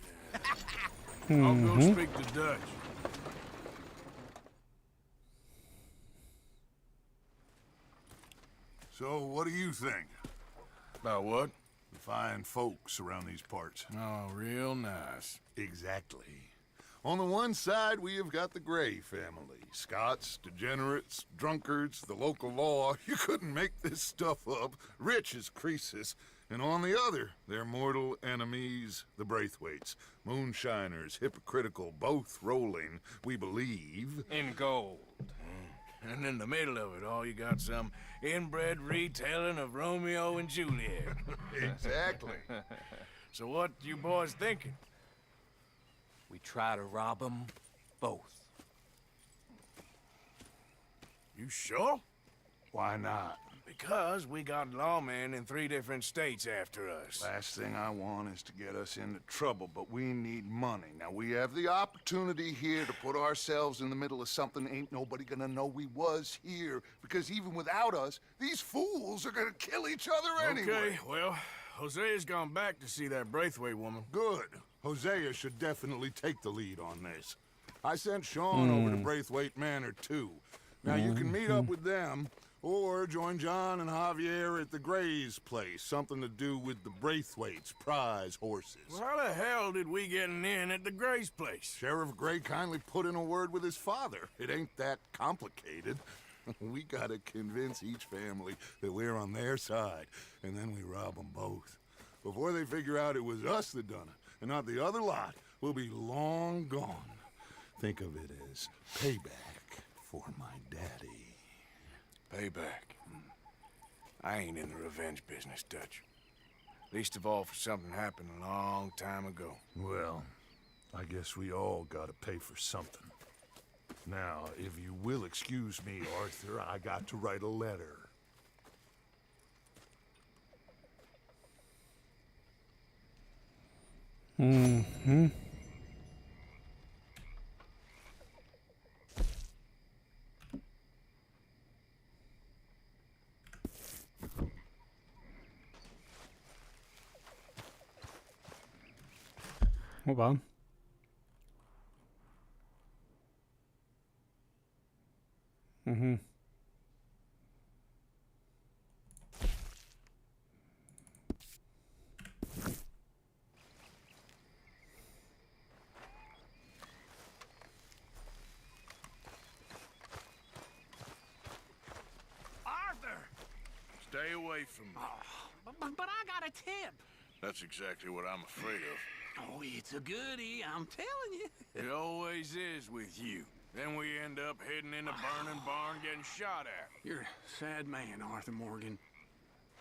I'll go speak to Dutch. So, what do you think? About what? The fine folks around these parts. Oh, real nice. Exactly. On the one side, we have got the Gray family. Scots, degenerates, drunkards, the local law. You couldn't make this stuff up. Rich as Croesus. And on the other, their mortal enemies, the Braithwaites. Moonshiners, hypocritical, both rolling, we believe. In gold. And in the middle of it all, you got some inbred retelling of Romeo and Juliet. Exactly. So what you boys thinking? We try to rob them both. You sure? Why not? Because we got lawmen in 3 different states after us. Last thing I want is to get us into trouble, but we need money. Now, we have the opportunity here to put ourselves in the middle of something ain't nobody gonna know we was here, because even without us, these fools are gonna kill each other anyway. Okay, well, Hosea's gone back to see that Braithwaite woman. Good. Hosea should definitely take the lead on this. I sent Sean over to Braithwaite Manor, too. Now, you can meet up with them, or join John and Javier at the Gray's place. Something to do with the Braithwaite's prize horses. Well, how the hell did we get in at the Gray's place? Sheriff Gray kindly put in a word with his father. It ain't that complicated. We gotta convince each family that we're on their side, and then we rob them both. Before they figure out it was us that done it, and not the other lot, we'll be long gone. Think of it as payback for my daddy. Payback. I ain't in the revenge business, Dutch. Least of all for something happened a long time ago. Well, I guess we all gotta pay for something. Now, if you will excuse me, Arthur, I got to write a letter. Mhm. Opa. Mhm. Arthur! Stay away from me. But I got a tip. That's exactly what I'm afraid of. Oh, it's a goodie, I'm telling you. It always is with you. Then we end up heading in a burning barn getting shot at. You're a sad man, Arthur Morgan.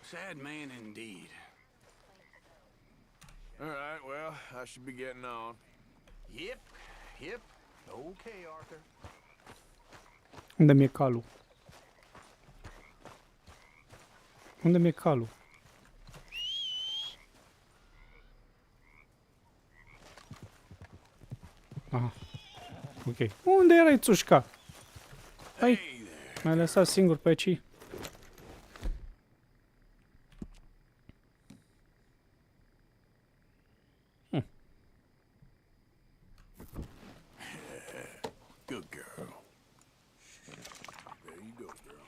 Sad man indeed. All right, well, I should be getting on. Yep. Okay, Arthur. Unde mi-e calul? Unde mi-e calul? Aha. Ok. Unde erai, țușca? Hai, m-ai lăsat singur pe aici. Good girl. There you go, girl.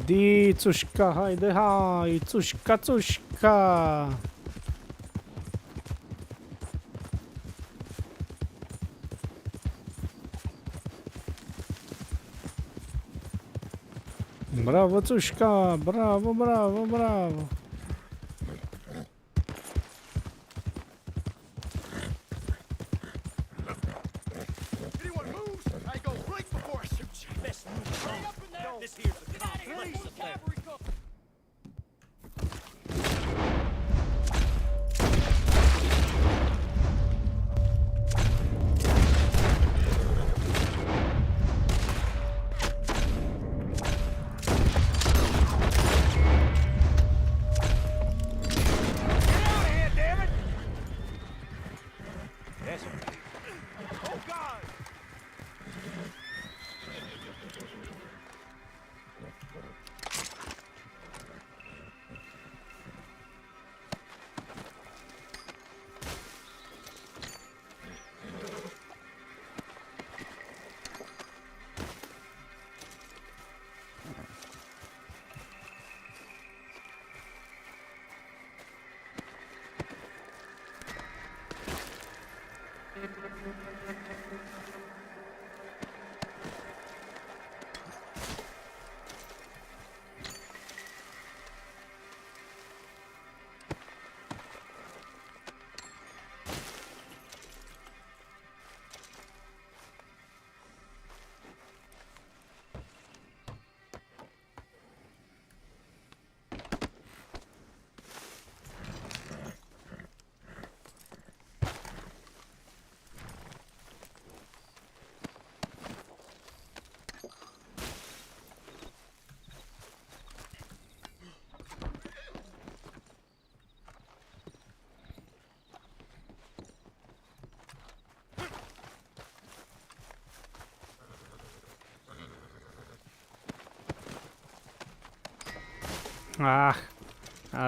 Di, țușca, haide, hai, țușca, țușca. Bravo, țușca, bravo, bravo, bravo.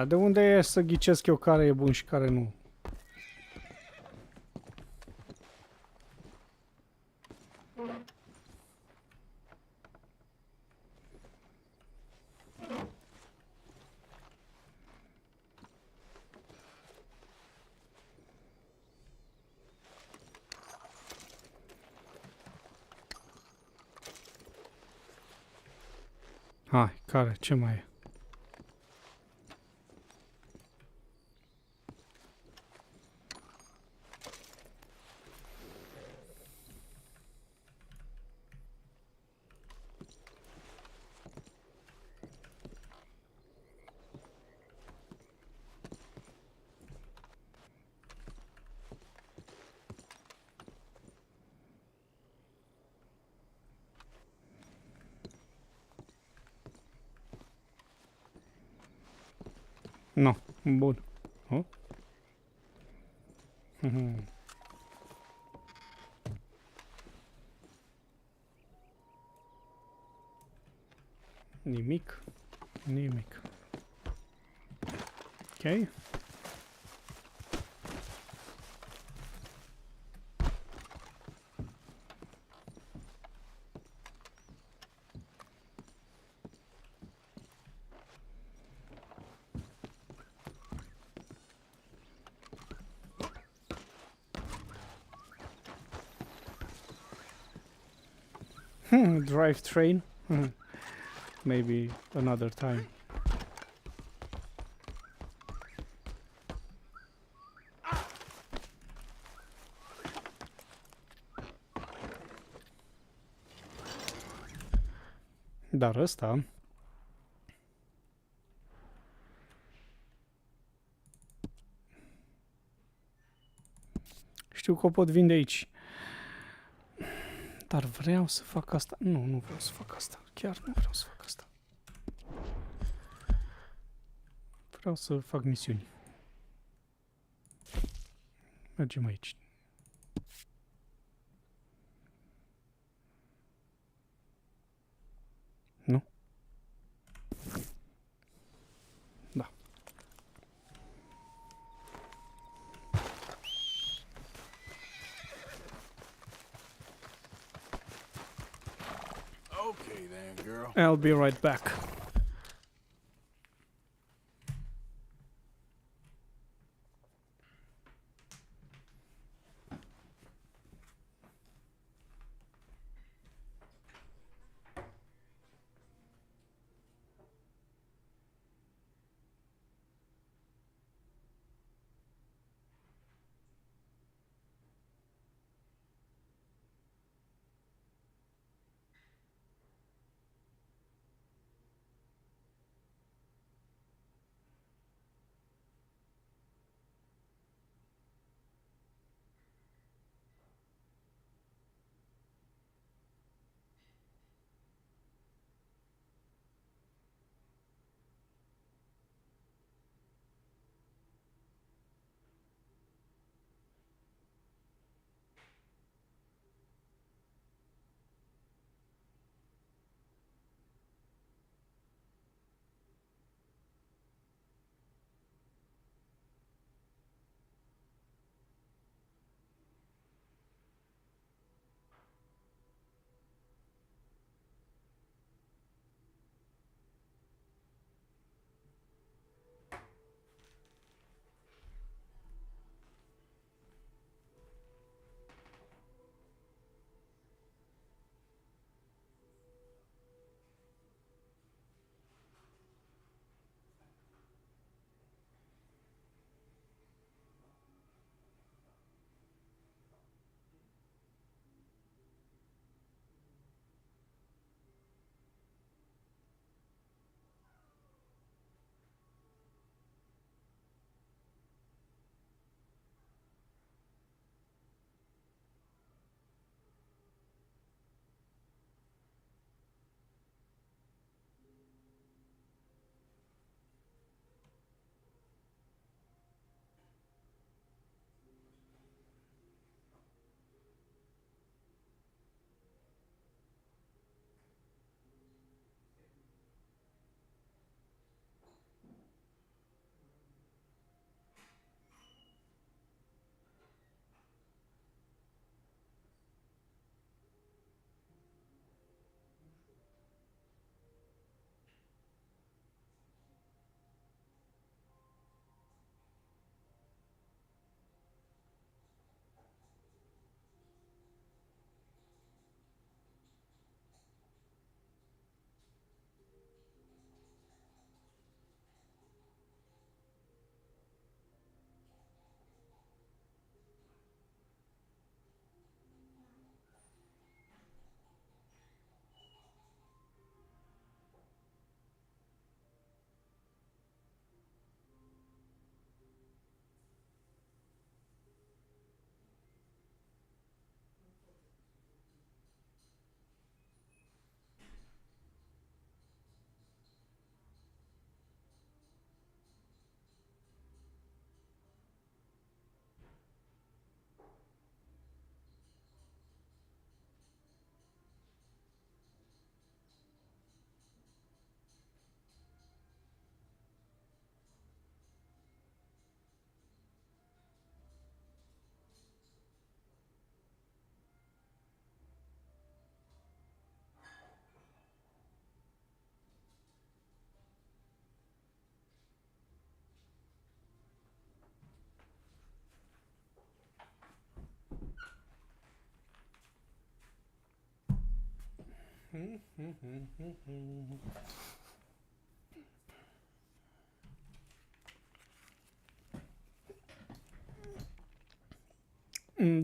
De unde e să ghicesc eu care e bun și care nu? Hai, care? Ce mai e? No, bun. Oh. Nimic. Nimic. Ok. Drive train. Maybe another time. Dar ăsta... Știu că o pot vinde aici. Dar vreau să fac asta. Nu, nu vreau să fac asta. Chiar nu vreau să fac asta. Vreau să fac misiuni. Mergem aici. Nu? Da. Okay then, girl. I'll be right back.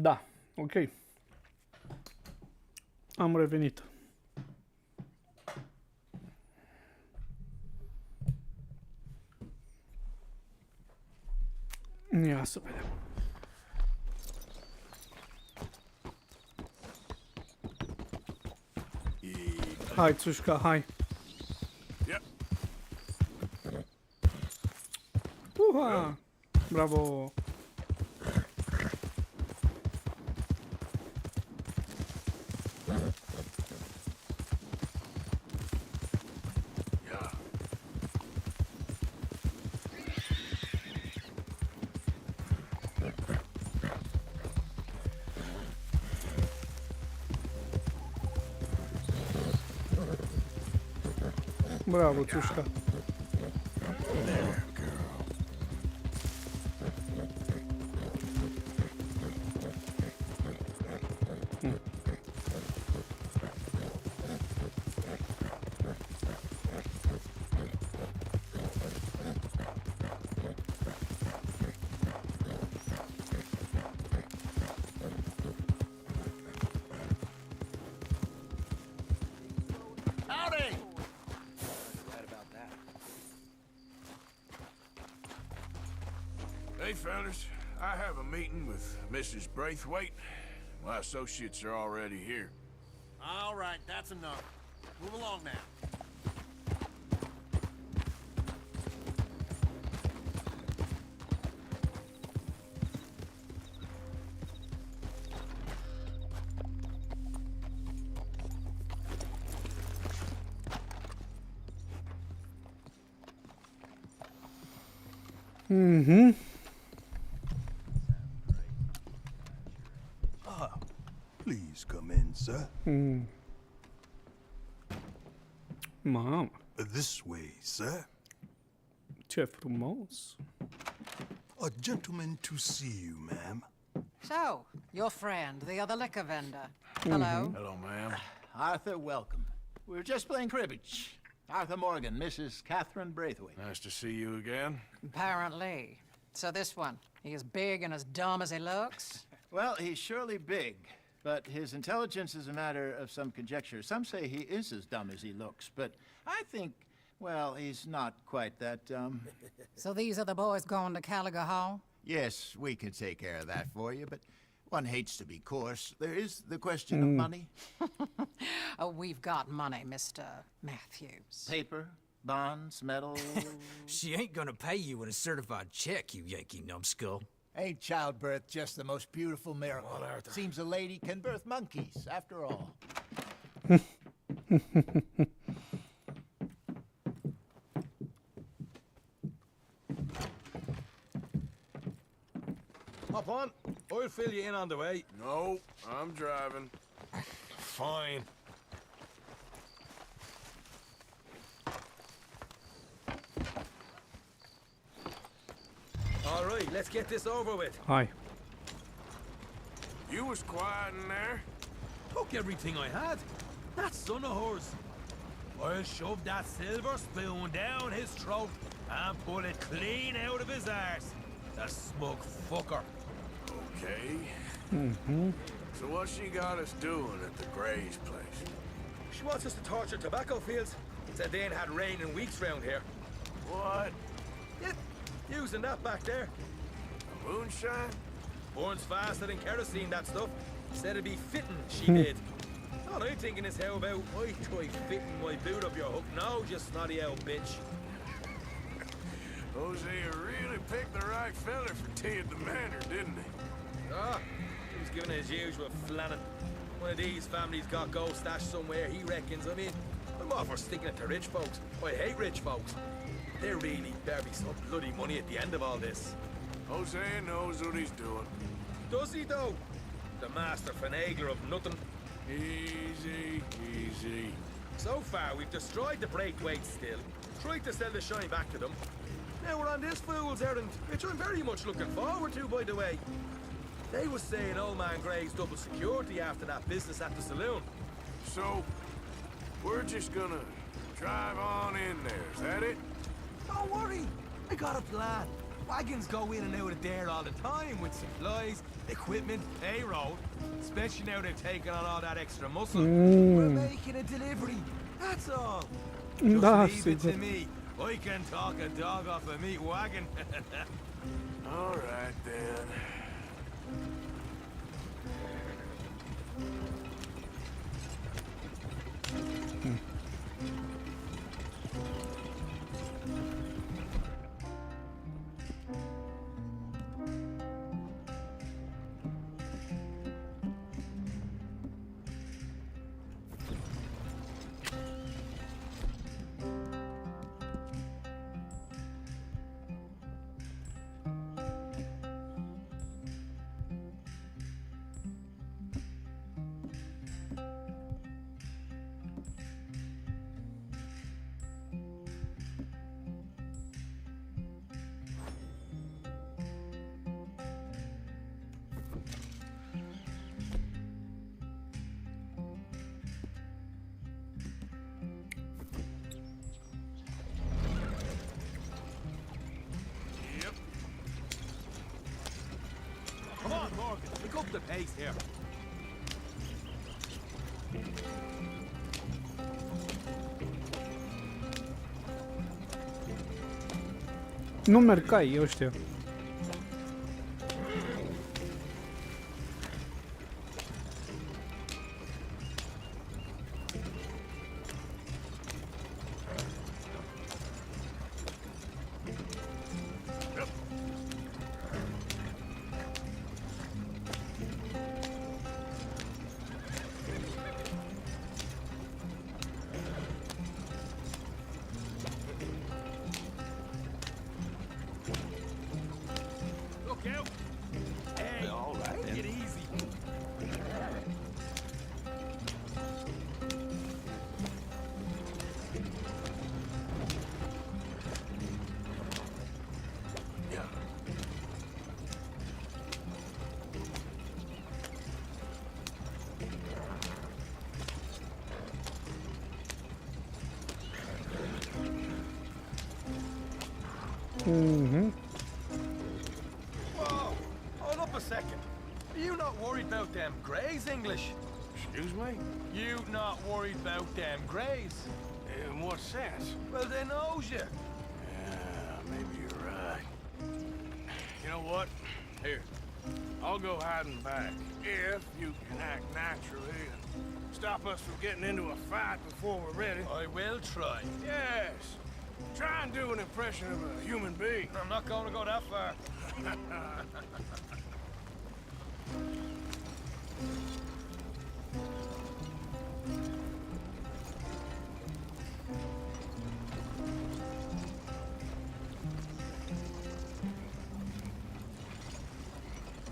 Da, ok. Am revenit. Ia să vedem. Hai, Țușca, hai. Uha! Bravo! Bravo, Țușca. Howdy! Hey, fellas. I have a meeting with Mrs. Braithwaite. My associates are already here. All right, that's enough. Move along now. Mm-hmm. Please come in, sir. Mamă, This way, sir. ce frumos. A gentleman to see you, ma'am. So, your friend, the other liquor vendor. Hello. Hello, ma'am. Arthur, welcome. We were just playing cribbage. Arthur Morgan, Mrs. Catherine Braithwaite. Nice to see you again. Apparently. So this one, he is big and as dumb as he looks? Well, he's surely big, but his intelligence is a matter of some conjecture. Some say he is as dumb as he looks, but I think, well, he's not quite that dumb. So these are the boys going to Caliga Hall? Yes, we can take care of that for you, but one hates to be coarse. There is the question of money. Oh, we've got money, Mr. Matthews. Paper, bonds, metal. She ain't gonna pay you with a certified check, you Yankee numbskull. Ain't childbirth just the most beautiful miracle? Seems a lady can birth monkeys, after all. Hop on. I'll fill you in on the way. No, I'm driving. Fine. All right, let's get this over with. Hai. You was quiet in there. Took everything I had. That son of hers. I'll shove that silver spoon down his throat and pull it clean out of his arse. The smug fucker. Okay. Mm-hmm. So what she got us doing at the Gray's place? She wants us to torture tobacco fields. Said they ain't had rain in weeks round here. What? Yeah, using that back there. Moonshine? Burns faster than kerosene, that stuff. Said it'd be fitting, she did. All I'm thinking is how about I try fitting my boot up your hook now, you snotty old bitch. Hosea really picked the right fella for tea at the manor, didn't he? Ah, he was giving his usual flannin'. One of these families got gold stashed somewhere, he reckons. I mean, I'm all for sticking it to rich folks. I hate rich folks. There really better be some bloody money at the end of all this. Hosea knows what he's doing. Does he, though? The master finagler of nothing. Easy, easy. So far, we've destroyed the Braithwaites still, tried to sell the shine back to them. Now we're on this fool's errand, which I'm very much looking forward to, by the way. They was saying old man Gray's double security after that business at the saloon. So, we're just gonna drive on in there, is that it? Don't worry, I got a plan. Wagons go in and out of there all the time with supplies, equipment, payroll. Especially now they've taken on all that extra muscle. We're making a delivery, that's all. Just leave it to me. I can talk a dog off a meat wagon. All right, then. Come on, Morgan, pick up the pace here. Nu merg cai ăștia. Hey, all right, take it easy. Whoa, hold up a second. Are you not worried about them greys, English? Excuse me? You not worried about them greys? In what sense? Well, they knows you. Yeah, maybe you're right. You know what? Here, I'll go hiding back. If you can act naturally and stop us from getting into a fight before we're ready. I will try. Yes. Try and do an impression of a human being. I'm not going to go that far.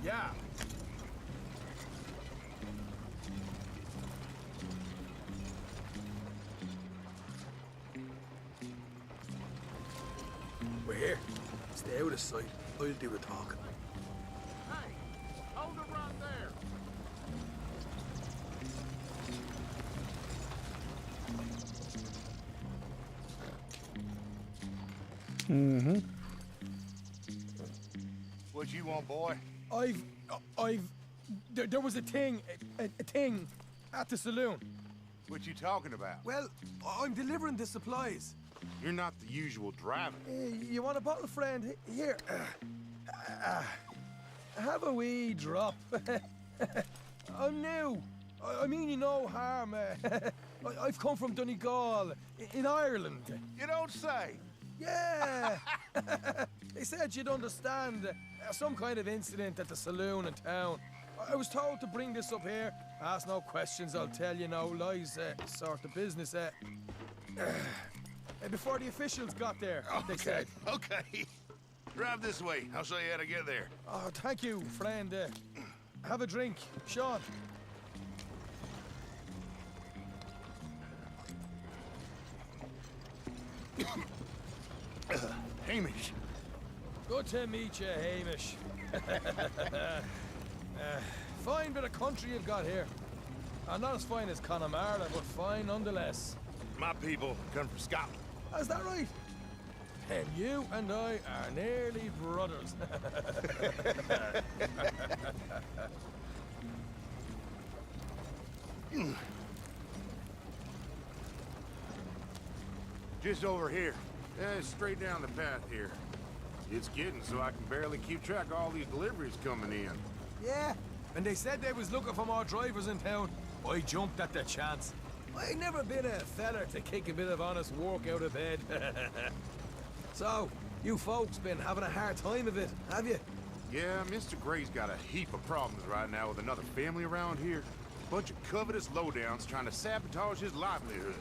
Yeah. We're here. Stay out of sight. I'll do the talking. Hey, hold it right there. What you want, boy? There was a thing at the saloon. What you talking about? Well, I'm delivering the supplies. You're not the usual driver. You want a bottle, friend? Here. Have a wee drop. I'm new. I mean you no harm. I've come from Donegal, in Ireland. You don't say. Yeah. They said you'd understand. Some kind of incident at the saloon in town. I was told to bring this up here. Ask no questions, I'll tell you no lies. Sort of business. Before the officials got there, they said. Okay. Drive this way. I'll show you how to get there. Oh, thank you, friend. Have a drink, Sean. Hamish. Good to meet you, Hamish. Fine bit of country you've got here. Not as fine as Connemara, but fine nonetheless. My people come from Scotland. Is that right? And you and I are nearly brothers. Just over here. Straight down the path here. It's getting so I can barely keep track of all these deliveries coming in. Yeah, and they said they was looking for more drivers in town. I jumped at the chance. I ain't never been a feller to kick a bit of honest work out of bed. So, you folks been having a hard time of it, have you? Yeah, Mr. Gray's got a heap of problems right now with another family around here. Bunch of covetous lowdowns trying to sabotage his livelihood.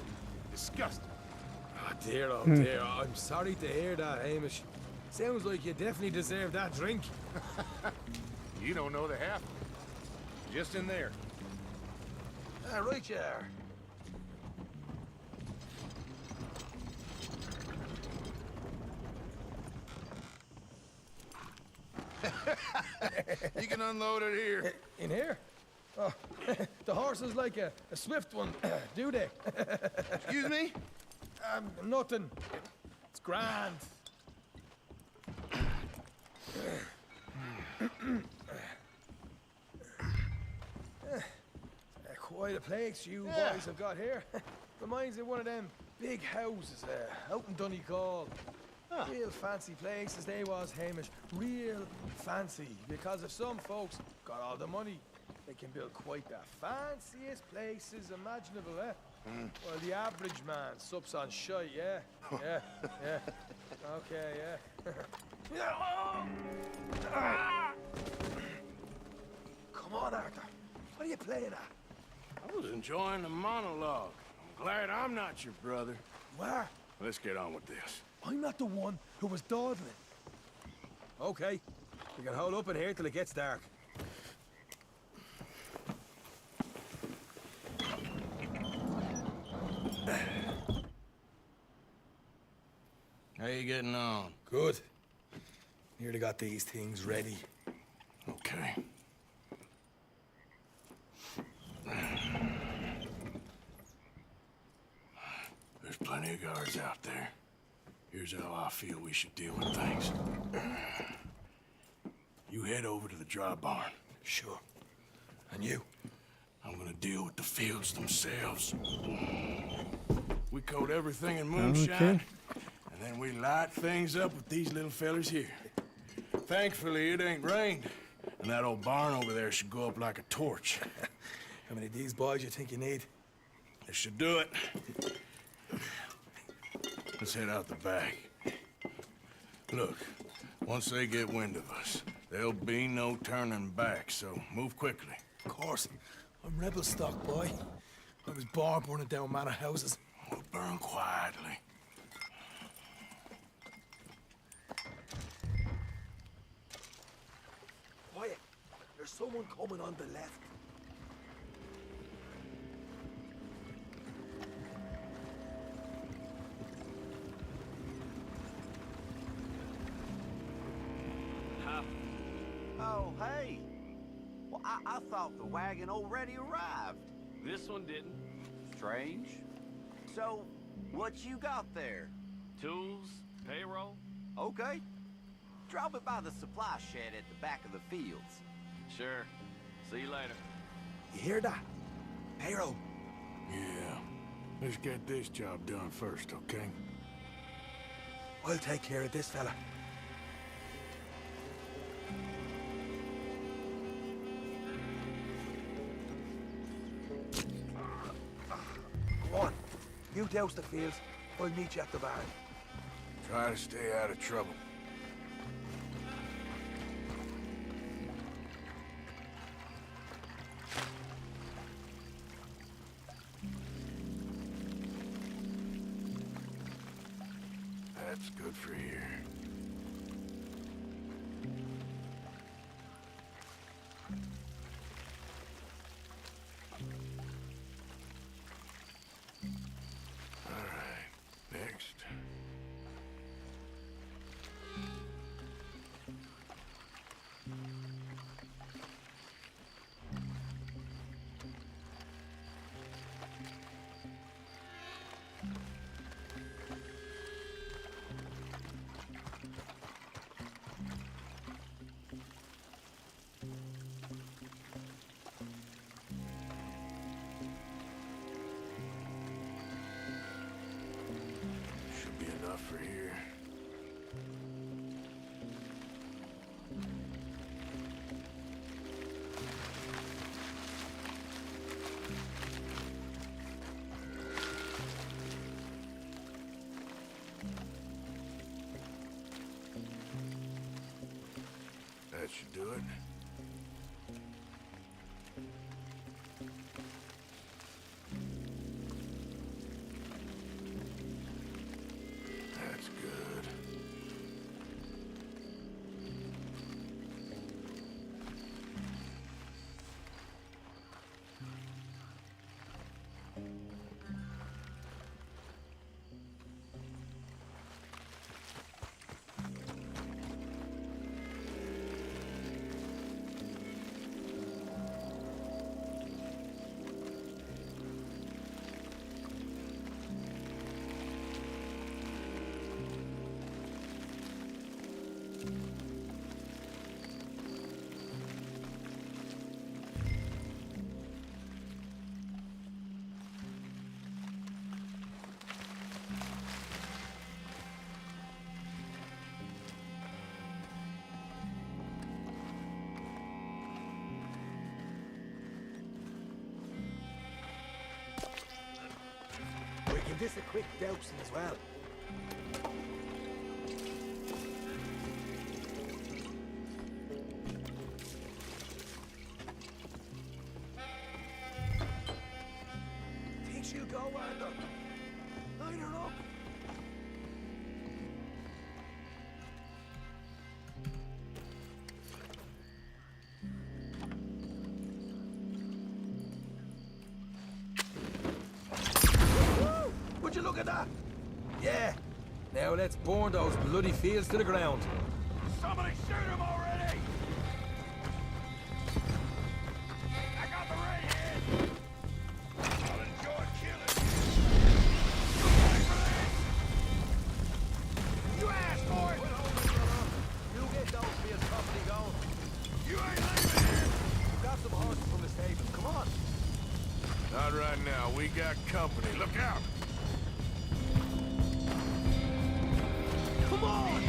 Disgusting. Oh dear, I'm sorry to hear that, Hamish. Sounds like you definitely deserve that drink. You don't know the half of it. Just in there. Right you are. You can unload it here. In here? Oh, the horse is like a swift one, do they? Excuse me? Nothing. It's grand. Quite a place you boys have got here. Reminds me of one of them big houses out in Donegal. Real fancy places they was, Hamish. Real fancy. Because if some folks got all the money, they can build quite the fanciest places imaginable, eh? Well, the average man sups on shite, yeah? Yeah. Okay, yeah. Come on, Arthur. What are you playing at? I was enjoying the monologue. I'm glad I'm not your brother. Where? Let's get on with this. I'm not the one who was dawdling. Okay. We can hold up in here till it gets dark. How you getting on? Good. Nearly got these things ready. Okay. There's plenty of guards out there. Here's how I feel we should deal with things. You head over to the dry barn. Sure. And you? I'm gonna deal with the fields themselves. We coat everything in moonshine, and then we light things up with these little fellers here. Thankfully, it ain't rained, and that old barn over there should go up like a torch. How many of these boys you think you need? This should do it. Let's head out the back. Look, once they get wind of us, there'll be no turning back, so move quickly. Of course. I'm rebel stock, boy. I was born burning down manor houses. We'll burn quietly. Quiet. There's someone coming on the left. Oh, hey. Well, I thought the wagon already arrived. This one didn't. Strange. So, what you got there? Tools, payroll. Okay. Drop it by the supply shed at the back of the fields. Sure. See you later. You hear that? Payroll. Yeah. Let's get this job done first, okay? I'll take care of this fella. Go on. You douse the fields. I'll meet you at the barn. Try to stay out of trouble. That's good for here. All right, next. should do it. That's good. We can do a quick dousing as well. Think she'll go, Arthur? Line her up. Would you look at that? Yeah. Now let's burn those bloody fields to the ground. Somebody shoot him already! I got the ray head! I'll enjoy killing you! You asked for it! You get those fields properly going. You ain't leaving here! We've got some horses from the stable. Come on. Not right now. We got company. Look out! Come on!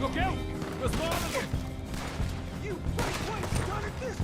Look out! There's more of them! You wait, started this!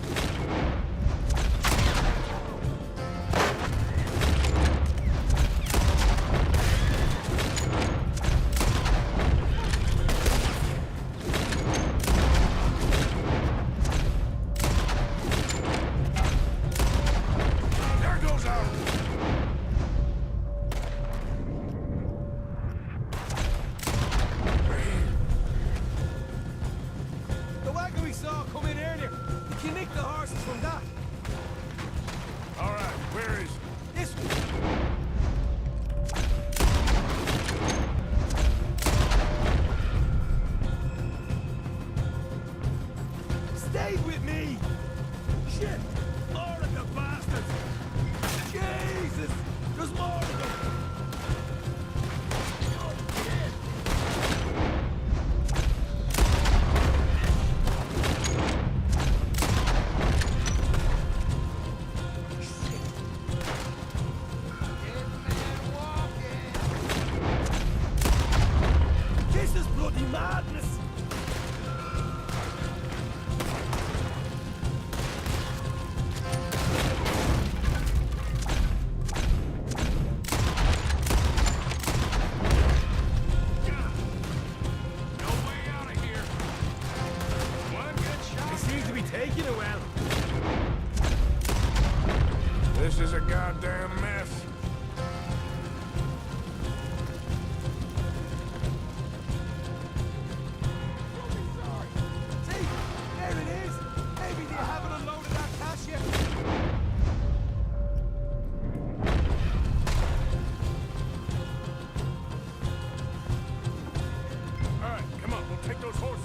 The wagon we saw come in earlier. You can nick the horses from that. All right, where is it? This one. Stay with me! Shit! More of the bastards! Jesus! There's more of them! Oh, shit! This is bloody madness! No way out of here! One good shot! It seems to be taking a while. This is a goddamn mess. See? There it is! Maybe they haven't unloaded that cash yet. All right, come on, we'll take those horses.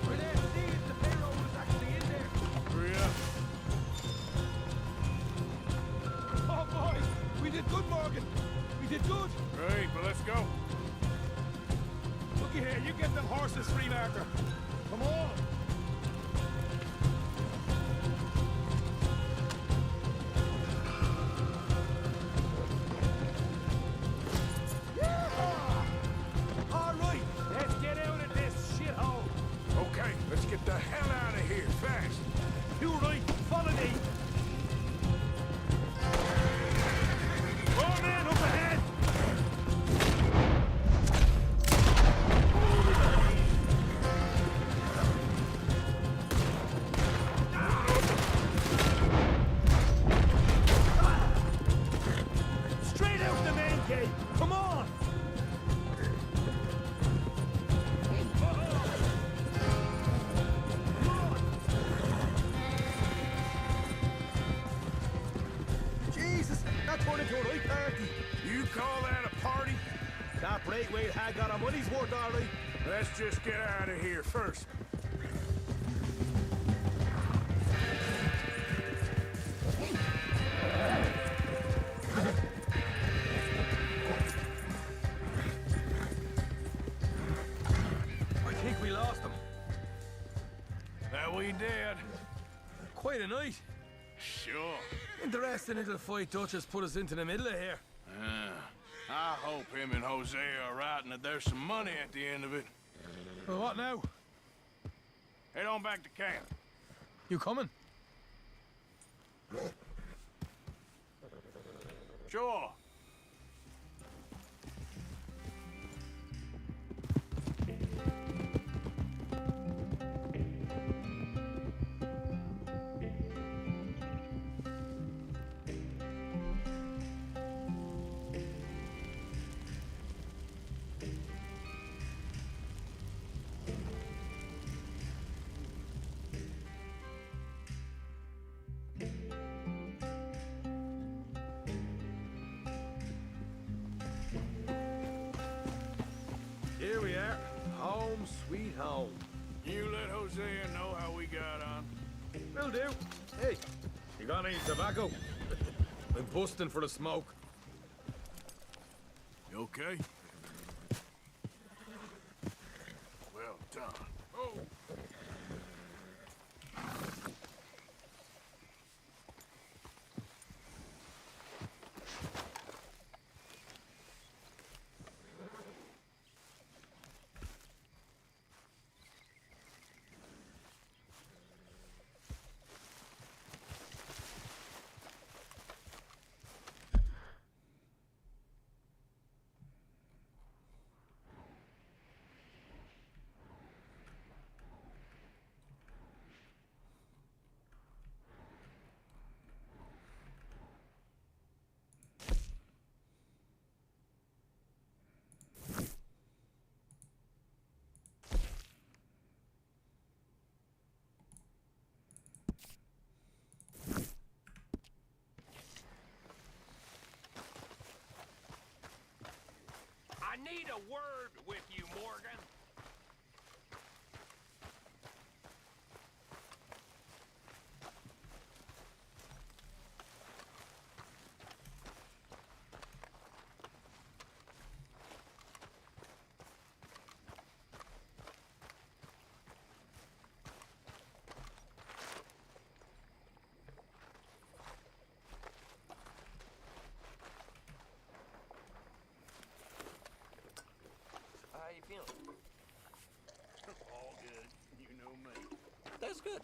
We're there seeing if the payroll was actually in there. Hurry up. Oh boy! We did good, Morgan! We did good! Great, but let's go. Looky here, you get them horses free, Martha. Come on! All right, let's get out of this shithole. Okay, let's get the hell out of here, fast. You right, follow me. call that a party? That Braithwaite had got our money's worth, all right. Let's just get out of here first. I think we lost them. That we did. Quite a night. Sure. Interesting little fight Dutch has put us into the middle of here. I hope him and Jose are right and that there's some money at the end of it. Well, what now? Head on back to camp. You coming? Sure. Here we are. Home sweet home. You let Hosea know how we got on. Will do. Hey, you got any tobacco? I'm busting for the smoke. You okay? Well done. Oh. I need a word with you, Morgan. How you feeling? All good. You know me. That's good.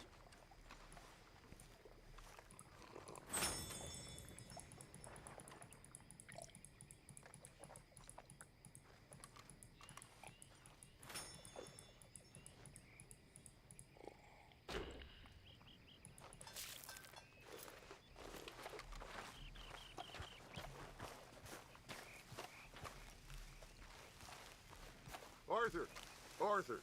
Arthur! Arthur!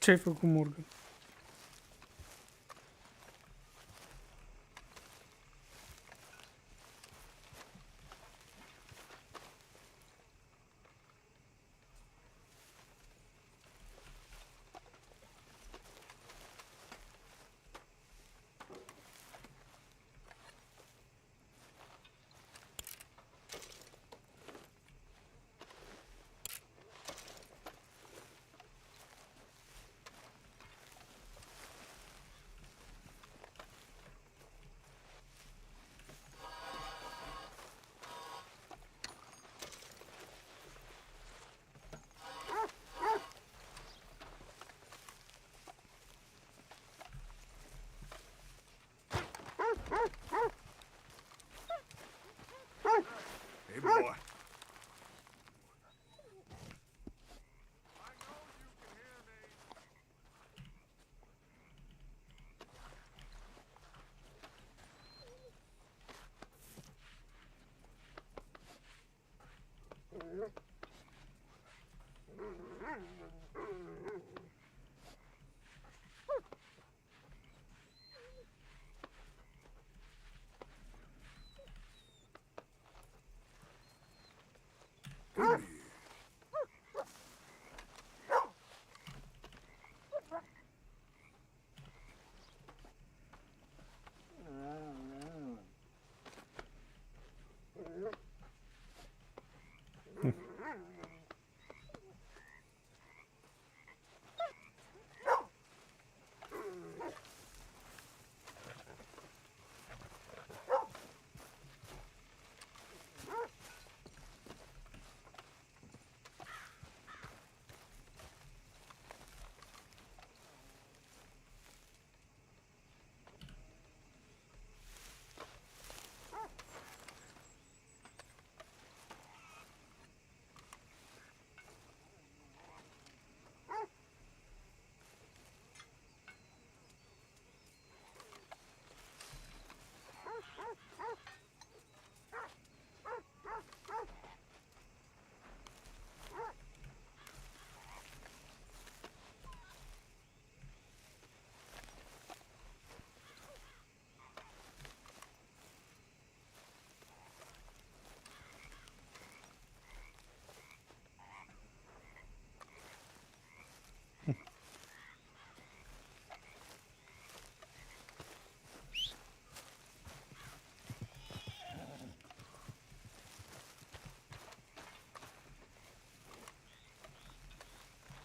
Ce-ai făcut, Morgan?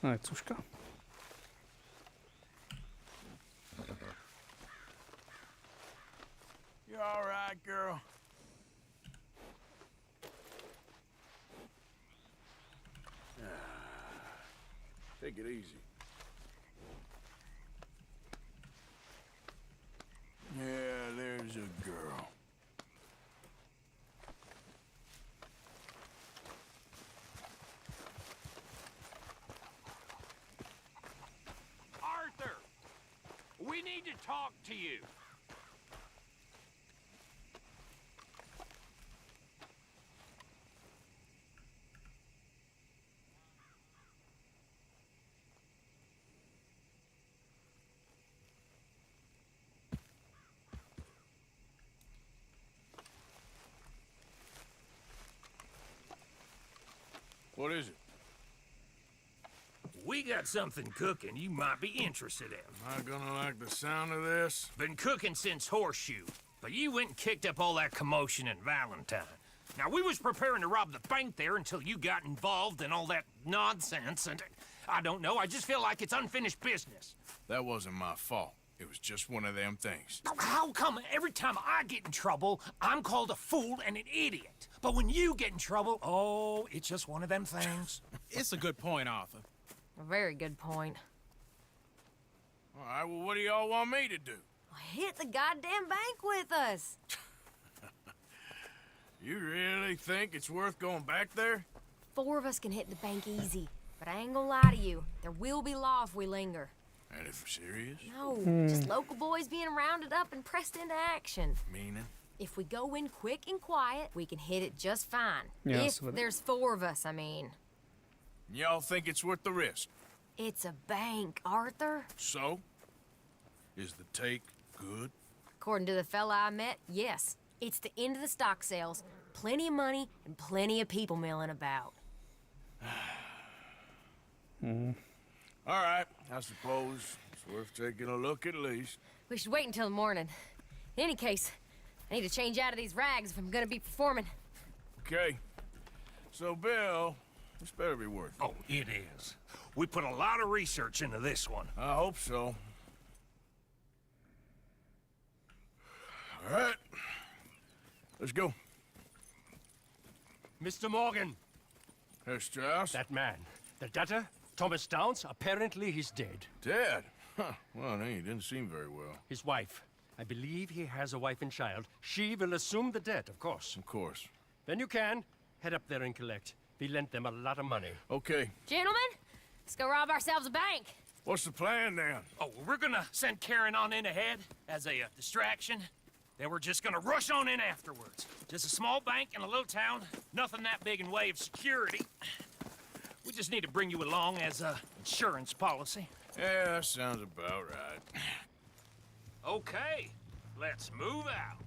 Hai, țușca. You all right, girl? Take it easy. Yeah, there's a girl. Arthur! We need to talk to you. What is it? We got something cooking you might be interested in. Am I gonna like the sound of this? Been cooking since Horseshoe, but you went and kicked up all that commotion in Valentine. Now, we was preparing to rob the bank there until you got involved in all that nonsense, and I don't know, I just feel like it's unfinished business. That wasn't my fault. It was just one of them things. How come every time I get in trouble, I'm called a fool and an idiot? But when you get in trouble, oh, it's just one of them things. It's a good point, Arthur. A very good point. All right, well, what do y'all want me to do? Hit the goddamn bank with us. You really think it's worth going back there? 4 of us can hit the bank easy. But I ain't gonna lie to you. There will be law if we linger. And if we're serious? No, just local boys being rounded up and pressed into action. Meaning? If we go in quick and quiet, we can hit it just fine. Yeah, if so there's 4 of us, I mean. Y'all think it's worth the risk? It's a bank, Arthur. So? Is the take good? According to the fella I met, yes. It's the end of the stock sales. Plenty of money and plenty of people milling about. All right, I suppose it's worth taking a look at least. We should wait until the morning. In any case, I need to change out of these rags if I'm gonna be performing. Okay. So, Bill, this better be worth it. Oh, it is. We put a lot of research into this one. I hope so. All right. Let's go. Mr. Morgan. Herr Strauss? That man. The debtor, Thomas Downs, apparently he's dead. Dead? Huh. Well, he didn't seem very well. His wife. I believe he has a wife and child. She will assume the debt, of course. Of course. Then you can head up there and collect. We lent them a lot of money. Okay. Gentlemen, let's go rob ourselves a bank. What's the plan, then? Oh, we're gonna send Karen on in ahead as a distraction. Then we're just gonna rush on in afterwards. Just a small bank in a little town. Nothing that big in way of security. We just need to bring you along as a insurance policy. Yeah, that sounds about right. Okay, let's move out.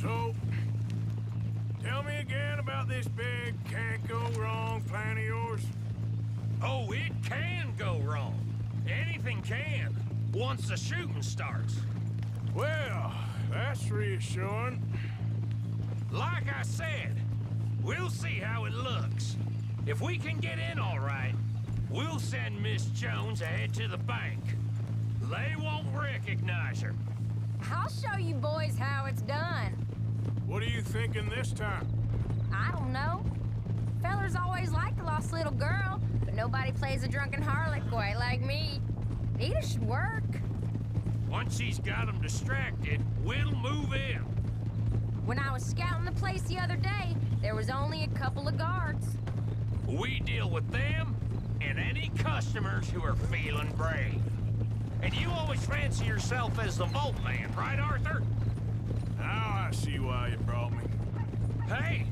So, tell me again about this big can't-go-wrong plan of yours. Oh, it can go wrong. Anything can, once the shooting starts. Well, that's reassuring. Like I said, we'll see how it looks. If we can get in all right, we'll send Miss Jones ahead to the bank. They won't recognize her. I'll show you boys how it's done. What are you thinking this time? I don't know. Fellers always liked the lost little girl, but nobody plays a drunken harlot quite like me. Neither should work. Once she's got them distracted, we'll move in. When I was scouting the place the other day, there was only a couple of guards. We deal with them and any customers who are feeling brave. And you always fancy yourself as the vault man, right, Arthur? Now I see why you brought me. Hey,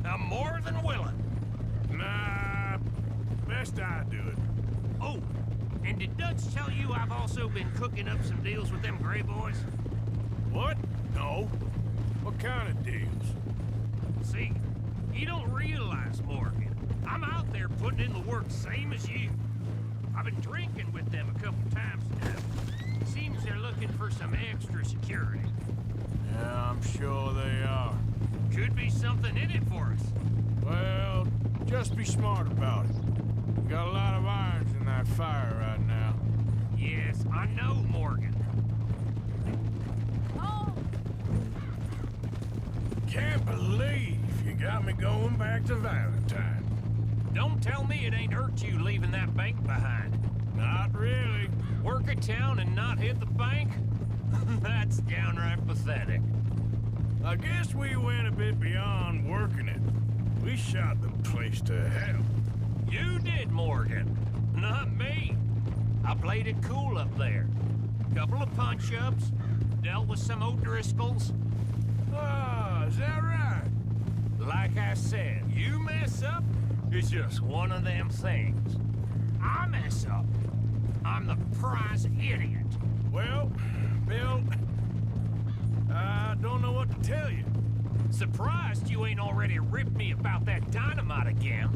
I'm more than willing. Nah, best I do it. Oh, and did Dutch tell you I've also been cooking up some deals with them Gray boys? What? No. What kind of deals? See, you don't realize, Morgan. I'm out there putting in the work same as you. I've been drinking with them a couple times now. Seems they're looking for some extra security. Yeah, I'm sure they are. Could be something in it for us. Well, just be smart about it. We got a lot of irons in that fire right now. Yes, I know, Morgan. Oh! Can't believe you got me going back to Valentine. Don't tell me it ain't hurt you leaving that bank behind. Not really. Work a town and not hit the bank? That's downright pathetic. I guess we went a bit beyond working it. We shot the place to hell. You did, Morgan. Not me. I played it cool up there. Couple of punch-ups, dealt with some O'Driscolls. Ah, is that right? Like I said, you mess up, it's just one of them things. I mess up, I'm the prize idiot. Well, Bill, I don't know what to tell you. Surprised you ain't already ripped me about that dynamite again.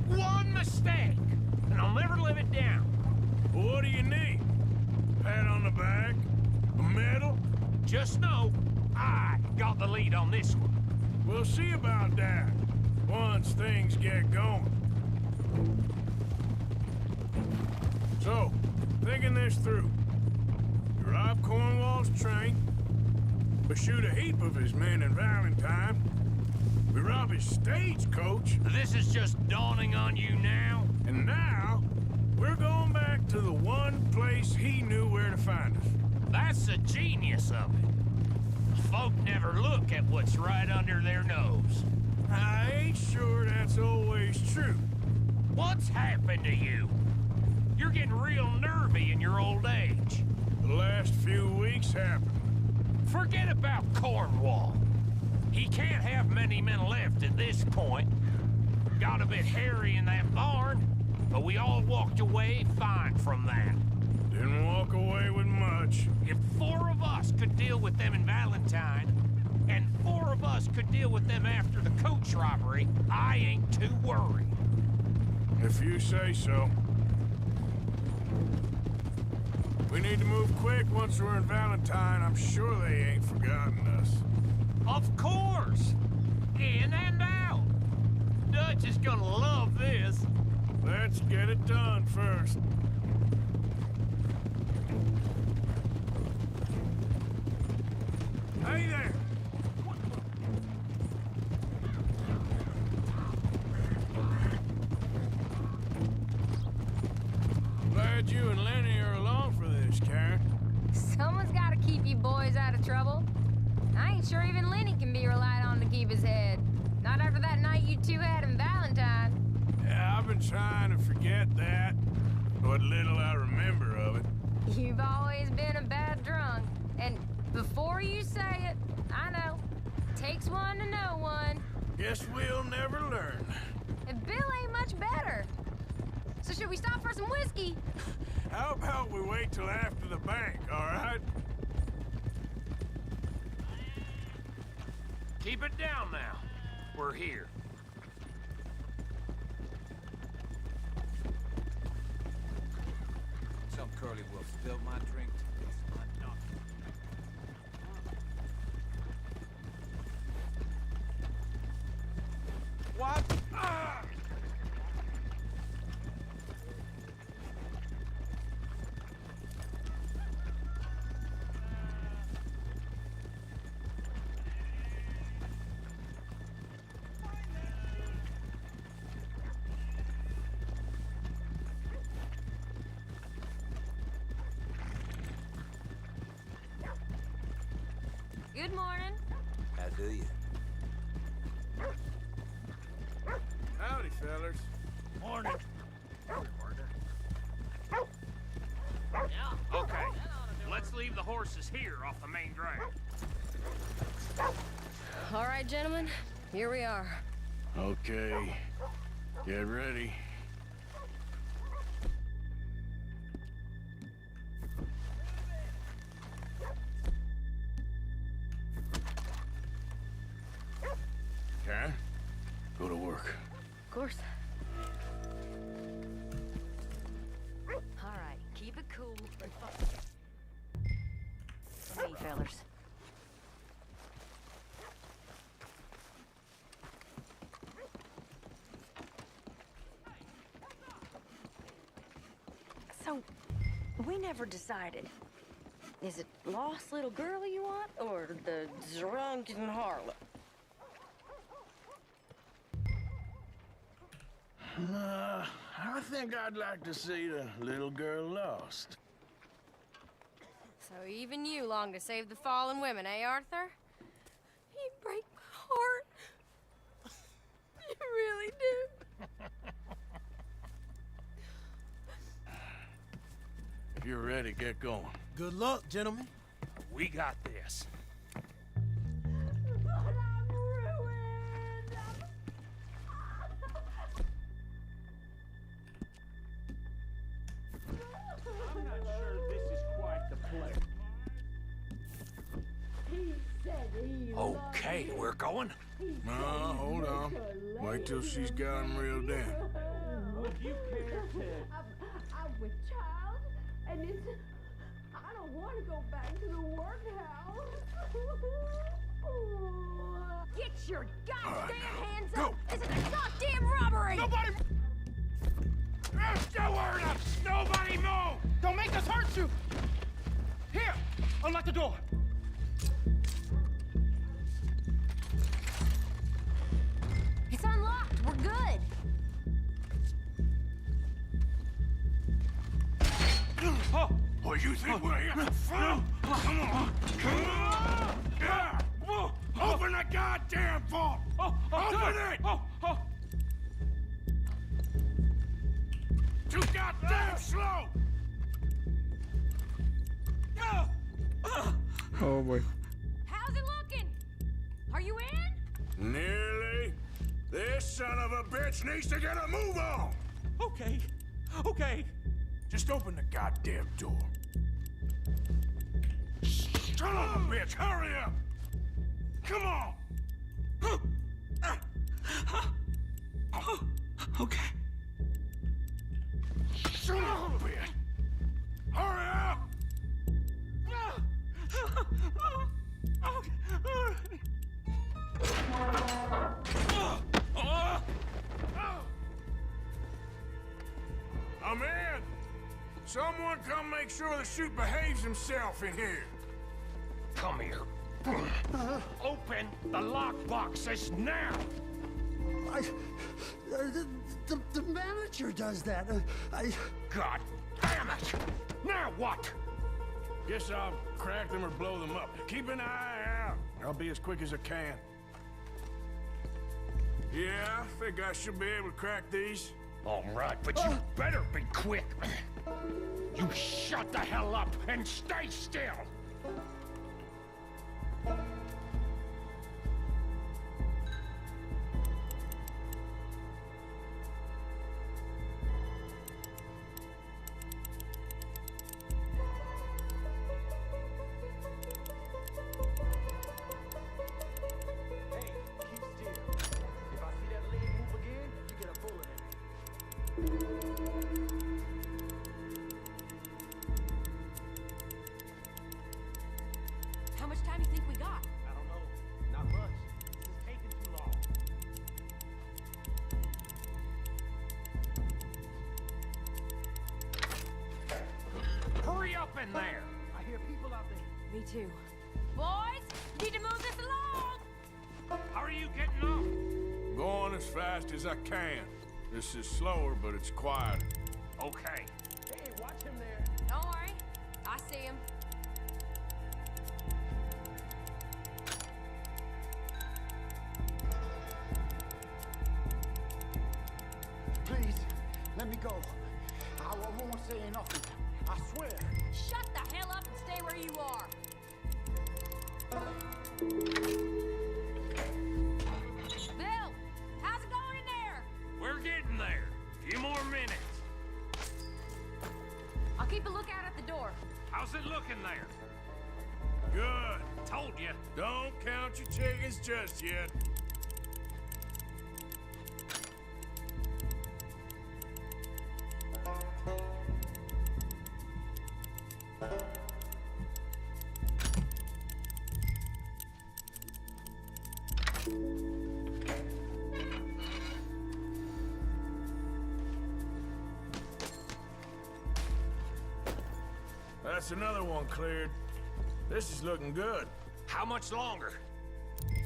One mistake, and I'll never live it down. What do you need? Pat on the back? A medal? Just know, I got the lead on this one. We'll see about that, once things get going. So, thinking this through. You rob Cornwall's train. We shoot a heap of his men in Valentine. We rob his stagecoach. This is just dawning on you now? And now, we're going back to the one place he knew where to find us. That's the genius of it. Folk never look at what's right under their nose. I ain't sure that's always true. What's happened to you? You're getting real nervy in your old age. The last few weeks happened. Forget about Cornwall. He can't have many men left at this point. Got a bit hairy in that barn, but we all walked away fine from that. Didn't walk away with much. If 4 of us could deal with them in Valentine, and 4 of us could deal with them after the coach robbery, I ain't too worried. If you say so. We need to move quick once we're in Valentine. I'm sure they ain't forgotten us. Of course! In and out! Dutch is gonna love this. Let's get it done first. Hey there! Glad you and Lenny are along for this, Karen. Someone's gotta keep you boys out of trouble. I ain't sure even Lenny can be relied on to keep his head. Not after that night you two had in Valentine. Yeah, I've been trying to forget that. What little I remember of it. You've always been a bad drunk. And before you say it, I know. Takes one to know one. Guess we'll never learn. And Bill ain't much better. So should we stop for some whiskey? How about we wait till after the bank, all right? Keep it down now. We're here. Some curly will spill my drink to this. I'm not. What? Ah! Good morning. How do you? Howdy, fellers. Morning. Okay, let's leave the horses here off the main drag. All right, gentlemen, here we are. Okay, get ready. Karen, go to work. Of course. Howdy, fellers. So, we never decided. Is it lost little girl you want, or the drunken harlot? I think I'd like to see the little girl lost. So even you long to save the fallen women, eh, Arthur? You break my heart. You really do. If you're ready, get going. Good luck, gentlemen. We got this. I'm not sure this is quite the place. Okay, we're going. No, hold on. Wait till she's got him reeled in. Would you care to... I'm with child, and it's... I don't want to go back to the workhouse. Get your goddamn hands go. up! This is a goddamn robbery! Nobody! Get word up! Nobody move! Don't make us hurt you! Here, unlock the door. It's unlocked. We're good. Oh, you think we're here for fun? Come on! Come on! Yeah! Open the goddamn vault! Open it! Too goddamn slow! Oh boy. How's it looking? Are you in? Nearly. This son of a bitch needs to get a move on! Okay. Just open the goddamn door. Son of a bitch, hurry up! Come on! Okay. Son of a bitch! Hurry up! I'm in! Someone come make sure the chute behaves himself in here. Come here. Open the lockboxes now! The manager does that. God damn it! Now what? Guess I'll crack them or blow them up. Keep an eye out. I'll be as quick as I can. Yeah, I think I should be able to crack these. All right, but you better be quick. You shut the hell up and stay still! How much time do you think we got? I don't know. Not much. This is taking too long. Hurry up in there! I hear people out there. Me too. Boys, need to move this along! How are you getting on? Going as fast as I can. This is slower, but it's quiet. Okay. Hey, watch him there. Don't worry. I see him. Please, let me go. I won't say nothing. I swear. Shut the hell up and stay where you are. Bill, how's it going in there? We're getting there. Few more minutes. I'll keep a lookout at the door. How's it looking there? Good. Told you. Don't count your chickens just yet. That's another one cleared. This is looking good. How much longer?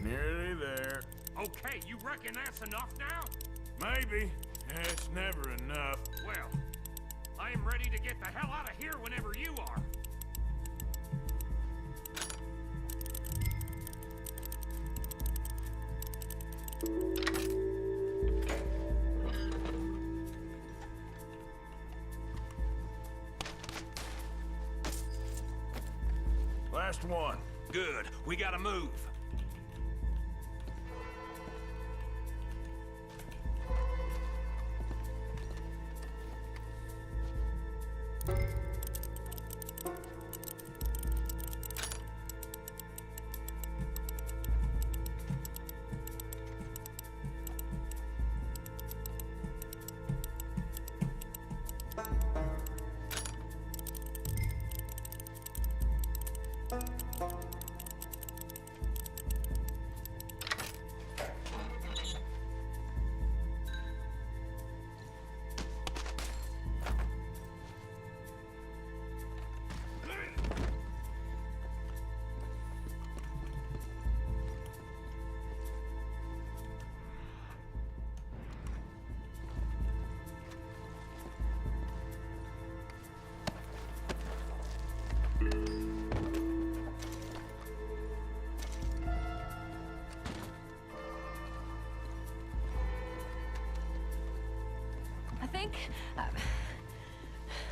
Nearly there. Okay, you reckon that's enough now? Maybe. It's never enough. Well, I am ready to get the hell out of here whenever you are. Last one. Good. We gotta move.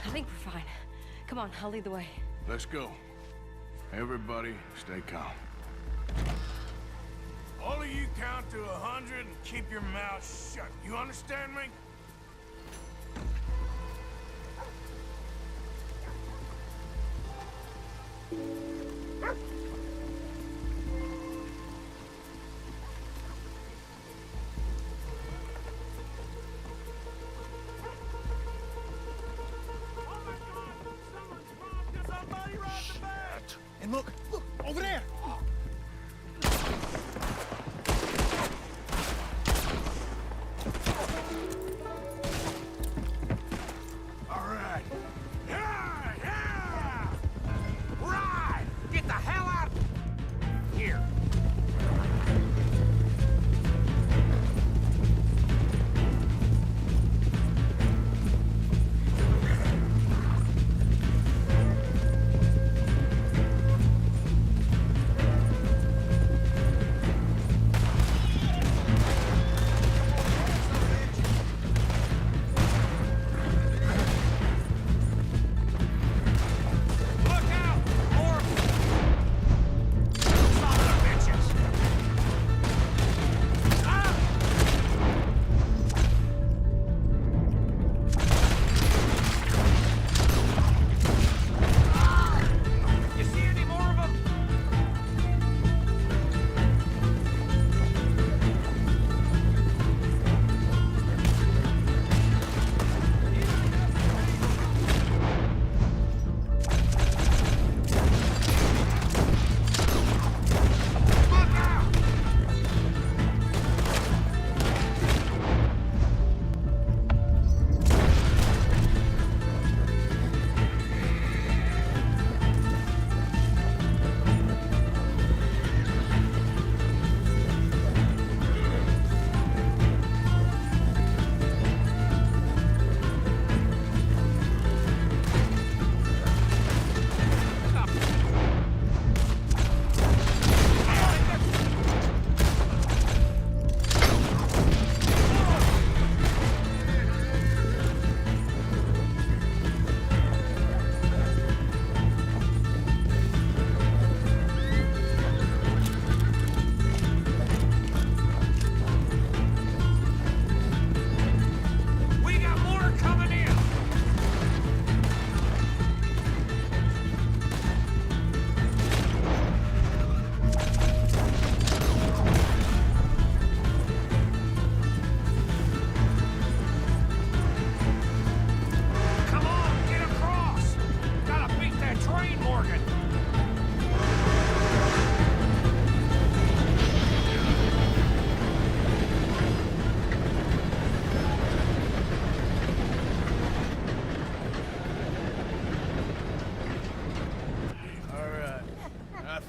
I think we're fine. Come on, I'll lead the way. Let's go. Everybody, stay calm. All of you count to 100 and keep your mouth shut. You understand me? And look, over there! All right. Right! Get the hell out! Here.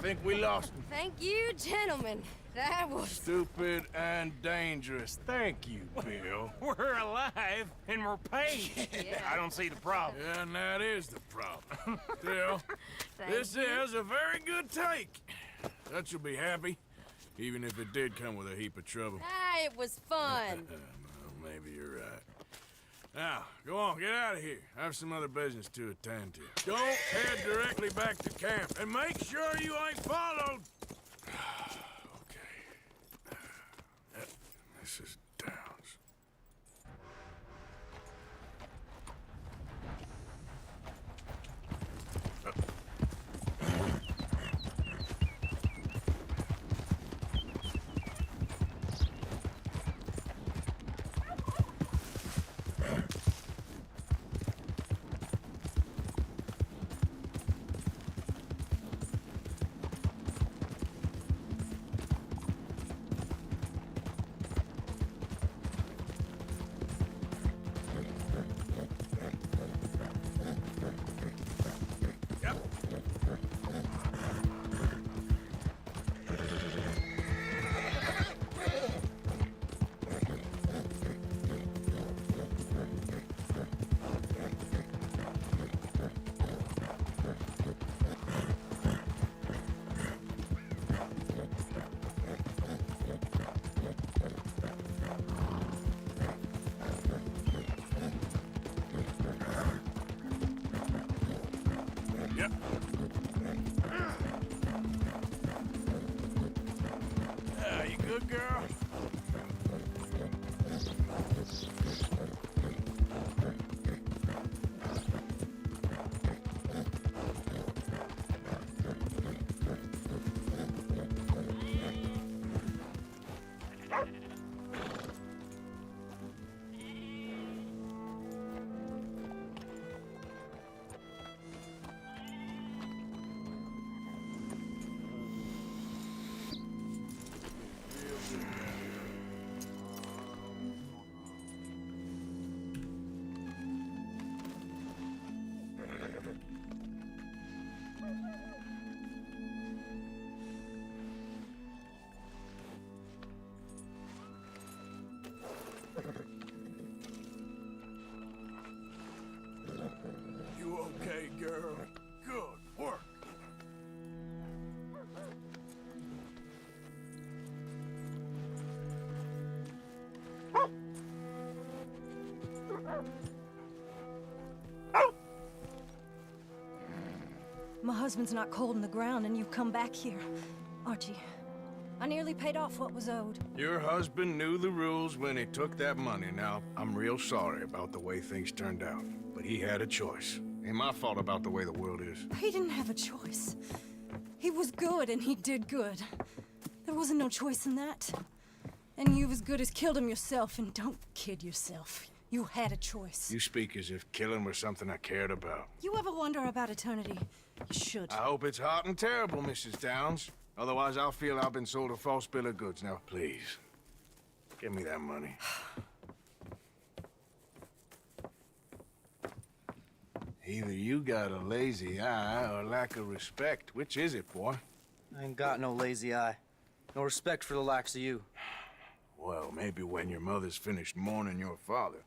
think we lost him. Thank you, gentlemen. That was... Stupid and dangerous. Thank you, Bill. We're alive and we're paid. Yeah. I don't see the problem. Yeah, and that is the problem. Still, this is a very good take. Dutch will be happy, even if it did come with a heap of trouble. Ah, it was fun. Well, maybe you're right. Now, go on, get out of here. I have some other business to attend to. Don't head directly back to camp, and make sure you ain't followed. Okay. Mrs. Downs. Yep. You good, girl? You okay, girl? Good work. My husband's not cold in the ground, and you've come back here. Archie, I nearly paid off what was owed. Your husband knew the rules when he took that money. Now, I'm real sorry about the way things turned out, but he had a choice. Ain't my fault about the way the world is. He didn't have a choice. He was good, and he did good. There wasn't no choice in that. And you've as good as killed him yourself, and don't kid yourself. You had a choice. You speak as if killing was something I cared about. You ever wonder about eternity? You should. I hope it's hot and terrible, Mrs. Downs. Otherwise, I'll feel I've been sold a false bill of goods. Now, please, give me that money. Either you got a lazy eye or lack of respect. Which is it, boy? I ain't got no lazy eye. No respect for the likes of you. Well, maybe when your mother's finished mourning your father,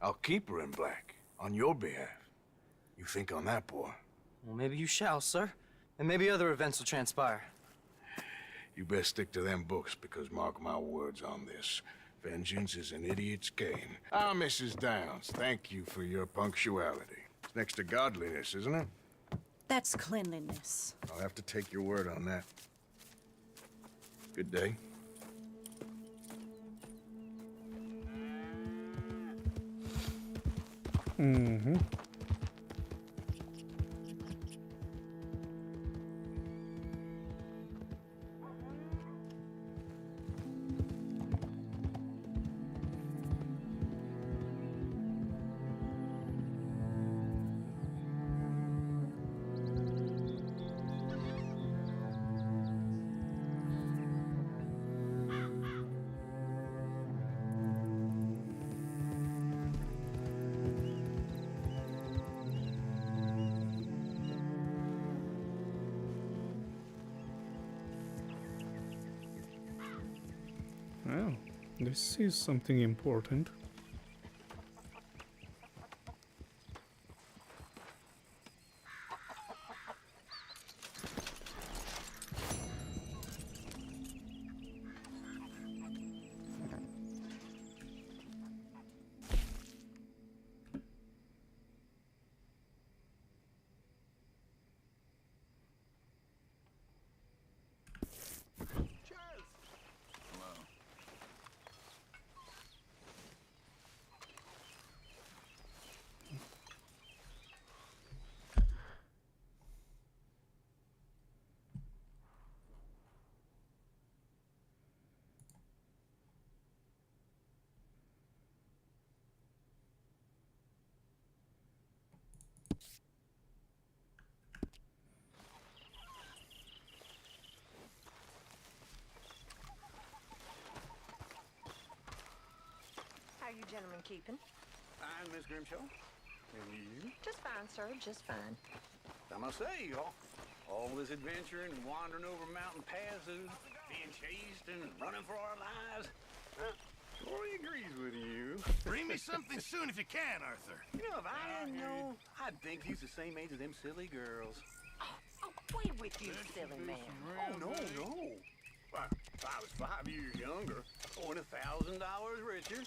I'll keep her in black, on your behalf. You think on that, boy? Well, maybe you shall, sir. And maybe other events will transpire. You best stick to them books, because mark my words on this. Vengeance is an idiot's game. Ah, Mrs. Downs, thank you for your punctuality. It's next to godliness, isn't it? That's cleanliness. I'll have to take your word on that. Good day. Mm-hmm. This is something important. How you gentlemen keeping? Fine, Miss Grimshaw. And you? Just fine, sir, just fine. I must say, all this adventure and wandering over mountain passes, being chased and running for our lives. Tori agrees with you. Bring me something soon if you can, Arthur. You know, if I didn't know, I'd think he's the same age as them silly girls. Away with you, silly man. Oh, no. Well, if I was 5 years younger, or $1,000 richer,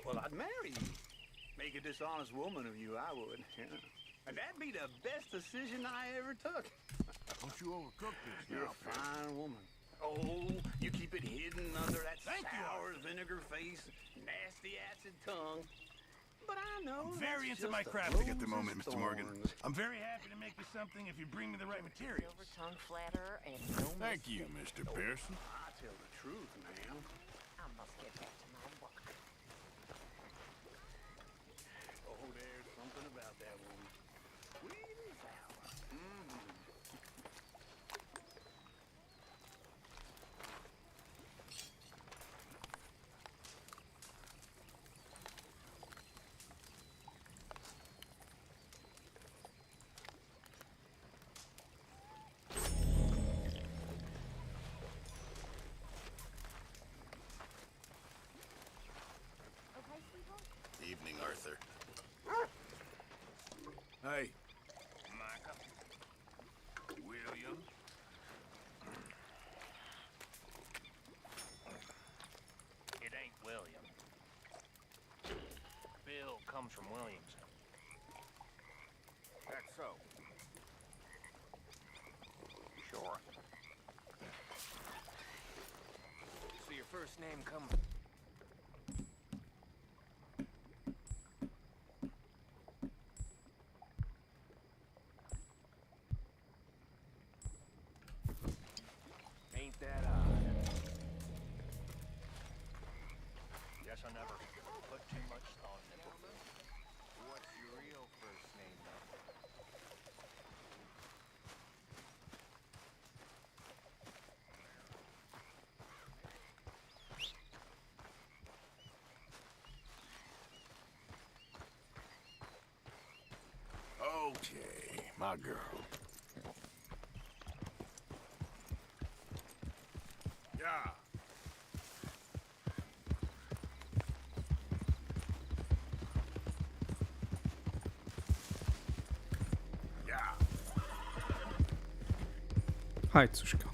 well, I'd marry you. Make a dishonest woman of you, I would. Yeah. And that'd be the best decision I ever took. Don't you overcook this You're now, a fine woman. Oh, you keep it hidden under that Thank you, sour vinegar face, nasty acid tongue. But I know I'm very that's into my just a crafting at the rose moment, of Mr. Morgan. thorns. I'm very happy to make you something if you bring me the right materials. Silver tongue flatterer and no Thank you, mistake. Mr. Pearson. I tell the truth, ma'am. I must get back to my work. Oh, there's something about that woman. Sweet and sour. Okay, sweetheart? Evening, Arthur. Hey. Micah. William. It ain't William. Bill comes from Williamson. That's so. Sure. So your first name come... Ain't that odd? Guess I never put too much thought into it. What's your real first name, though? Okay, my girl. Yeah. Hai, Țușca.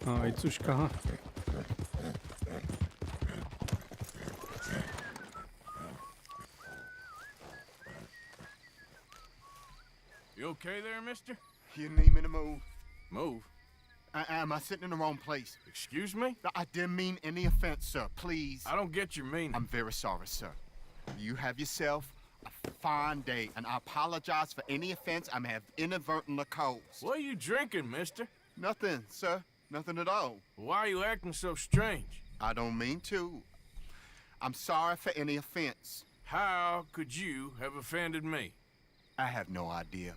Hai, Țușca, ha. You okay there, mister? You need me to move? Move? Am I sitting in the wrong place? Excuse me? I didn't mean any offense, sir. Please. I don't get your meaning. I'm very sorry, sir. You have yourself a fine day, and I apologize for any offense I may have inadvertently caused. What are you drinking, mister? Nothing, sir. Nothing at all. Why are you acting so strange? I don't mean to. I'm sorry for any offense. How could you have offended me? I have no idea.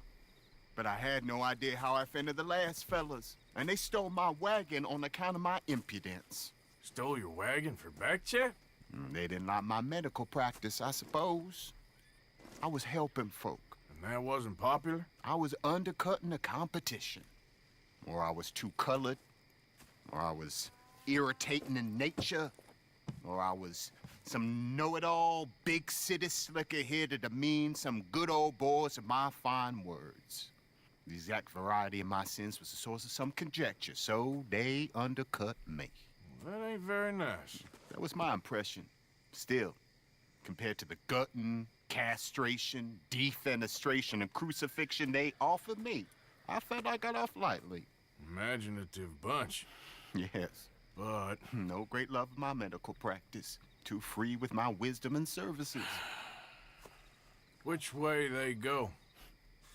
But I had no idea how I offended the last fellas. And they stole my wagon on account of my impudence. Stole your wagon for back check? They didn't like my medical practice, I suppose. I was helping folk. And that wasn't popular? I was undercutting the competition. Or I was too colored. Or I was irritating in nature. Or I was some know-it-all, big city slicker here to demean some good old boys of my fine words. The exact variety of my sins was the source of some conjecture, so they undercut me. Well, that ain't very nice. That was my impression. Still, compared to the gutting, castration, defenestration, and crucifixion they offered me, I felt I got off lightly. Imaginative bunch. Yes. But no great love of my medical practice. Too free with my wisdom and services. Which way they go?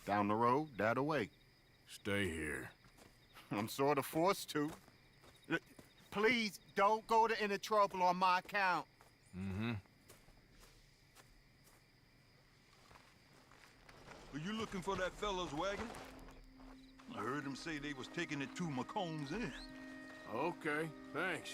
Down the road, that away. Stay here. I'm sort of forced to. Please, don't go to any trouble on my account. Mm-hmm. Are you looking for that fella's wagon? I heard him say they was taking it to McComb's Inn. Okay, thanks.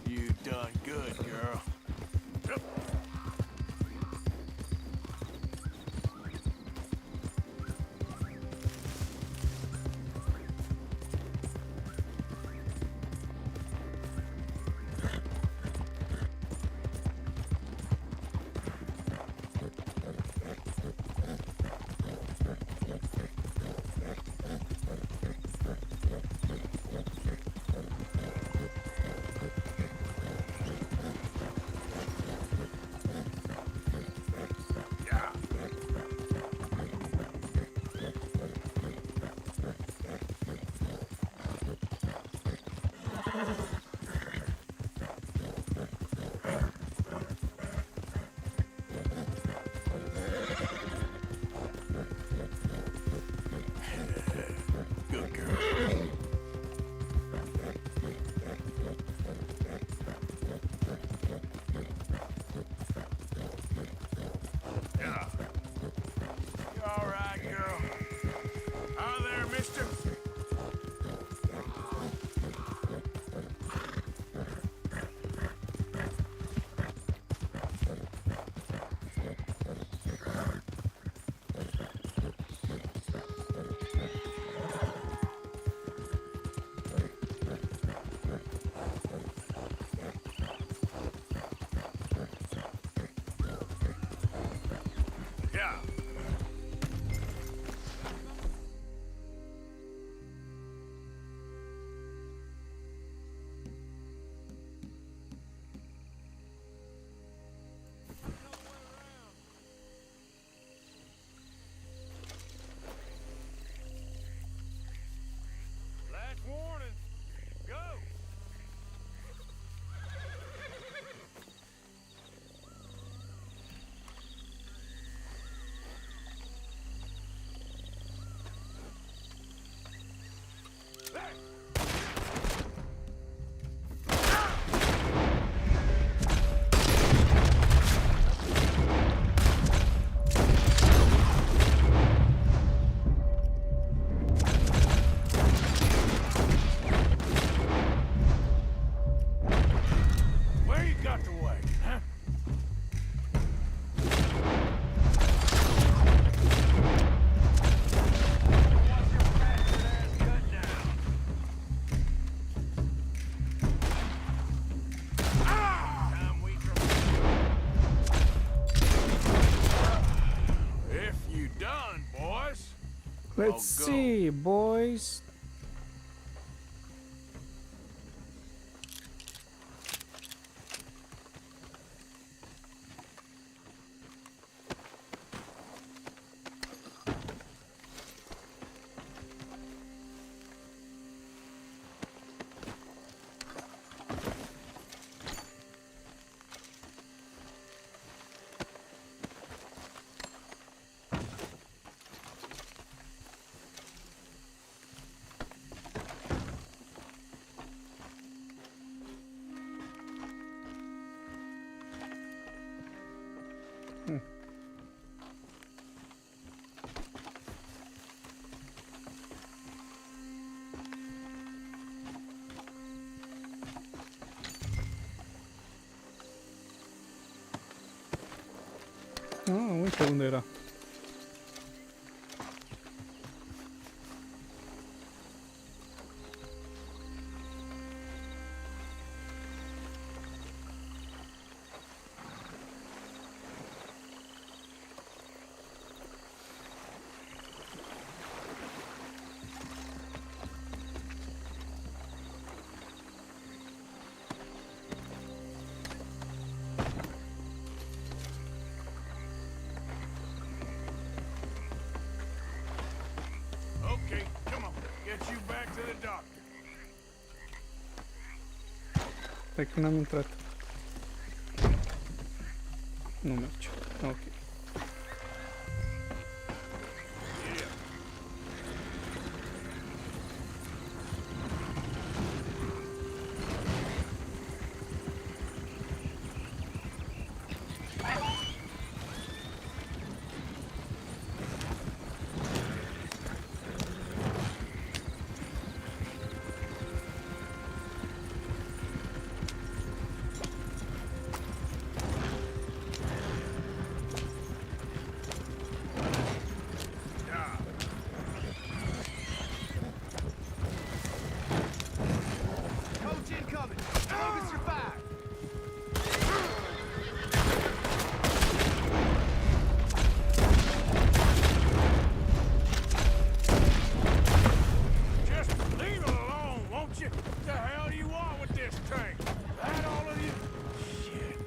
You done good, girl. Let's see, boys. Ah, uite unde era. Okay, come on. Get you back to the doctor. Stai că n-am intrat. Nu merge. Ok. Coach incoming. Focus your fire. Just leave it alone, won't you? What the hell do you want with this tank? That all of you? Shit.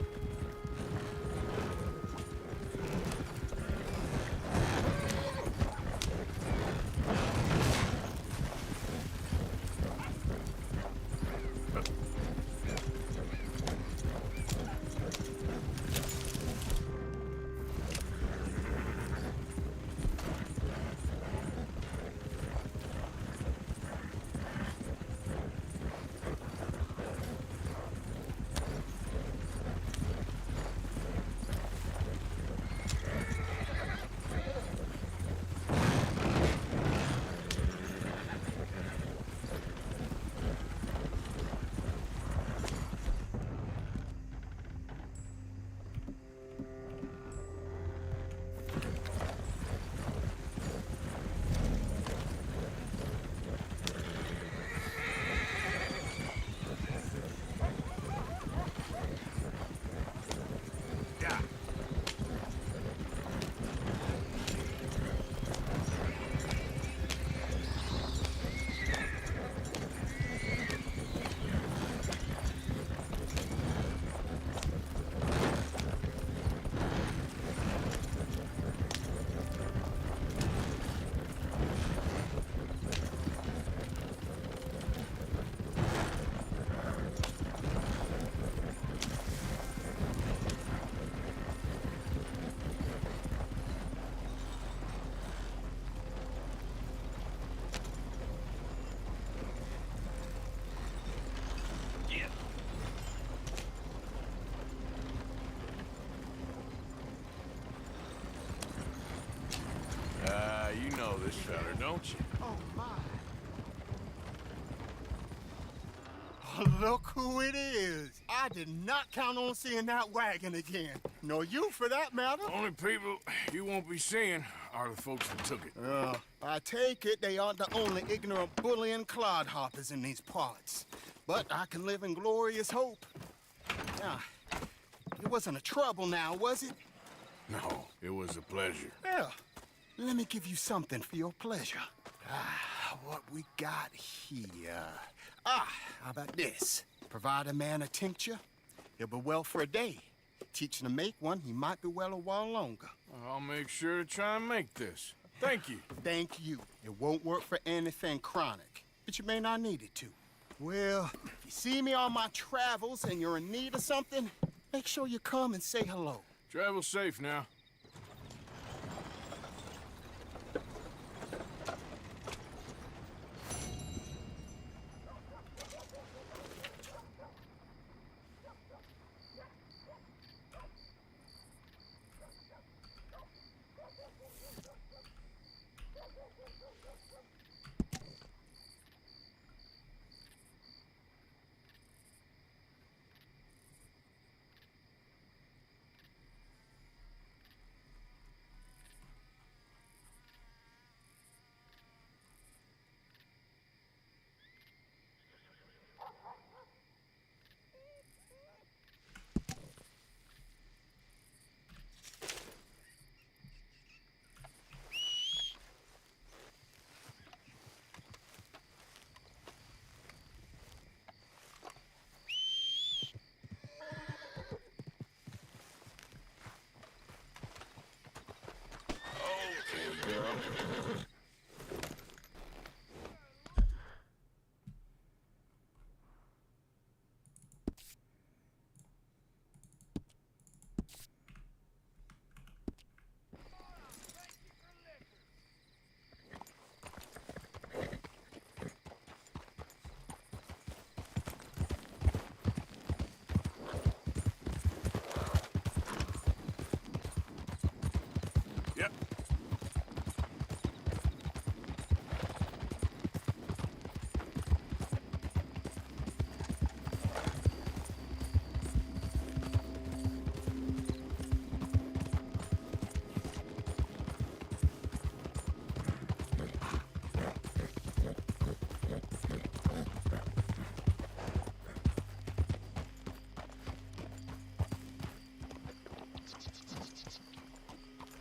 You know this fella, don't you? Oh, my. Oh, look who it is. I did not count on seeing that wagon again. Nor you, for that matter. Only people you won't be seeing are the folks that took it. I take it they aren't the only ignorant bullying clodhoppers in these parts. But I can live in glorious hope. Now, it wasn't a trouble now, was it? No, it was a pleasure. Yeah. Let me give you something for your pleasure. What we got here? How about this? Provide a man a tincture, he'll be well for a day. Teach him to make one, he might be well a while longer. I'll make sure to try and make this. Thank you. Thank you. It won't work for anything chronic, but you may not need it to. Well, if you see me on my travels and you're in need of something, make sure you come and say hello. Travel safe now.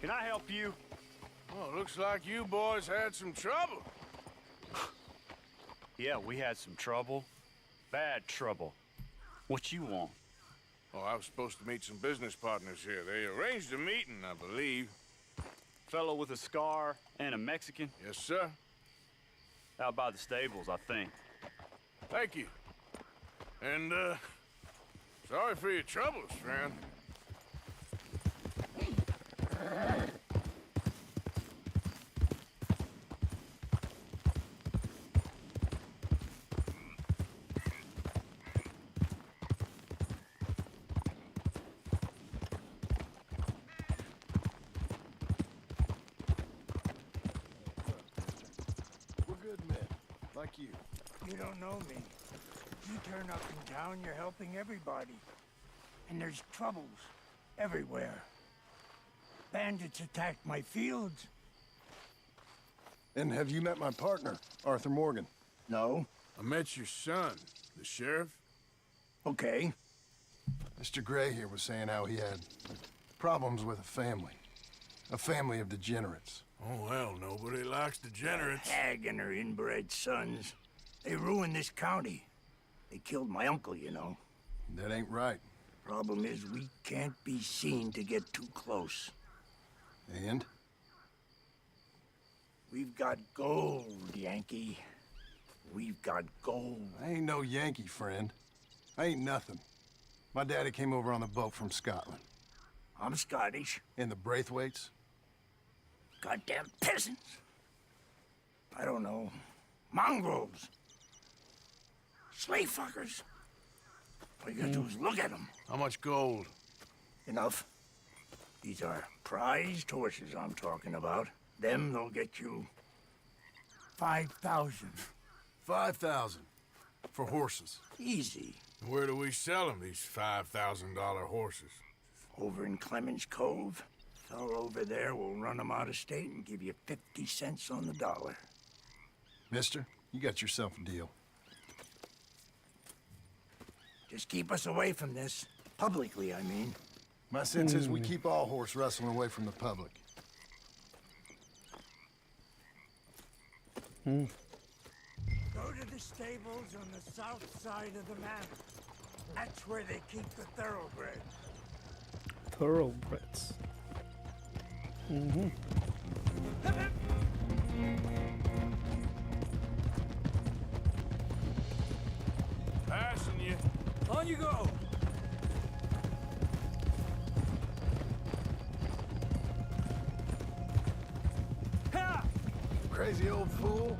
Can I help you? Oh, looks like you boys had some trouble. Yeah, we had some trouble. Bad trouble. What you want? Oh, I was supposed to meet some business partners here. They arranged a meeting, I believe. Fellow with a scar and a Mexican? Yes, sir. Out by the stables, I think. Thank you. And, sorry for your troubles, friend. We're good men, like you. You don't know me. You turn up in town, you're helping everybody. And there's troubles everywhere. Bandits attacked my fields. And have you met my partner, Arthur Morgan? No. I met your son, the sheriff. Okay. Mr. Gray here was saying how he had problems with a family of degenerates. Oh, well, nobody likes degenerates. Hag and her inbred sons. They ruined this county. They killed my uncle, you know. That ain't right. Problem is, we can't be seen to get too close. And? We've got gold, Yankee. We've got gold. I ain't no Yankee, friend. I ain't nothing. My daddy came over on a boat from Scotland. I'm Scottish. And the Braithwaites? Goddamn peasants. I don't know. Mongrels. Slave fuckers. All you gotta do is look at them. How much gold? Enough. These are prized horses I'm talking about. Them, they'll get you 5,000. 5,000 for horses. Easy. Where do we sell them, these $5,000 horses? Over in Clemens Cove. Fellow over there will run them out of state and give you 50 cents on the dollar. Mister, you got yourself a deal. Just keep us away from this. Publicly, I mean. My sense is we keep all horse rustling away from the public. Go to the stables on the south side of the manor. That's where they keep the thoroughbreds. Thoroughbreds. Passing you. On you go! Ha! Crazy old fool.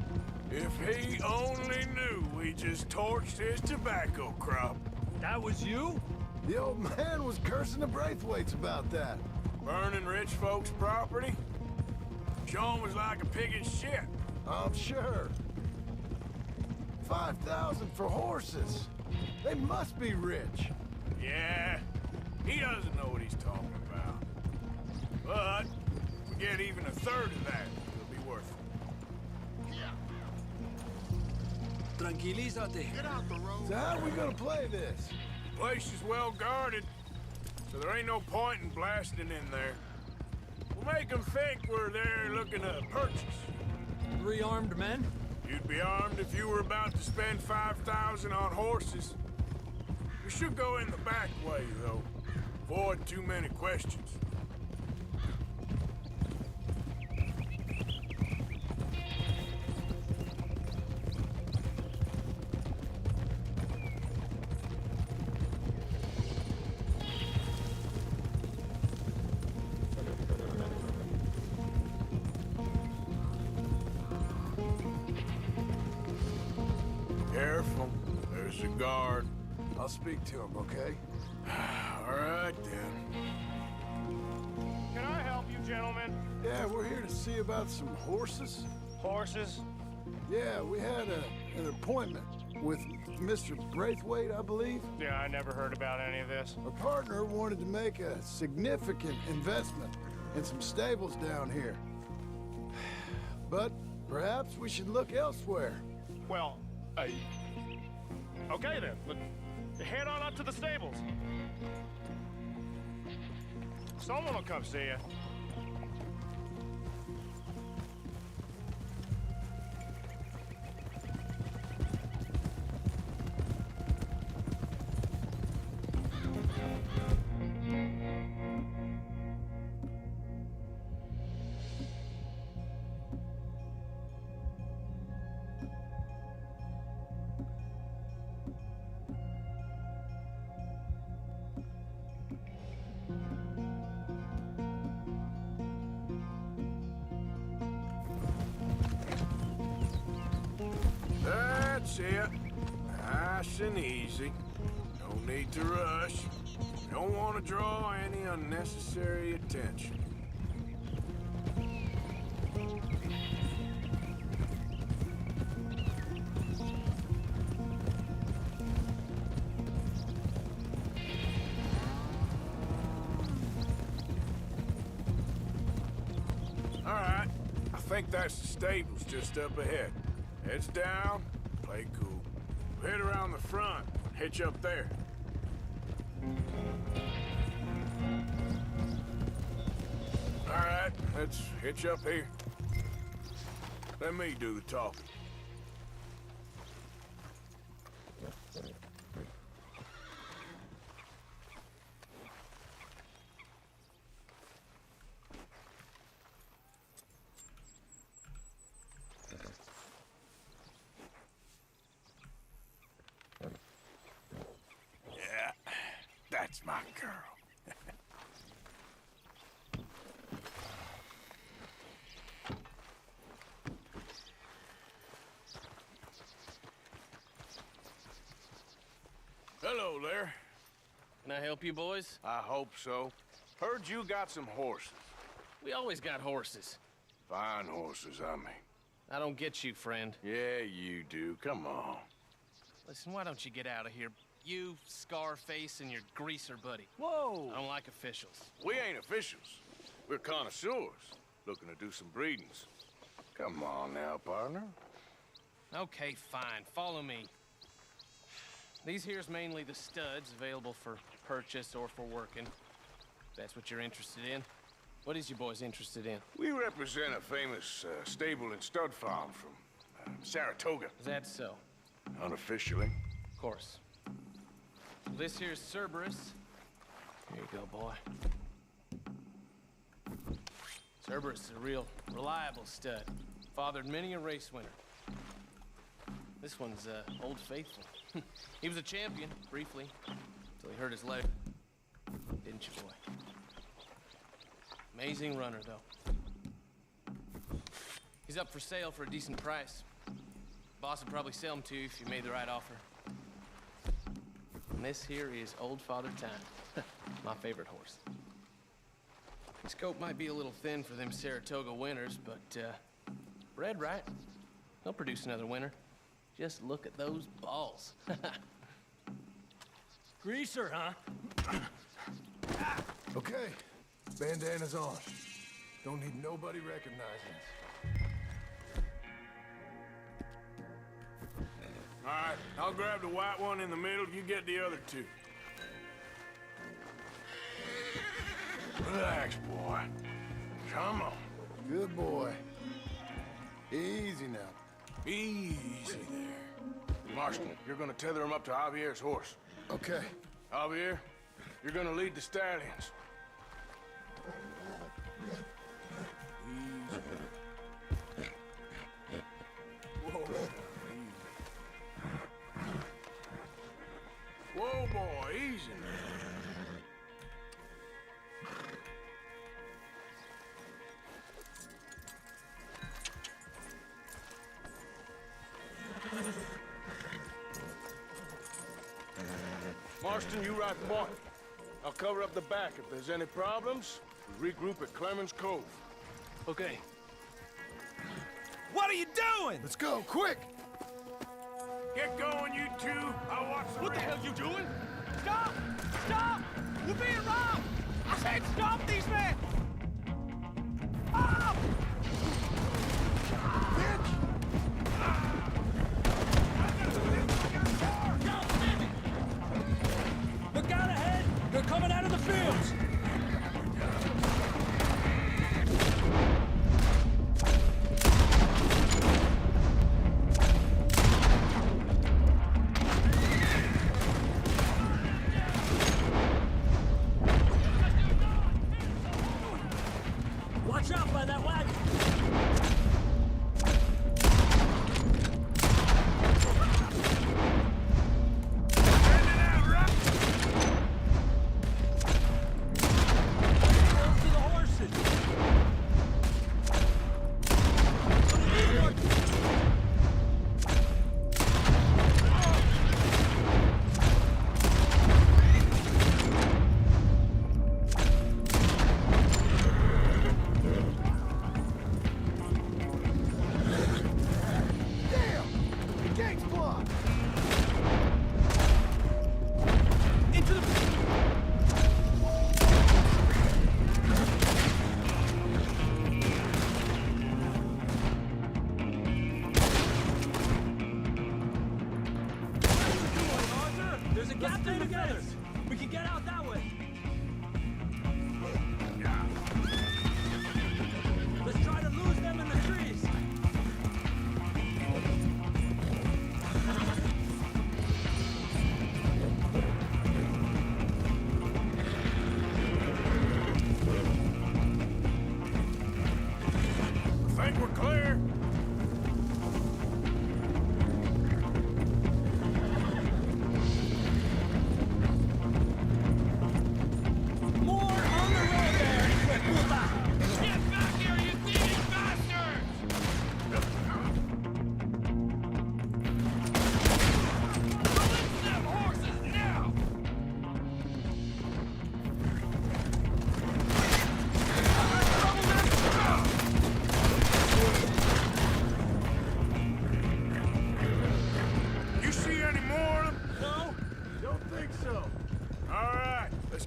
If he only knew we just torched his tobacco crop. That was you? The old man was cursing the Braithwaites about that. Burning rich folks' property? Sean was like a pig in shit. I'm sure. 5,000 for horses. They must be rich. Yeah, he doesn't know what he's talking about. But, if we get even a third of that, it'll be worth it. Tranquilízate. Get out the road. So how are we gonna play this? The place is well guarded, so there ain't no point in blasting in there. We'll make them think we're there looking to purchase. 3 armed men? You'd be armed if you were about to spend 5,000 on horses. We should go in the back way, though. Avoid too many questions. Careful. There's a guard. I'll speak to him, okay? All right, then. Can I help you, gentlemen? Yeah, we're here to see about some horses. Horses? Yeah, we had an appointment with Mr. Braithwaite, I believe. Yeah, I never heard about any of this. Our partner wanted to make a significant investment in some stables down here. But perhaps we should look elsewhere. Well, okay then. Head on up to the stables. Someone will come see you. That's it. Nice and easy. No need to rush. Don't want to draw any unnecessary attention. All right. I think that's the stables just up ahead. Heads down, play cool. Head around the front, hitch up there. All right, let's hitch up here. Let me do the talking. That's my girl. Hello there. Can I help you, boys? I hope so. Heard you got some horses. We always got horses. Fine horses, I mean. I don't get you, friend. Yeah, you do. Come on. Listen, why don't you get out of here? You, Scarface, and your greaser buddy. Whoa! I don't like officials. We ain't officials. We're connoisseurs, looking to do some breedings. Come on now, partner. Okay, fine. Follow me. These here's mainly the studs available for purchase or for working. If that's what you're interested in. What is you boys interested in? We represent a famous stable and stud farm from Saratoga. Is that so? Unofficially. Of course. This here's Cerberus. Here you go, boy. Cerberus is a real reliable stud. Fathered many a race winner. This one's Old Faithful. He was a champion, briefly, until he hurt his leg. Didn't you, boy? Amazing runner, though. He's up for sale for a decent price. Boss would probably sell him to you if you made the right offer. And this here is Old Father Time, my favorite horse. His coat might be a little thin for them Saratoga winters, but bred right, he'll produce another winter. Just look at those balls. Greaser, huh? Okay, bandana's on. Don't need nobody recognizing us. All right, I'll grab the white one in the middle. You get the other two. Relax, boy. Come on. Good boy. Easy now. Easy there. Marston, you're gonna tether him up to Javier's horse. Okay. Javier, you're gonna lead the stallions. Easy. Whoa. Whoa, boy, easy. Marston, you ride front. I'll cover up the back. If there's any problems, we regroup at Clemens Cove. Okay. What are you doing? Let's go, quick! Get going, you two. I'll watch the What the rest. hell you doing? Stop! Stop! We're being robbed! I said stop these men! Stop! Look out ahead! They're coming out of the fields! Watch out by that wagon! There's a gap in the fence. We can get out that way. Let's try to lose them in the trees. Think we're clear?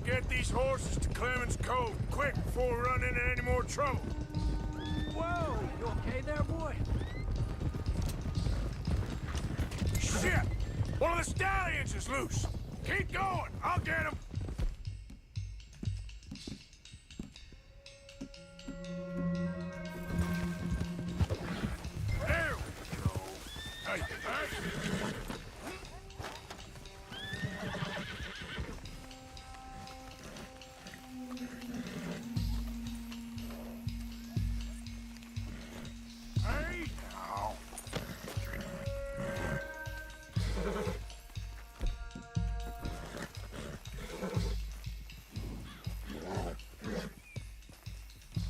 Get these horses to Clemens Cove, quick, before we run into any more trouble. Whoa! You okay there, boy? Shit! One of the stallions is loose. Keep going. I'll get him. There we go. Hey, now.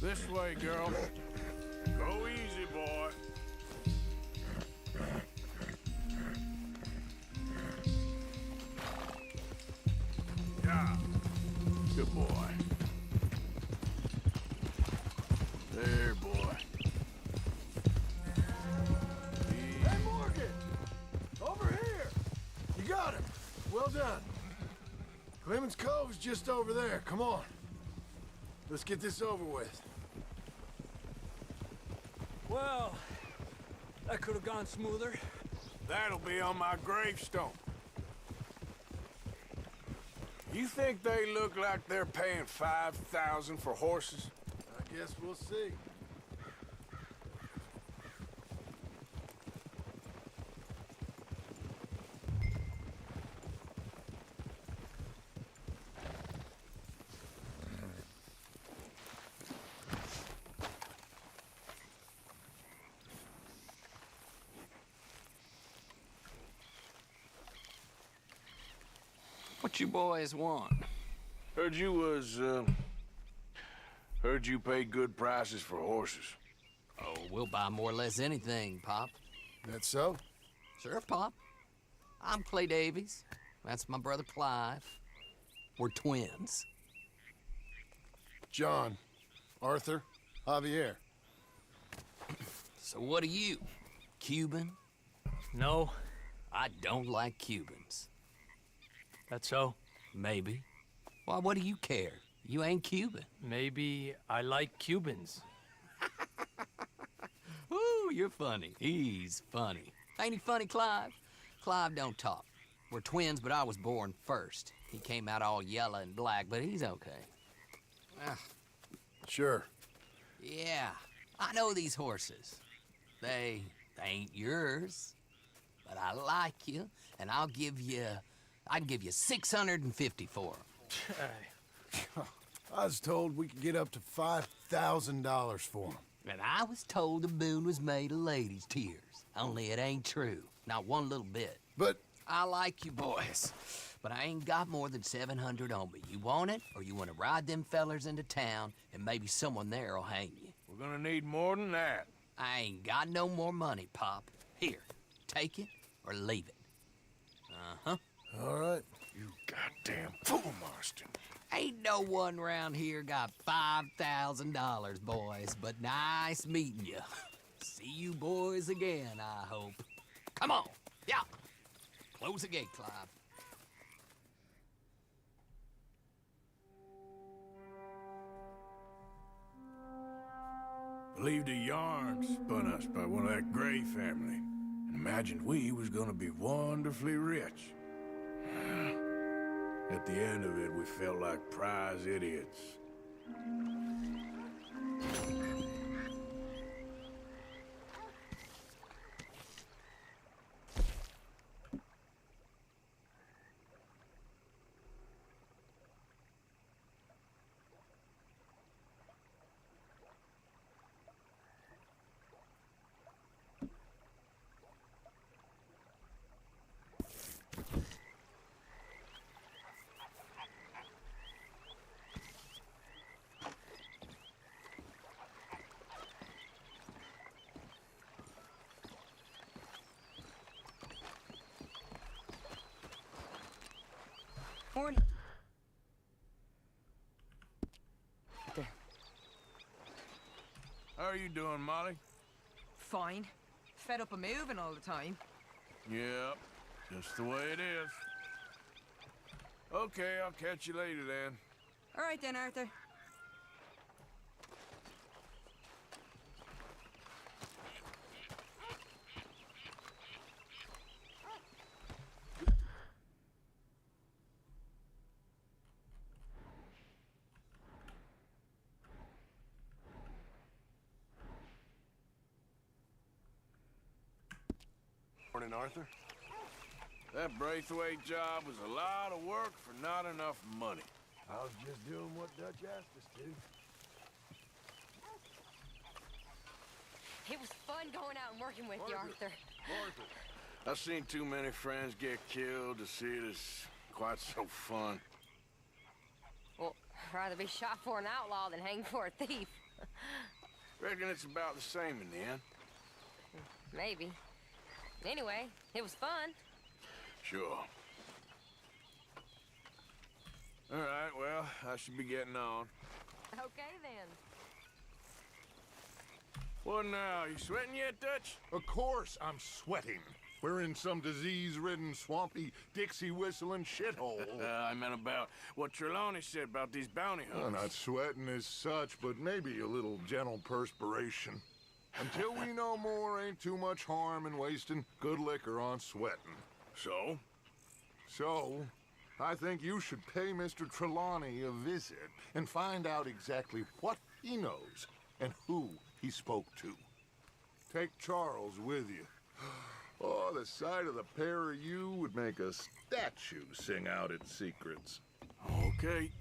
This way, girl. Go easy, boy. Yeah. Good boy. There, boy. Hey, Morgan! Over here! You got him. Well done. Clemens Cove's just over there. Come on. Let's get this over with. Well, that could have gone smoother. That'll be on my gravestone. You think they look like they're paying $5,000 for horses? I guess we'll see. What you boys want? Heard you paid good prices for horses. Oh, we'll buy more or less anything, Pop. That so? Sure, Pop. I'm Clay Davies. That's my brother Clive. We're twins. John, Arthur, Javier. So what are you? Cuban? No. I don't like Cubans. That's so? Maybe. Why, what do you care? You ain't Cuban. Maybe I like Cubans. Ooh, you're funny. He's funny. Ain't he funny, Clive? Clive don't talk. We're twins, but I was born first. He came out all yellow and black, but he's okay. Ah. Sure. Yeah, I know these horses. They ain't yours. But I like you, and I can give you 650 for them. I was told we could get up to $5,000 for them. And I was told the moon was made of ladies' tears. Only it ain't true. Not one little bit. But I like you boys, but I ain't got more than 700 on me. You want it, or you want to ride them fellers into town, and maybe someone there'll hang you? We're gonna need more than that. I ain't got no more money, Pop. Here, take it or leave it. Uh-huh. All right. You goddamn fool, Marston. Ain't no one round here got $5,000, boys, but nice meeting you. See you boys again, I hope. Come on, yeah. Close the gate, Clive. Believed a yarn spun us by one of that Gray family, and imagined we was gonna be wonderfully rich. At the end of it, we felt like prize idiots. Morning. There. How are you doing, Molly? Fine. Fed up of moving all the time. Yep, just the way it is. Okay, I'll catch you later then. All right then, Arthur. Morning, Arthur. That Braithwaite job was a lot of work for not enough money. I was just doing what Dutch asked us to. It was fun going out and working with you, Arthur. Arthur. I've seen too many friends get killed to see it as quite so fun. Well, I'd rather be shot for an outlaw than hanged for a thief. Reckon it's about the same in the end. Maybe. Anyway, it was fun. Sure. All right, well, I should be getting on. Okay, then. What now? You sweating yet, Dutch? Of course I'm sweating. We're in some disease-ridden, swampy, Dixie-whistling shithole. I meant about what Trelawney said about these bounty Well, hunters. not sweating as such, but maybe a little gentle perspiration. Until we know more, ain't too much harm in wasting good liquor on sweating. So? So, I think you should pay Mr. Trelawney a visit and find out exactly what he knows and who he spoke to. Take Charles with you. Oh, the sight of the pair of you would make a statue sing out its secrets. Okay.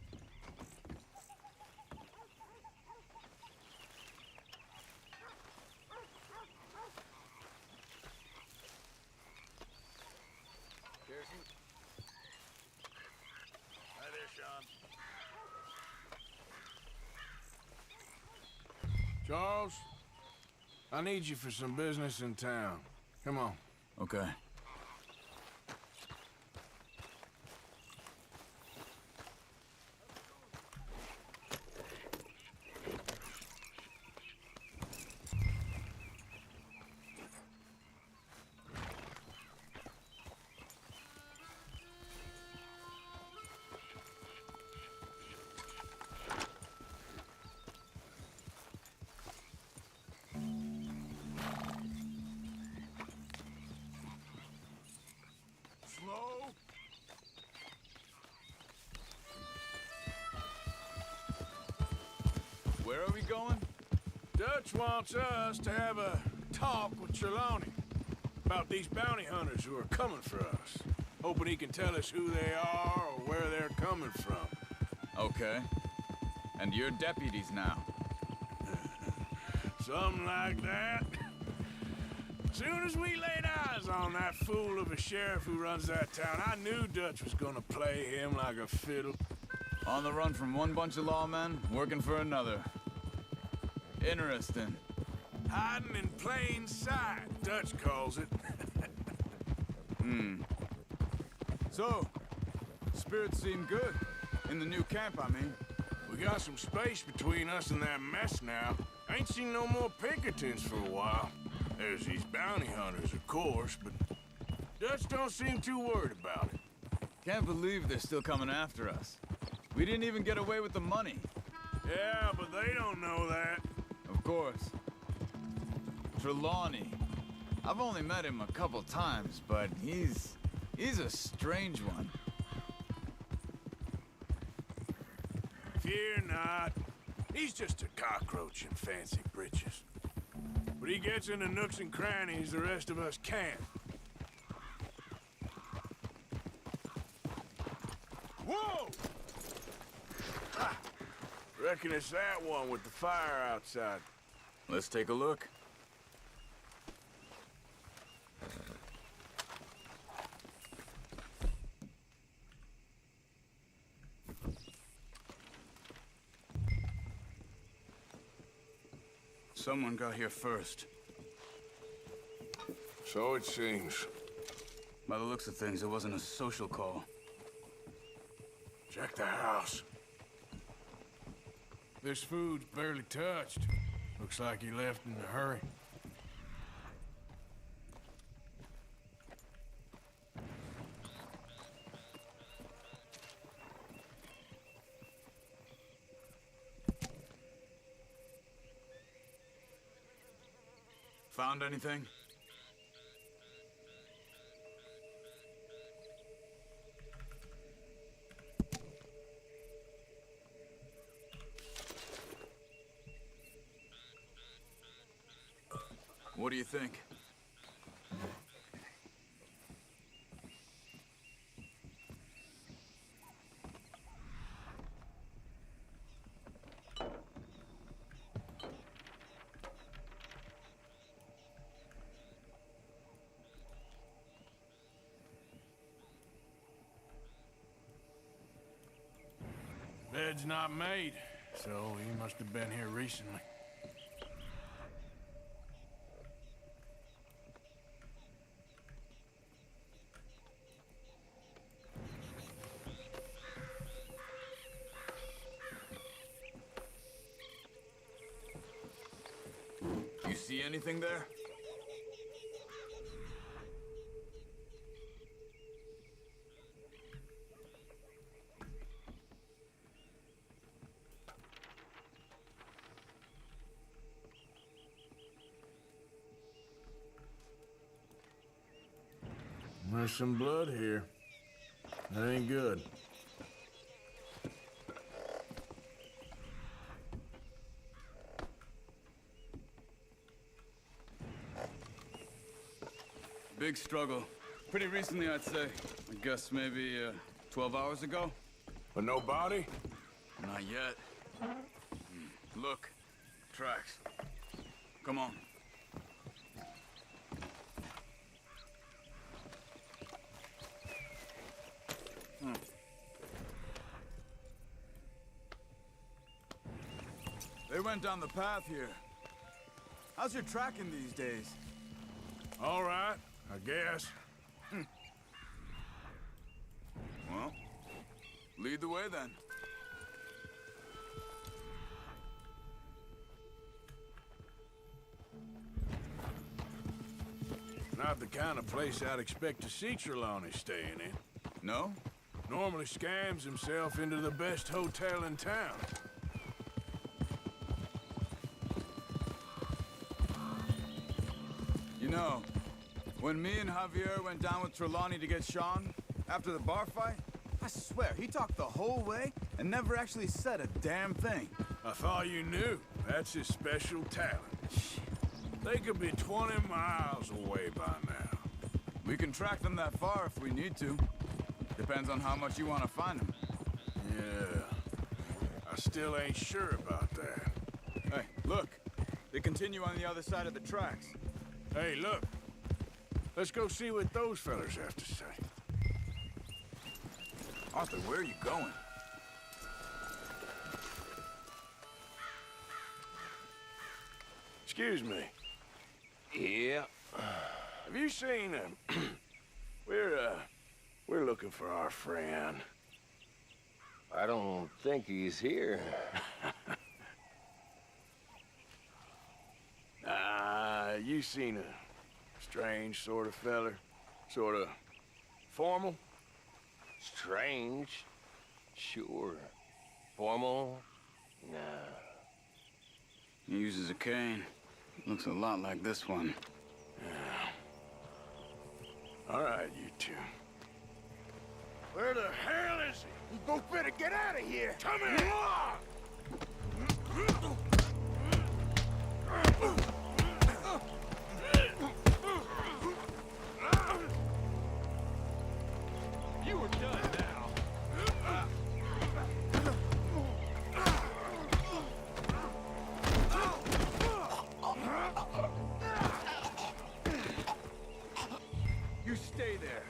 Hi there, Sean. Charles, I need you for some business in town. Come on. Okay. Slow. Where are we going? Dutch wants us to have a talk with Trelawney about these bounty hunters who are coming for us. Hoping he can tell us who they are or where they're coming from. Okay. And you're deputies now. Something like that. Soon as we laid eyes on that fool of a sheriff who runs that town, I knew Dutch was gonna play him like a fiddle. On the run from one bunch of lawmen, working for another. Interesting. Hiding in plain sight, Dutch calls it. So, spirits seem good. In the new camp, I mean. We got some space between us and that mess now. Ain't seen no more Pinkertons for a while. There's these bounty hunters, of course, but Dutch don't seem too worried about it. Can't believe they're still coming after us. We didn't even get away with the money. Yeah, but they don't know that. Of course. Trelawney. I've only met him a couple times, but he's a strange one. Fear not. He's just a cockroach in fancy breeches. But he gets into nooks and crannies the rest of us can't. Whoa! Ah, reckon it's that one with the fire outside. Let's take a look. Someone got here first. So it seems. By the looks of things, it wasn't a social call. Check the house. This food's barely touched. Looks like he left in a hurry. Found anything? What do you think? bed's not made, so he must have been here recently. You see anything there? There's some blood here. That ain't good. Big struggle. Pretty recently, I'd say. I guess maybe 12 hours ago. But no body? Not yet. Look. Tracks. Come on. They went down the path here. How's your tracking these days? All right, I guess. Well, lead the way then. Not the kind of place I'd expect to see Trelawney staying in. No? Normally scams himself into the best hotel in town. You know, when me and Javier went down with Trelawney to get Sean, after the bar fight, I swear, he talked the whole way and never actually said a damn thing. I thought you knew. That's his special talent. They could be 20 miles away by now. We can track them that far if we need to. Depends on how much you want to find them. Yeah. I still ain't sure about that. Hey, look. They continue on the other side of the tracks. Hey, look. Let's go see what those fellas have to say. Arthur, where are you going? Excuse me. Yeah. Have you seen him? We're looking for our friend. I don't think he's here. You seen a strange sort of feller? Sort of formal? Strange? Sure. Formal? Nah. He uses a cane. Looks a lot like this one. Yeah. All right, you two. Where the hell is he? You better get out of here. Come here! You are done now. You stay there.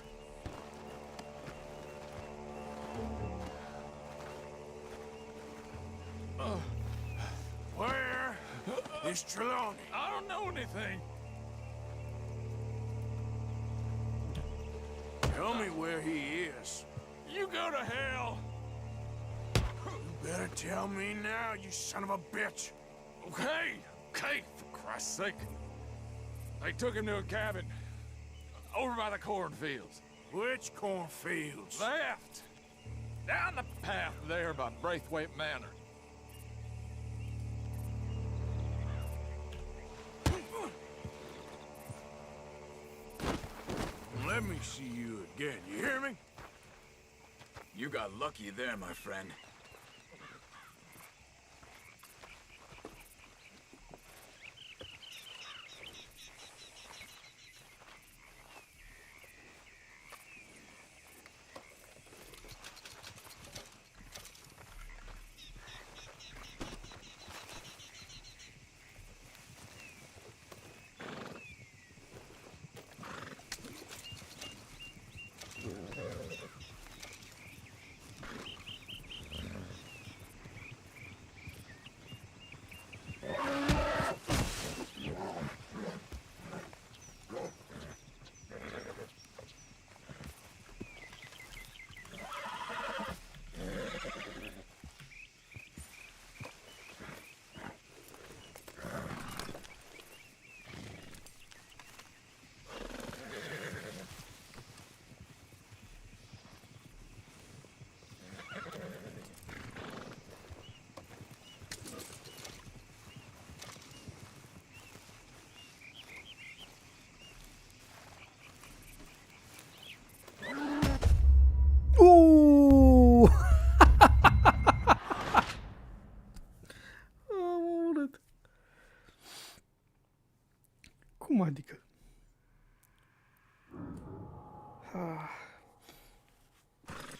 Where is Trelawney? I don't know anything. Tell me where he is. You go to hell. You better tell me now, you son of a bitch. Okay, for Christ's sake. They took him to a cabin over by the cornfields. Which cornfields? Left. Down the path there by Braithwaite Manor. Let me see you again, you hear me? You got lucky there, my friend.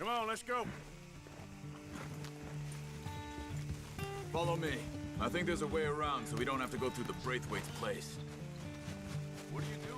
Come on, let's go. Follow me. I think there's a way around so we don't have to go through the Braithwaite's place. What are you doing?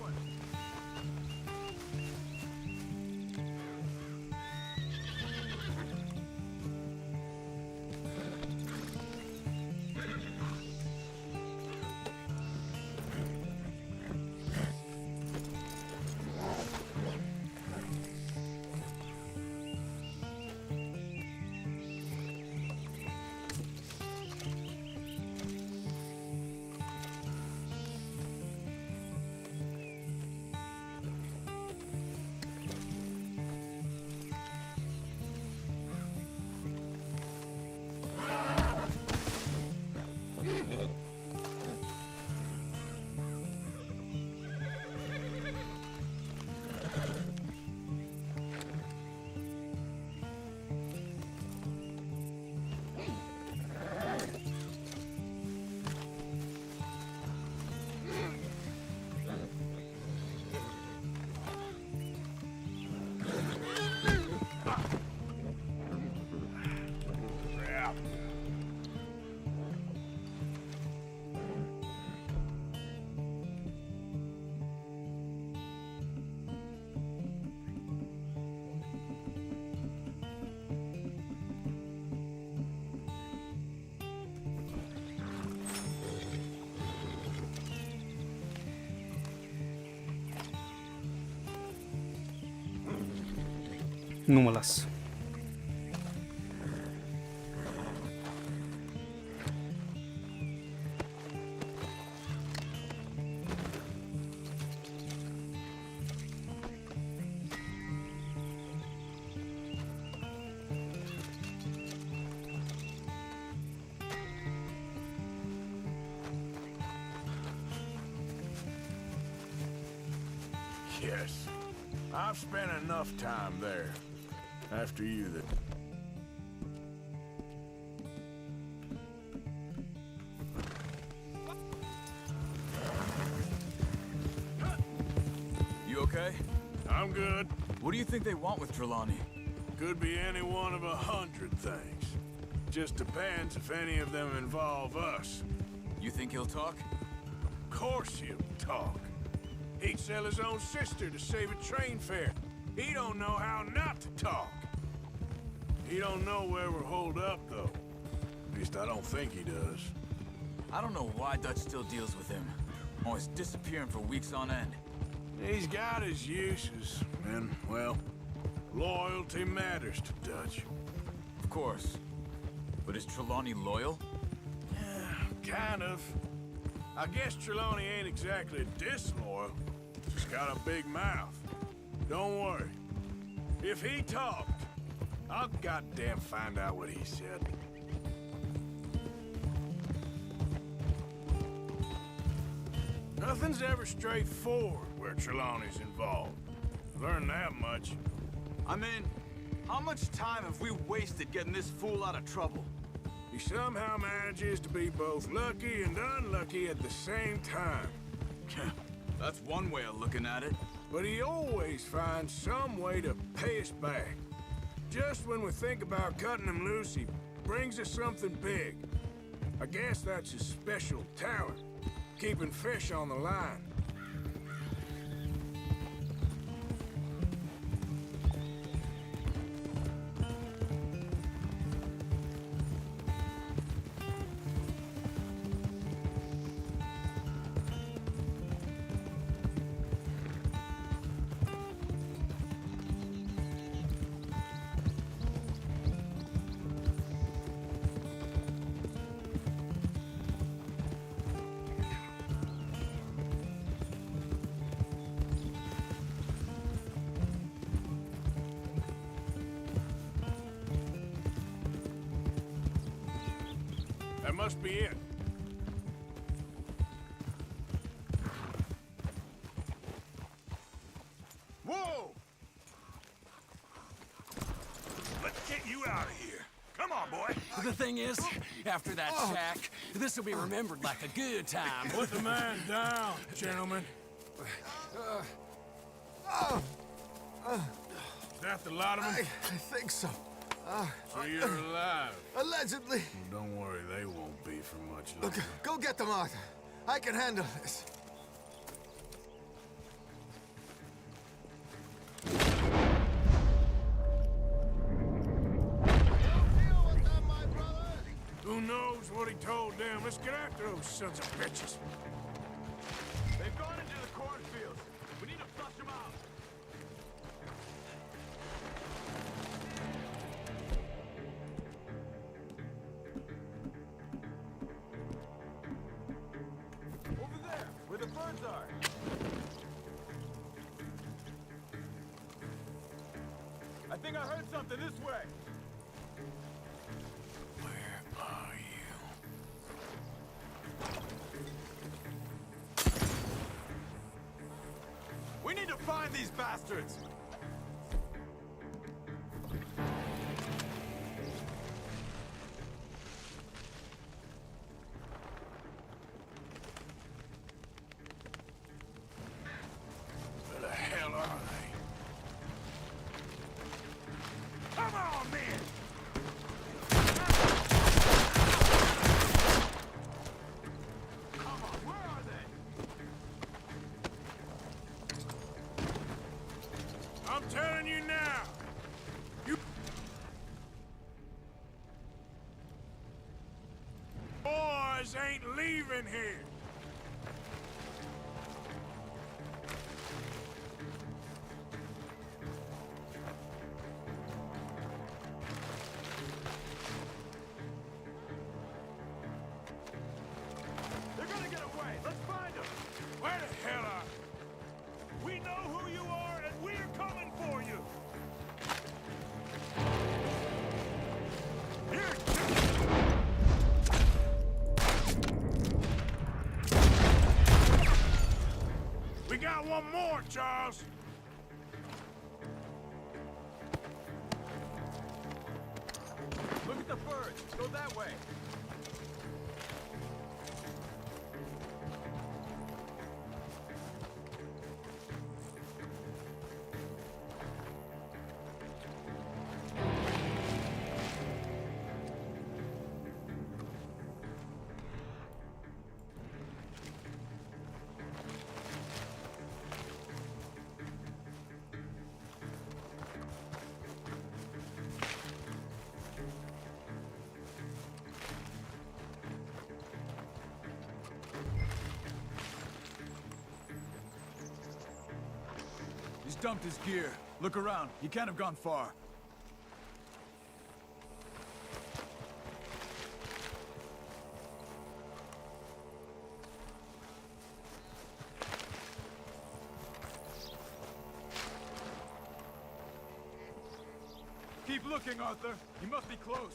Nu mă las. Yes. I've spent enough time there. After you, that... You okay? I'm good. What do you think they want with Trelawney? Could be any one of 100 things. Just depends if any of them involve us. You think he'll talk? Of course he'll talk. He'd sell his own sister to save a train fare. He don't know how not to talk. He don't know where we're holed up, though. At least I don't think he does. I don't know why Dutch still deals with him. Always disappearing for weeks on end. He's got his uses, and, well, loyalty matters to Dutch. Of course. But is Trelawney loyal? Yeah, kind of. I guess Trelawney ain't exactly disloyal. Just got a big mouth. Don't worry. If he talked, I'll goddamn find out what he said. Nothing's ever straightforward where Trelawney's involved. Learned that much. I mean, how much time have we wasted getting this fool out of trouble? He somehow manages to be both lucky and unlucky at the same time. That's one way of looking at it. But he always finds some way to pay us back. Just when we think about cutting him loose, he brings us something big. I guess that's his special talent, keeping fish on the line. That must be it. Whoa! Let's get you out of here. Come on, boy. The thing is, after that shack, this will be remembered like a good time. Put the man down, gentlemen. Is that the lot of them? I think so. So you're alive? Allegedly. Well, don't worry, they won't be for much Look, longer. go get them, Arthur. I can handle this. Who knows what he told them? Let's get after those sons of bitches. They've gone into the cornfields. We need to flush them out. Over there, where the birds are. I think I heard something this way. Where are you? We need to find these bastards! Where the hell are they? Come on, man! Come on, where are they? I'm telling you now! You boys ain't leaving here! They're gonna get away! Let's find them! Where the hell are you? We know who you are, and we're coming for you! Here! We got one more, Charles! Look at the birds! Go that way! He's dumped his gear. Look around. He can't have gone far. Keep looking, Arthur. He must be close.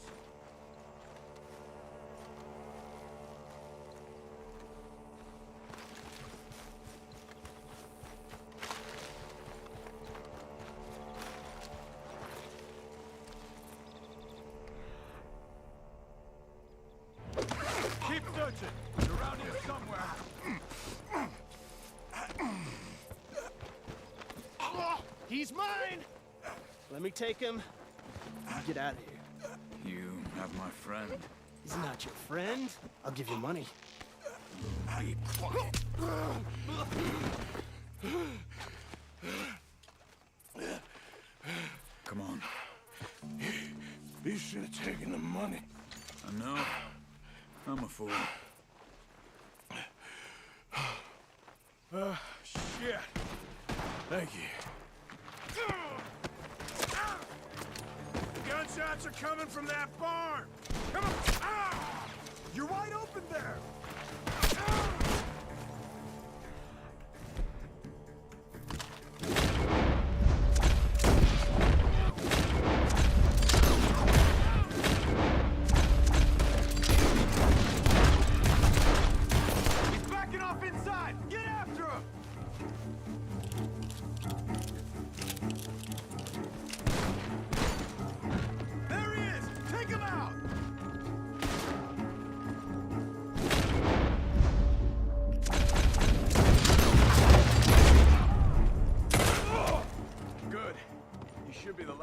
Keep searching. He's around here somewhere. He's mine! Let me take him. You get out of here. You have my friend. He's not your friend. I'll give you money. Be quiet. Come on. You should have taken the money. I know. I'm a fool. Shit. Thank you. Gunshots are coming from that barn! Come on! Ah! You're wide open there! He's backing off inside! Get after him! There he is! Take him out!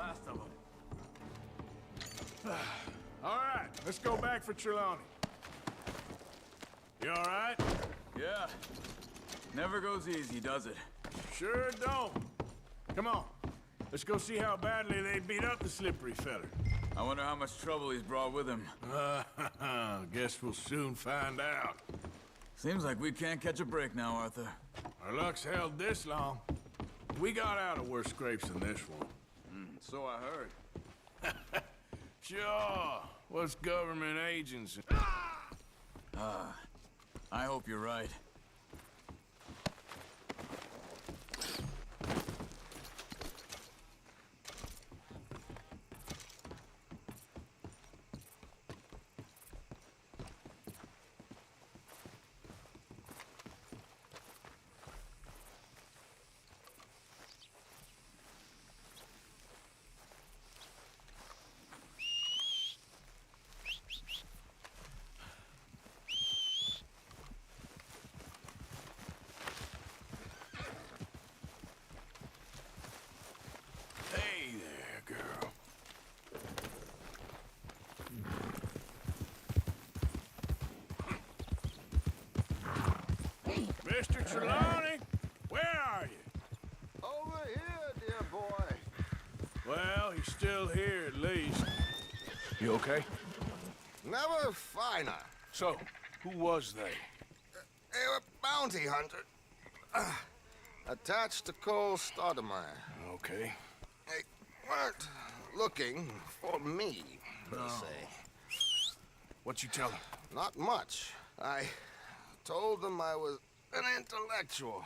last of them. All right, let's go back for Trelawney. You all right? Yeah. Never goes easy, does it? Sure don't. Come on. Let's go see how badly they beat up the slippery feller. I wonder how much trouble he's brought with him. Guess we'll soon find out. Seems like we can't catch a break now, Arthur. Our luck's held this long. We got out of worse scrapes than this one. So I heard. Sure. What's government agents? I hope you're right. Hey there, girl. Mr. Trelawney, where are you? Over here, dear boy. Well, he's still here at least. You okay? Never finer. So, who was they? They were bounty hunter. Attached to Cole Stoudemire. Okay. They weren't looking for me, per se. What you tell him? Not much. I told them I was an intellectual.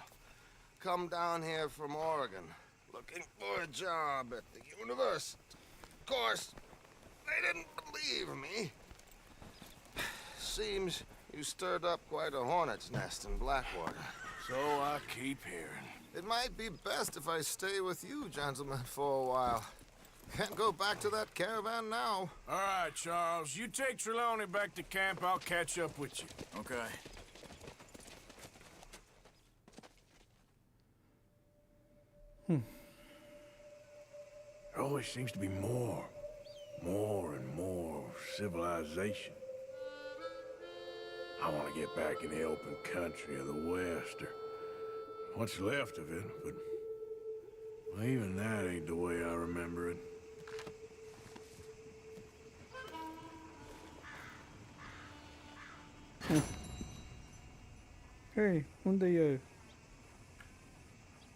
Come down here from Oregon, looking for a job at the university. Of course, they didn't believe me. Seems you stirred up quite a hornet's nest in Blackwater. So I keep hearing. It might be best if I stay with you, gentlemen, for a while. Can't go back to that caravan now. All right, Charles. You take Trelawney back to camp. I'll catch up with you. Okay. There always seems to be more and more civilization. I want to get back in the open country of the West, or what's left of it, but well, even that ain't the way I remember it. Hei, unde e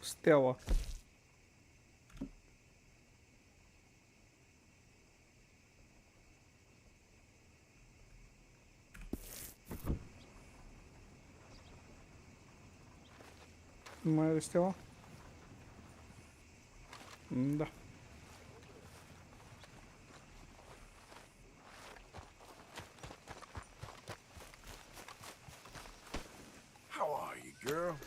steaua? Nu mai are steaua? Da. How are you, girl?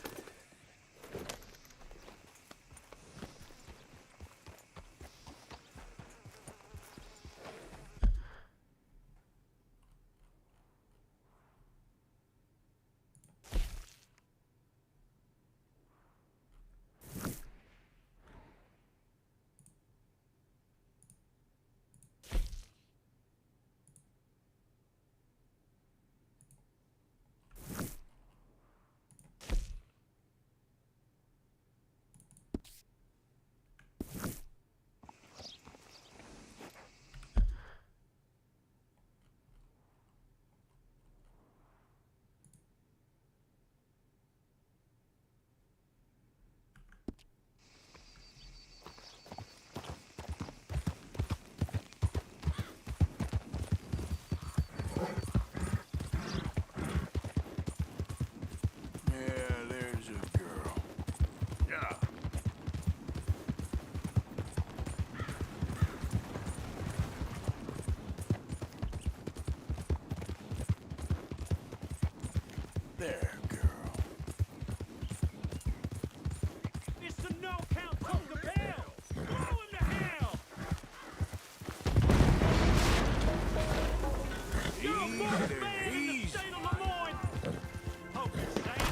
There, girl. It's a no-count Toga Bell! Blow him to hell! You're a marked man in the state of Lemoyne! Hope you're saying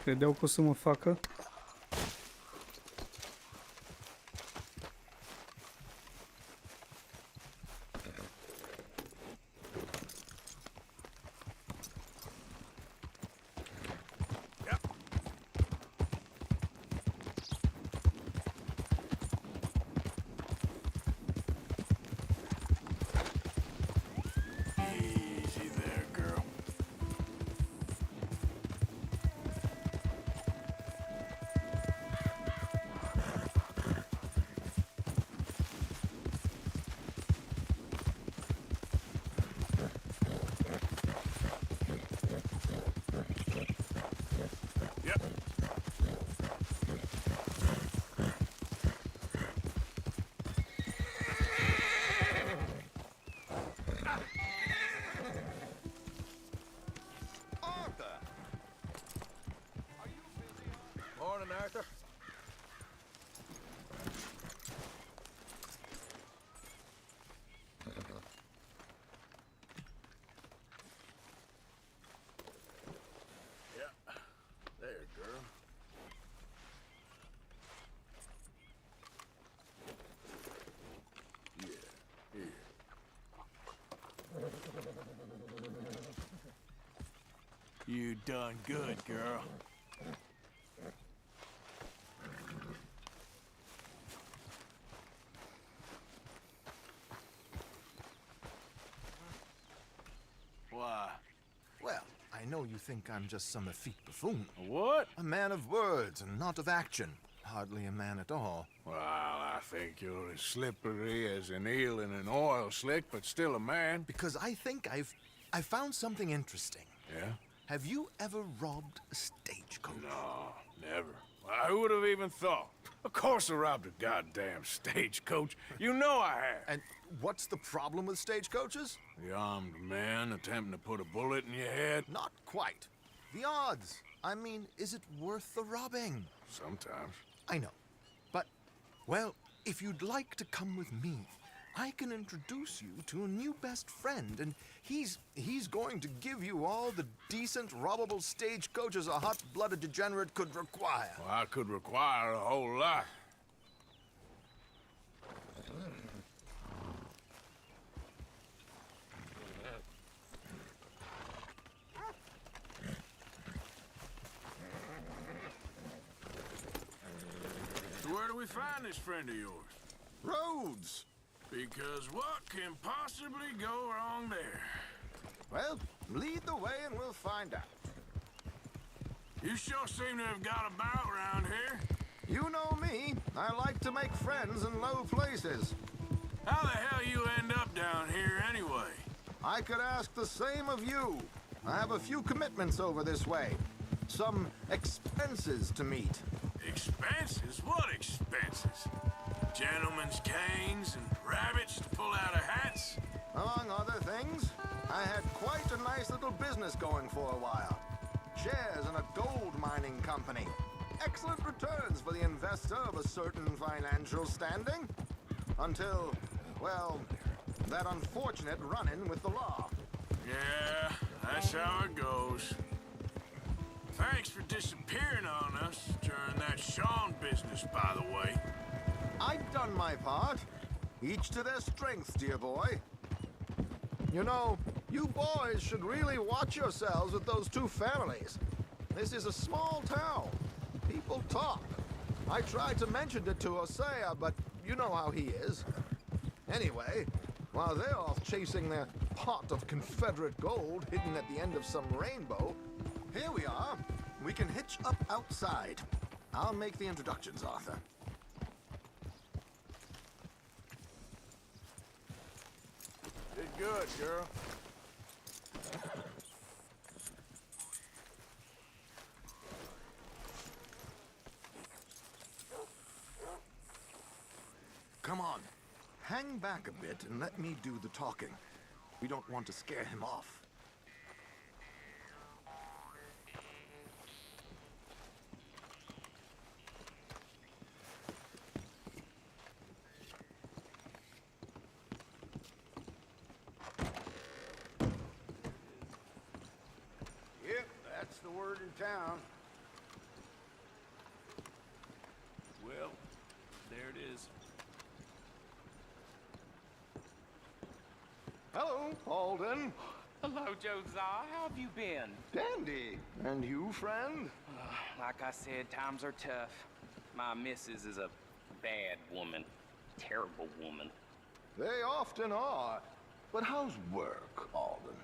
Credeau că o să mă facă. Easy there, girl. Yep. Arthur! Morning, Arthur. Yeah. There, girl. Yeah, here. You done good, girl. Why? Well, I know you think I'm just some effete buffoon. What? A man of words and not of action. Hardly a man at all. Well, I think you're as slippery as an eel in an oil slick, but still a man. Because I think I found something interesting. Yeah? Have you ever robbed a stagecoach? No, never. Well, who would have even thought? Of course I robbed a goddamn stagecoach. You know I have. And what's the problem with stagecoaches? The armed man attempting to put a bullet in your head? Not quite. The odds. I mean, is it worth the robbing? Sometimes. I know. But, well, if you'd like to come with me, I can introduce you to a new best friend, and he's going to give you all the decent, robbable stagecoaches a hot-blooded degenerate could require. Well, I could require a whole lot. So where do we find this friend of yours? Roads! Because what can possibly go wrong there? Well, lead the way and we'll find out. You sure seem to have got about around here. You know me. I like to make friends in low places. How the hell you end up down here anyway? I could ask the same of you. I have a few commitments over this way. Some expenses to meet. Expenses? What expenses? Gentlemen's canes and rabbits to pull out of hats? Among other things, I had quite a nice little business going for a while. Shares in a gold mining company. Excellent returns for the investor of a certain financial standing. Until, well, that unfortunate run-in with the law. Yeah, that's how it goes. Thanks for disappearing on us during that Sean business, by the way. I've done my part. Each to their strengths, dear boy. You know, you boys should really watch yourselves with those two families. This is a small town. People talk. I tried to mention it to Hosea, but you know how he is. Anyway, while they're off chasing their pot of Confederate gold hidden at the end of some rainbow, here we are. We can hitch up outside. I'll make the introductions, Arthur. Did good, girl. Come on. Hang back a bit and let me do the talking. We don't want to scare him off. Yep, that's the word in town. There it is. Hello, Alden. Hello, Josiah. How have you been? Dandy. And you, friend? Like I said, times are tough. My missus is a bad woman. Terrible woman. They often are. But how's work, Alden?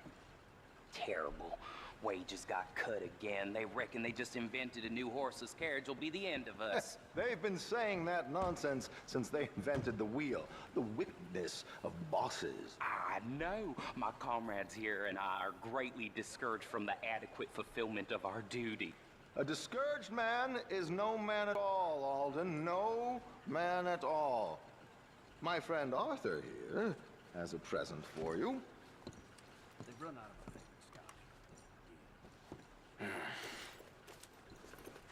Terrible. Wages got cut again. They reckon they just invented a new horseless carriage will be the end of us. They've been saying that nonsense since they invented the wheel. The wickedness of bosses. I know. My comrades here and I are greatly discouraged from the adequate fulfillment of our duty. A discouraged man is no man at all, Alden. No man at all. My friend Arthur here has a present for you. They've run out of my favorite scotch.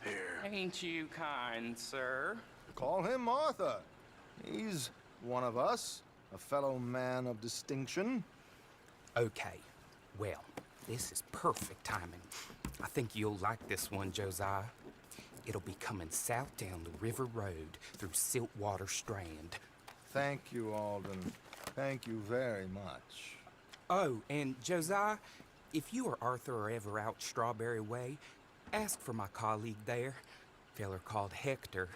Here. Ain't you kind, sir? Call him Arthur. He's one of us, a fellow man of distinction. Okay. Well, this is perfect timing. I think you'll like this one, Josiah. It'll be coming south down the river road through Siltwater Strand. Thank you, Alden. Thank you very much. Oh, and Josiah, if you or Arthur are ever out Strawberry Way, ask for my colleague there, feller called Hector.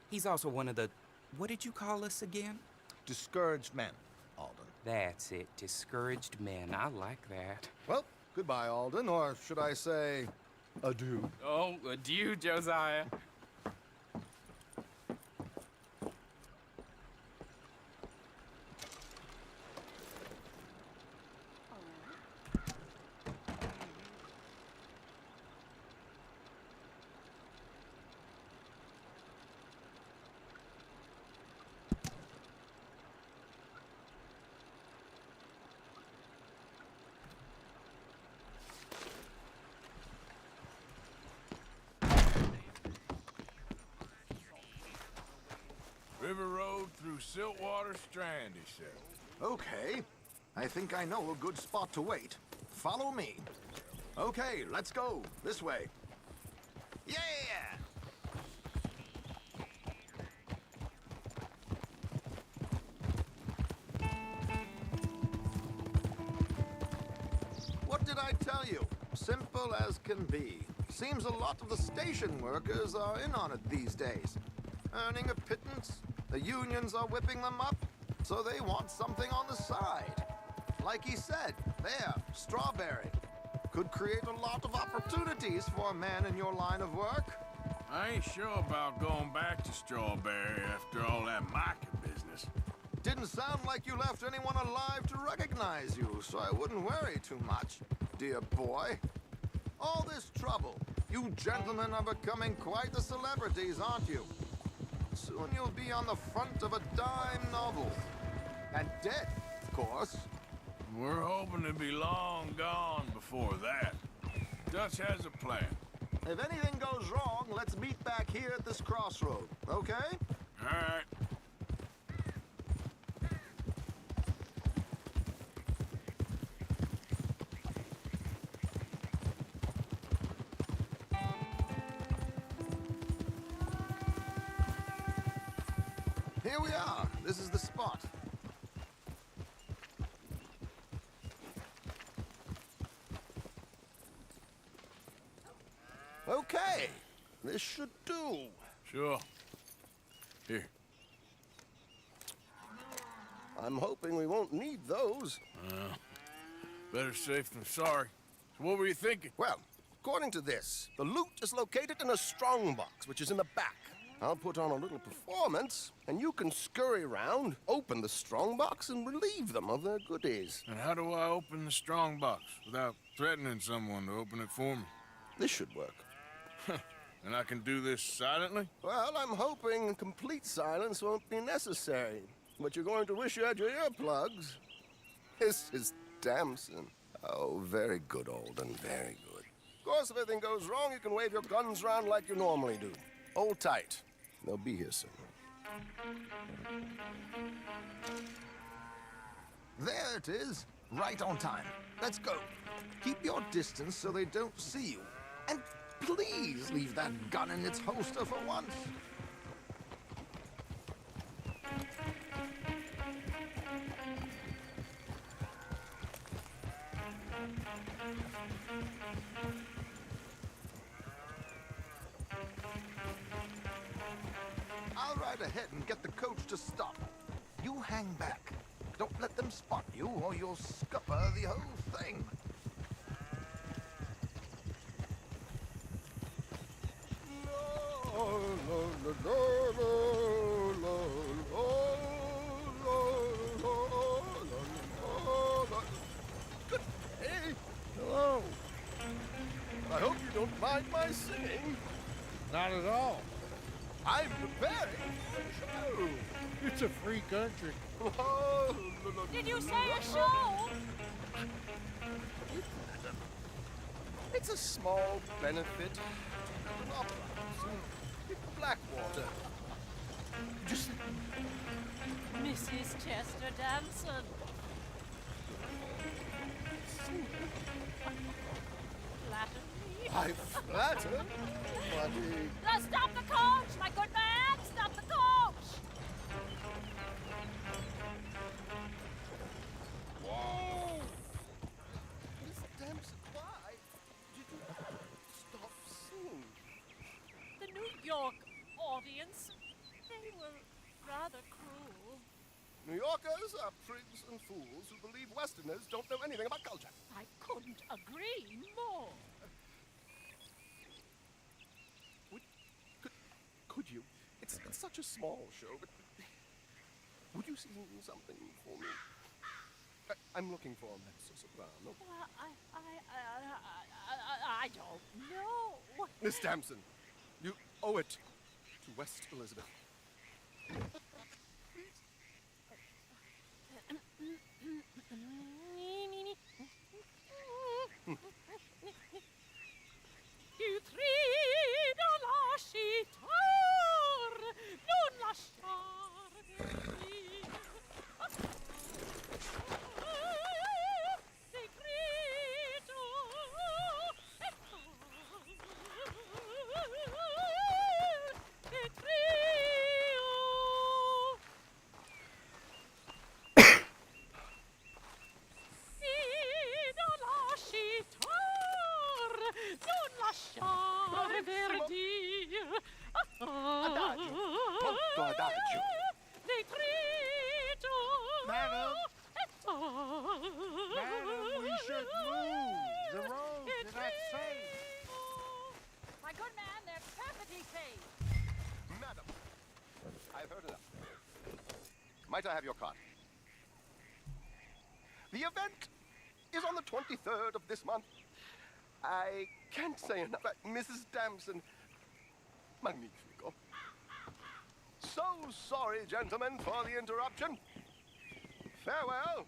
He's also one of the, what did you call us again? Discouraged men, Alden. That's it, discouraged men. I like that. Well, goodbye, Alden, or should I say, adieu. Oh, adieu, Josiah. River Road through Siltwater Strand, he said. Okay. I think I know a good spot to wait. Follow me. Okay, let's go. This way. Yeah! What did I tell you? Simple as can be. Seems a lot of the station workers are in on it these days. Earning a pittance, the unions are whipping them up, so they want something on the side. Like he said, there, Strawberry. Could create a lot of opportunities for a man in your line of work. I ain't sure about going back to Strawberry after all that market business. Didn't sound like you left anyone alive to recognize you, so I wouldn't worry too much, dear boy. All this trouble, you gentlemen are becoming quite the celebrities, aren't you? Soon you'll be on the front of a dime novel. And dead, of course. We're hoping to be long gone before that. Dutch has a plan. If anything goes wrong, let's meet back here at this crossroad, okay? All right. Here we are. This is the spot. Okay. This should do. Sure. Here. I'm hoping we won't need those. Better safe than sorry. So what were you thinking? Well, according to this, the loot is located in a strongbox, which is in the back. I'll put on a little performance, and you can scurry around, open the strongbox, and relieve them of their goodies. And how do I open the strongbox without threatening someone to open it for me? This should work. And I can do this silently? Well, I'm hoping complete silence won't be necessary. But you're going to wish you had your earplugs. This is Damson. Oh, very good, Alden, very good. Of course, if anything goes wrong, you can wave your guns around like you normally do. Hold tight. They'll be here soon. There it is. Right on time. Let's go. Keep your distance so they don't see you. And please leave that gun in its holster for once. I'll ride ahead and get the coach to stop. You hang back. Don't let them spot you, or you'll scupper the whole thing. Good day. Hello. I hope you don't mind my singing. Not at all. I'm preparing for a show. It's a free country. Did you say a show? It's a small benefit. Blackwater. Just Mrs. Chester Damson. Flatter me. I flatter, but Stop the coach, my good man! Stop the coach! whoa! Miss Dempsey, why did you stop singing? The New York audience, they were rather cruel. New Yorkers are prigs and fools who believe Westerners don't know anything about culture. I couldn't agree more. Could you? It's such a small show, but would you sing something for me? I'm looking for a mezzo-soprano. Well, I don't know. Miss Damson, you owe it to West Elizabeth. Tu trido lasciar, non lasciar venir. Segreto e trio. Trido lasciar, non lasciar verdir. Adagio, molto adagio. Detrito. Madam. Madam, we should move. The roads are not safe. My good man, they're perfectly safe. Madam, I've heard enough. Might I have your card? The event is on the 23rd of this month. I can't say enough. Mrs. Damson, magnifico. So sorry, gentlemen, for the interruption. Farewell.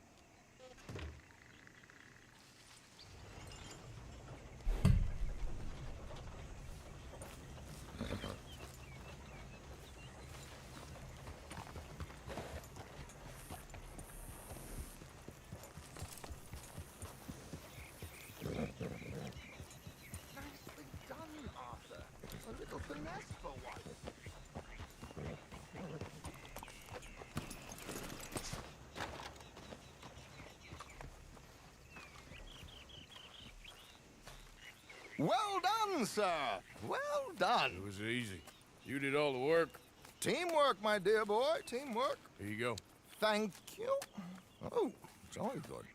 Nicely done, Arthur. A little finesse for once. Well done, sir. Well done. It was easy. You did all the work. Teamwork, my dear boy, teamwork. Here you go. Thank you. Oh, jolly good.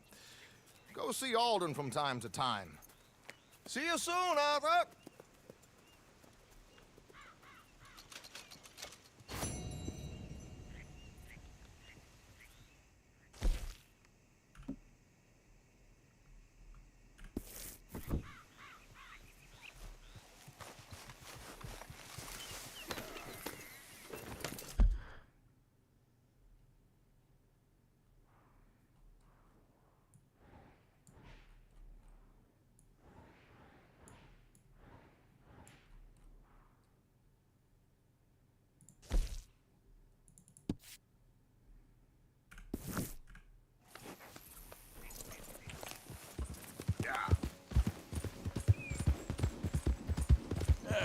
Go see Alden from time to time. See you soon, Arthur.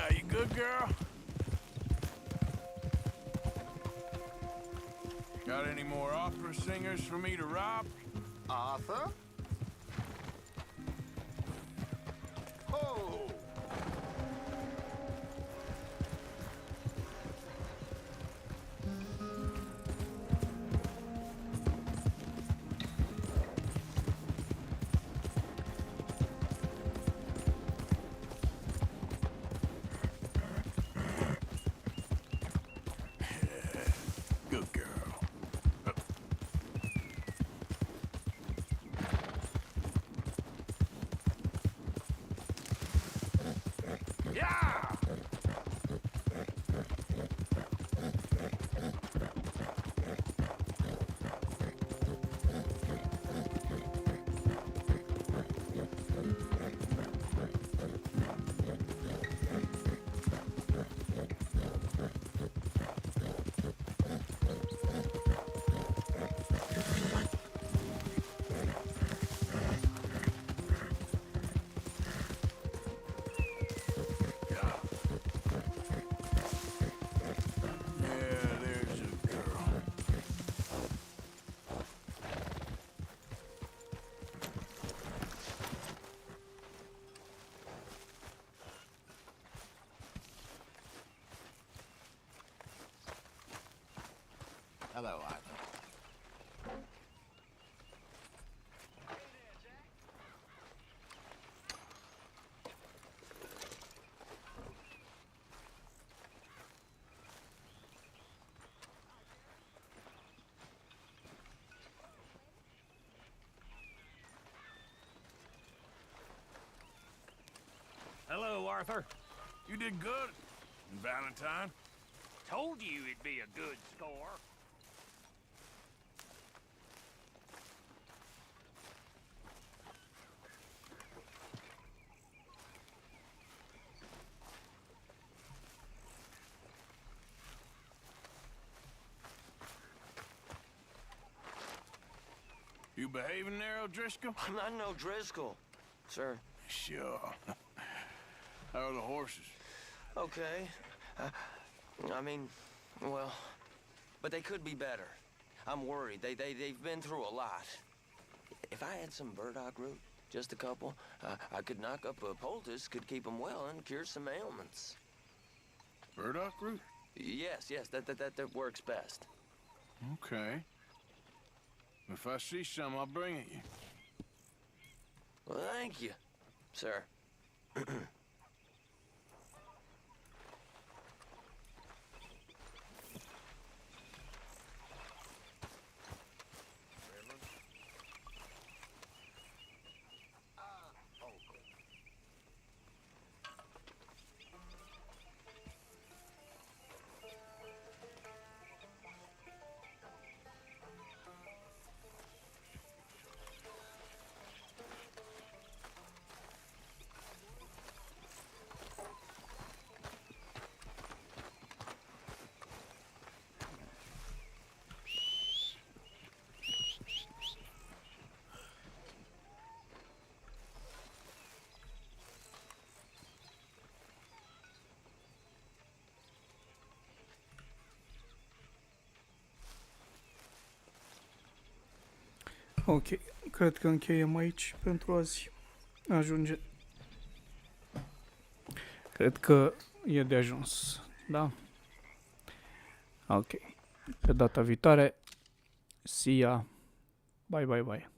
You good, girl? Got any more opera singers for me to rob? Arthur? Ho! Good girl. Yeah! Yeah, there's a girl. Hello, Arthur. Hello, Arthur. You did good, Valentine. Told you it'd be a good score. You behaving there, O'Driscoll? I'm not no Driscoll, sir. Sure. How are the horses? Okay. I mean, well, but they could be better. I'm worried. They've been through a lot. If I had some burdock root, just a couple, I could knock up a poultice, could keep them well, and cure some ailments. Burdock root? Yes, that works best. Okay. If I see some, I'll bring it you. Well, thank you, sir. Ok, cred că încheiem aici pentru azi. Ajunge. Cred că e de ajuns, da? Ok. Pe data viitoare. See ya. Bye, bye, bye.